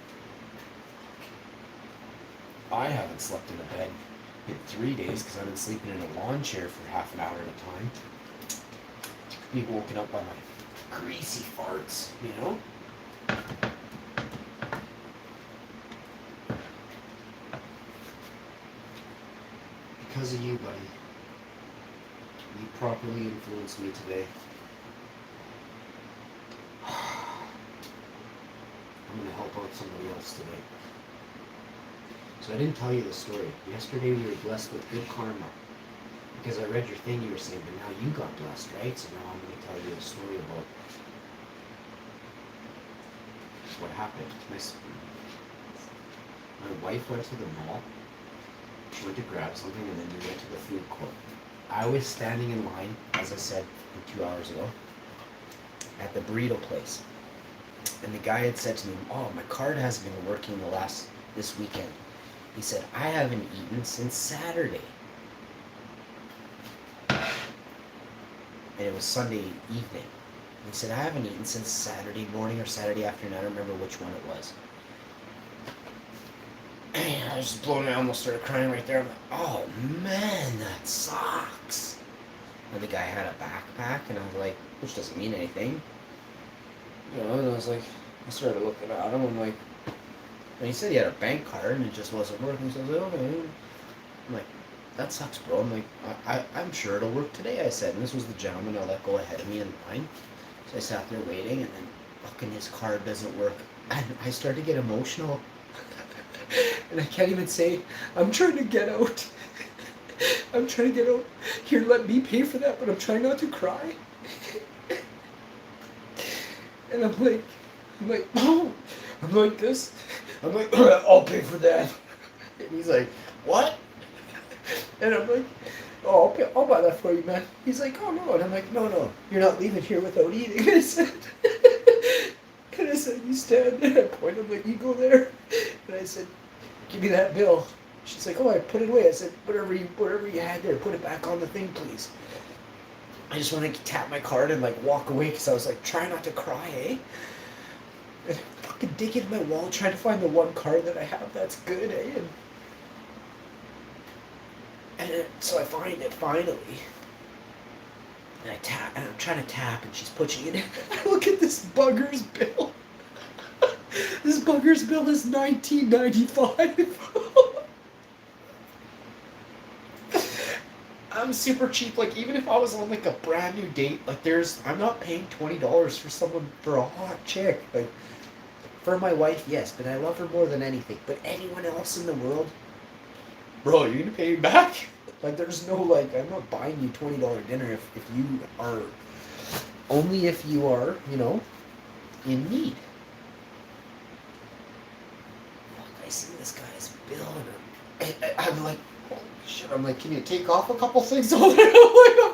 I haven't slept in a bed in 3 days because I've been sleeping in a lawn chair for half an hour at a time. Being woken up by my greasy farts, you know? Because of you, buddy. You properly influenced me today. I'm gonna help out somebody else today. So I didn't tell you the story. Yesterday we were blessed with good karma. Because I read your thing you were saying, but now you got blessed, right? So now I'm gonna tell you a story about what happened. My wife went to the mall. She went to grab something and then we went to the food court. I was standing in line, as I said 2 hours ago, at the burrito place. And the guy had said to me, oh, my card hasn't been working this weekend. He said, I haven't eaten since Saturday. And it was Sunday evening. He said, I haven't eaten since Saturday morning or Saturday afternoon. I don't remember which one it was. And I was just blown away. I almost started crying right there. I'm like, oh man, that sucks. And the guy had a backpack, and I was like, which doesn't mean anything. You know, and I was like, I started looking at him. I'm like, and he said he had a bank card, and it just wasn't working. So I was like, okay. I'm like, that sucks, bro. I'm like, I'm sure it'll work today, I said. And this was the gentleman I let go ahead of me in line. So I sat there waiting, and then fucking his card doesn't work. And I started to get emotional. And I can't even say, I'm trying to get out. I'm trying to get out. Here, let me pay for that, but I'm trying not to cry. And I'm like, oh, I'm like this. I'm like, I'll pay for that. And he's like, what? And I'm like, oh, I'll buy that for you, man. He's like, oh no. And I'm like, no, you're not leaving here without eating. And I said, you stand there. I pointed, I'm like, you go there. And I said, give me that bill. She's like, oh, I put it away. I said, whatever you had there, put it back on the thing, please. I just want to tap my card and like walk away because I was like, try not to cry, eh? And I fucking dig into my wallet, trying to find the one card that I have that's good, eh? And so I find it finally. And I tap, and I'm trying to tap, and she's pushing it in. I look at this bugger's bill. This bugger's bill is $19.95. I'm super cheap. Like, even if I was on like a brand new date, like I'm not paying $20 for a hot chick. Like, for my wife, yes, but I love her more than anything. But anyone else in the world, bro, you're gonna pay me back? Like, there's no, like, I'm not buying you $20 dinner if you are, only if you are, you know, in need. Fuck, I see this guy's bill, and I'm like, holy shit, I'm like, can you take off a couple things? I'm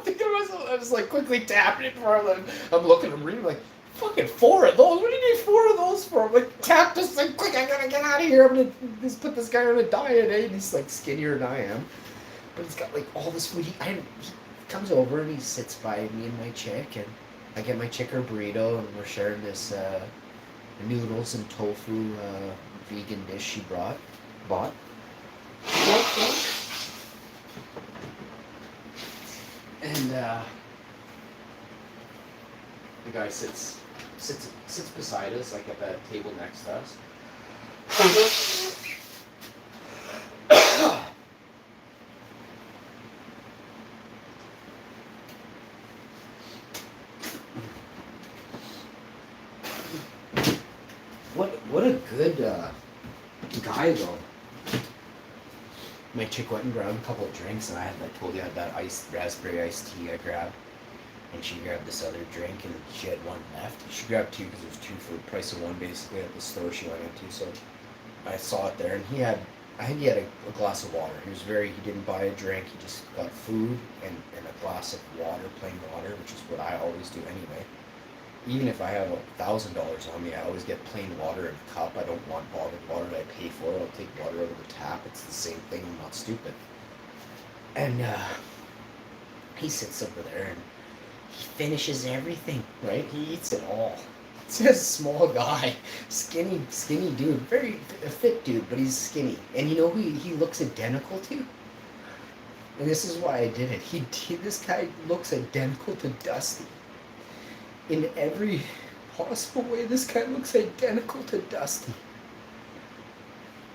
thinking to myself, I was like quickly tapping it for him, I'm looking, I'm reading, like, fucking 4 of those? What do you need 4 of those for? I'm like, tap this thing quick, I gotta get out of here. I'm gonna just put this guy on a diet, eh? And he's like skinnier than I am. But he's got like all this food. He comes over and he sits by me and my chick, and I get my chick her burrito, and we're sharing this noodles and tofu vegan dish she bought. And the guy sits beside us, like at the table next to us. What a good guy though. My chick went and grabbed a couple of drinks, and I told you I had that raspberry iced tea I grabbed, and she grabbed this other drink, and she had one left. She grabbed 2 because it was 2 for the price of 1 basically at the store she went into. So I saw it there, and I think he had a glass of water. He didn't buy a drink. He just got food and a glass of water, plain water, which is what I always do anyway. Even if I have $1,000 on me, I always get plain water in a cup. I don't want bottled water that I pay for. I'll take water out of the tap. It's the same thing. I'm not stupid. And he sits over there and he finishes everything, right? He eats it all. It's a small guy, skinny dude, very a fit dude, but he's skinny. And you know who he looks identical to? And this is why I did it. This guy looks identical to Dusty. In every possible way, this guy looks identical to Dusty.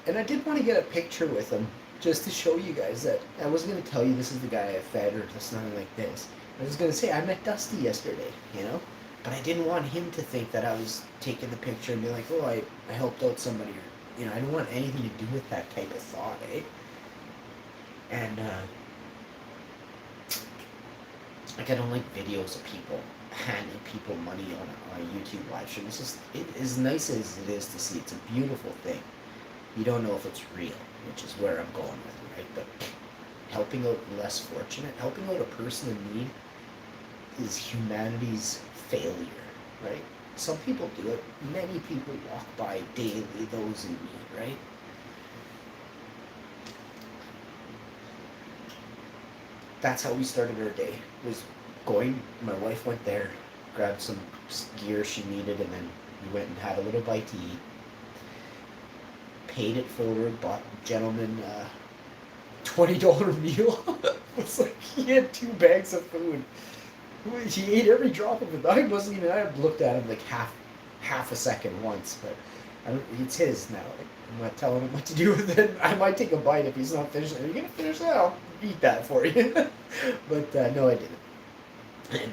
And I did want to get a picture with him, just to show you guys that I wasn't going to tell you this is the guy I fed or just nothing like this. I was going to say, I met Dusty yesterday, you know? But I didn't want him to think that I was taking the picture and be like, oh, I helped out somebody. Or, you know, I didn't want anything to do with that type of thought, eh? And, like, I don't like videos of people handing people money on a YouTube live stream. It's just, as nice as it is to see, it's a beautiful thing. You don't know if it's real, which is where I'm going with it, right? But helping out less fortunate, helping out a person in need is humanity's failure, right? Some people do it. Many people walk by daily those in need, right? That's how we started our day. Was going, my wife went there, grabbed some gear she needed, and then we went and had a little bite to eat. Paid it forward, bought the gentleman $20 meal. It's like he had 2 bags of food. He ate every drop of it. I looked at him like half a second once, but it's his now. I'm not telling him what to do with it. I might take a bite if he's not finished. Are you gonna finish that? I'll eat that for you. But no, I didn't. And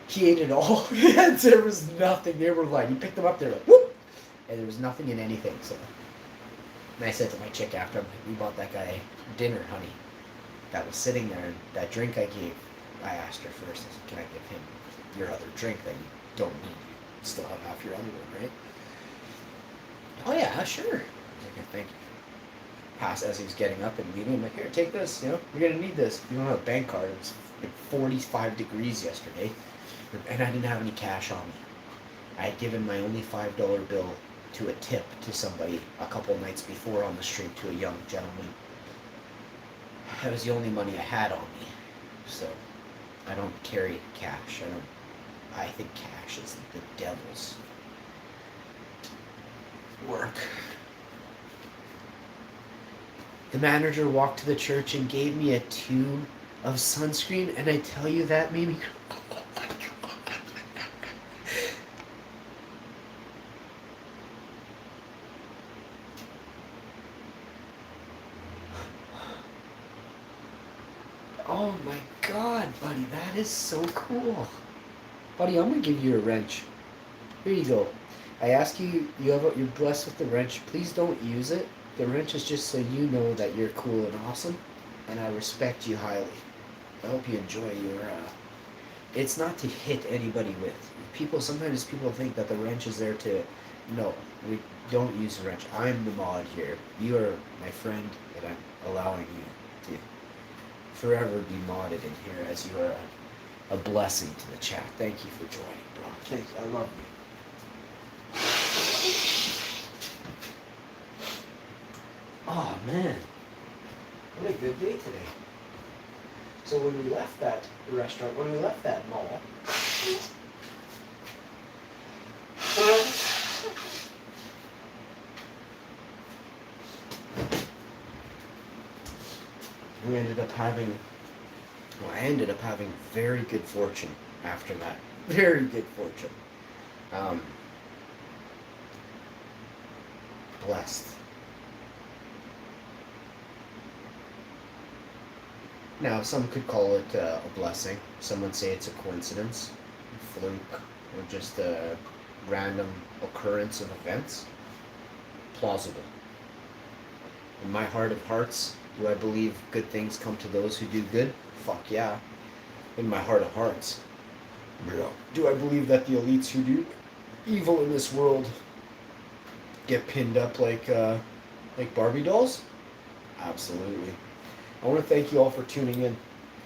he ate it all. There was nothing. They were like, he picked them up. They're like, whoop, and there was nothing in anything. So, and I said to my chick after, I'm like, we bought that guy dinner, honey. That was sitting there, and that drink I gave, I asked her first, I said, can I give him your other drink that you don't need? You still have half your other one, right? Oh yeah, sure. I was like, thank you. Pass as he was getting up and leaving, I'm like, here, take this, you know, you're gonna need this. You don't have a bank card. It was like 45 degrees yesterday, and I didn't have any cash on me. I had given my only $5 bill to a tip to somebody a couple of nights before on the street to a young gentleman. That was the only money I had on me. So I don't carry cash. I think cash is the devil's work. The manager walked to the church and gave me a tube of sunscreen, and I tell you, that made me cry. Oh my God, buddy, that is so cool. Buddy, I'm gonna give you a wrench. Here you go. I ask you, you're blessed with the wrench. Please don't use it. The wrench is just so you know that you're cool and awesome, and I respect you highly. I hope you enjoy your, it's not to hit anybody with. Sometimes people think that the wrench is there to, no, we don't use the wrench. I'm the mod here. You are my friend, and I'm allowing you to forever be modded in here as you are a blessing to the chat. Thank you for joining, bro. Thank you. I love you. Oh man, what a good day today. So when we left that restaurant, when we left that mall, I ended up having very good fortune after that. Very good fortune. Blessed. Now, some could call it a blessing. Some would say it's a coincidence, a fluke, or just a random occurrence of events. Plausible. In my heart of hearts, do I believe good things come to those who do good? Fuck yeah. In my heart of hearts. Do I believe that the elites who do evil in this world get pinned up like Barbie dolls? Absolutely. I want to thank you all for tuning in.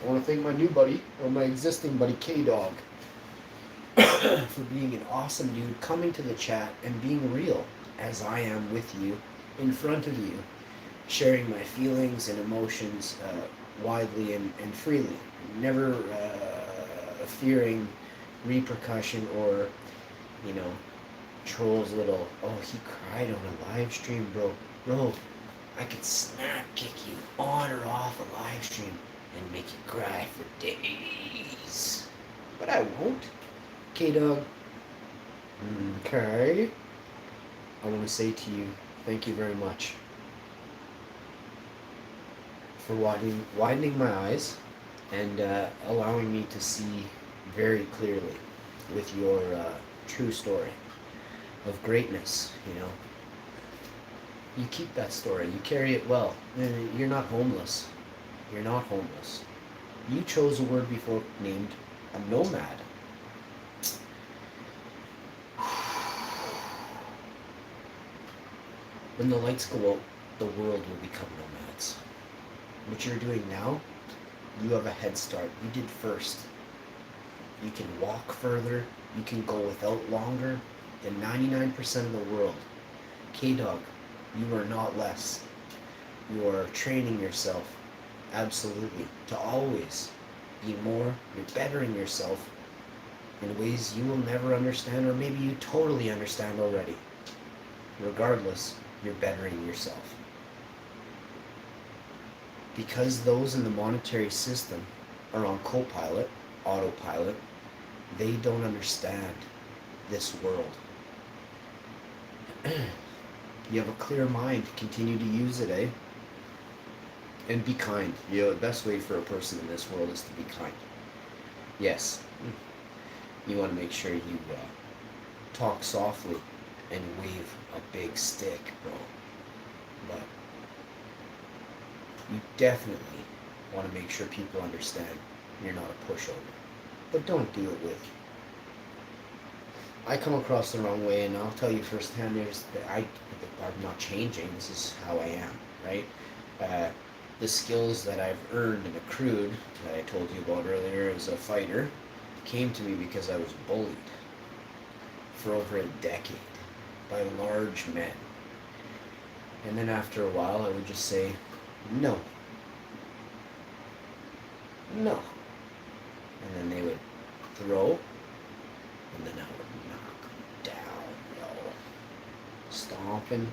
I want to thank my new buddy, or my existing buddy, K-Dog, for being an awesome dude, coming to the chat and being real, as I am with you, in front of you, sharing my feelings and emotions widely and freely, never fearing repercussion or, trolls little, oh, he cried on a live stream, bro. Bro, I could snap kick you on or off a live stream and make you cry for days. But I won't. K-Dog. Okay. I want to say to you, thank you very much for widening my eyes and allowing me to see very clearly with your true story of greatness, You keep that story. You carry it well. You're not homeless. You're not homeless. You chose a word before named a nomad. When the lights go out, the world will become nomads. What you're doing now, you have a head start. You did first. You can walk further. You can go without longer than 99% of the world. K-Dog, you are not less. You are training yourself, absolutely, to always be more. You're bettering yourself in ways you will never understand, or maybe you totally understand already. Regardless, you're bettering yourself. Because those in the monetary system are on co-pilot, autopilot, they don't understand this world. You have a clear mind. Continue to use it, eh? And be kind. The best way for a person in this world is to be kind. Yes. You want to make sure you talk softly and wave a big stick, bro. But you definitely want to make sure people understand you're not a pushover. But don't do it with. I come across the wrong way, and I'll tell you firsthand. I'm not changing. This is how I am, right? The skills that I've earned and accrued, that I told you about earlier as a fighter, came to me because I was bullied for over a decade by large men. And then after a while, I would just say, no. No. And then they would throw, and then I would knock them down, stomping,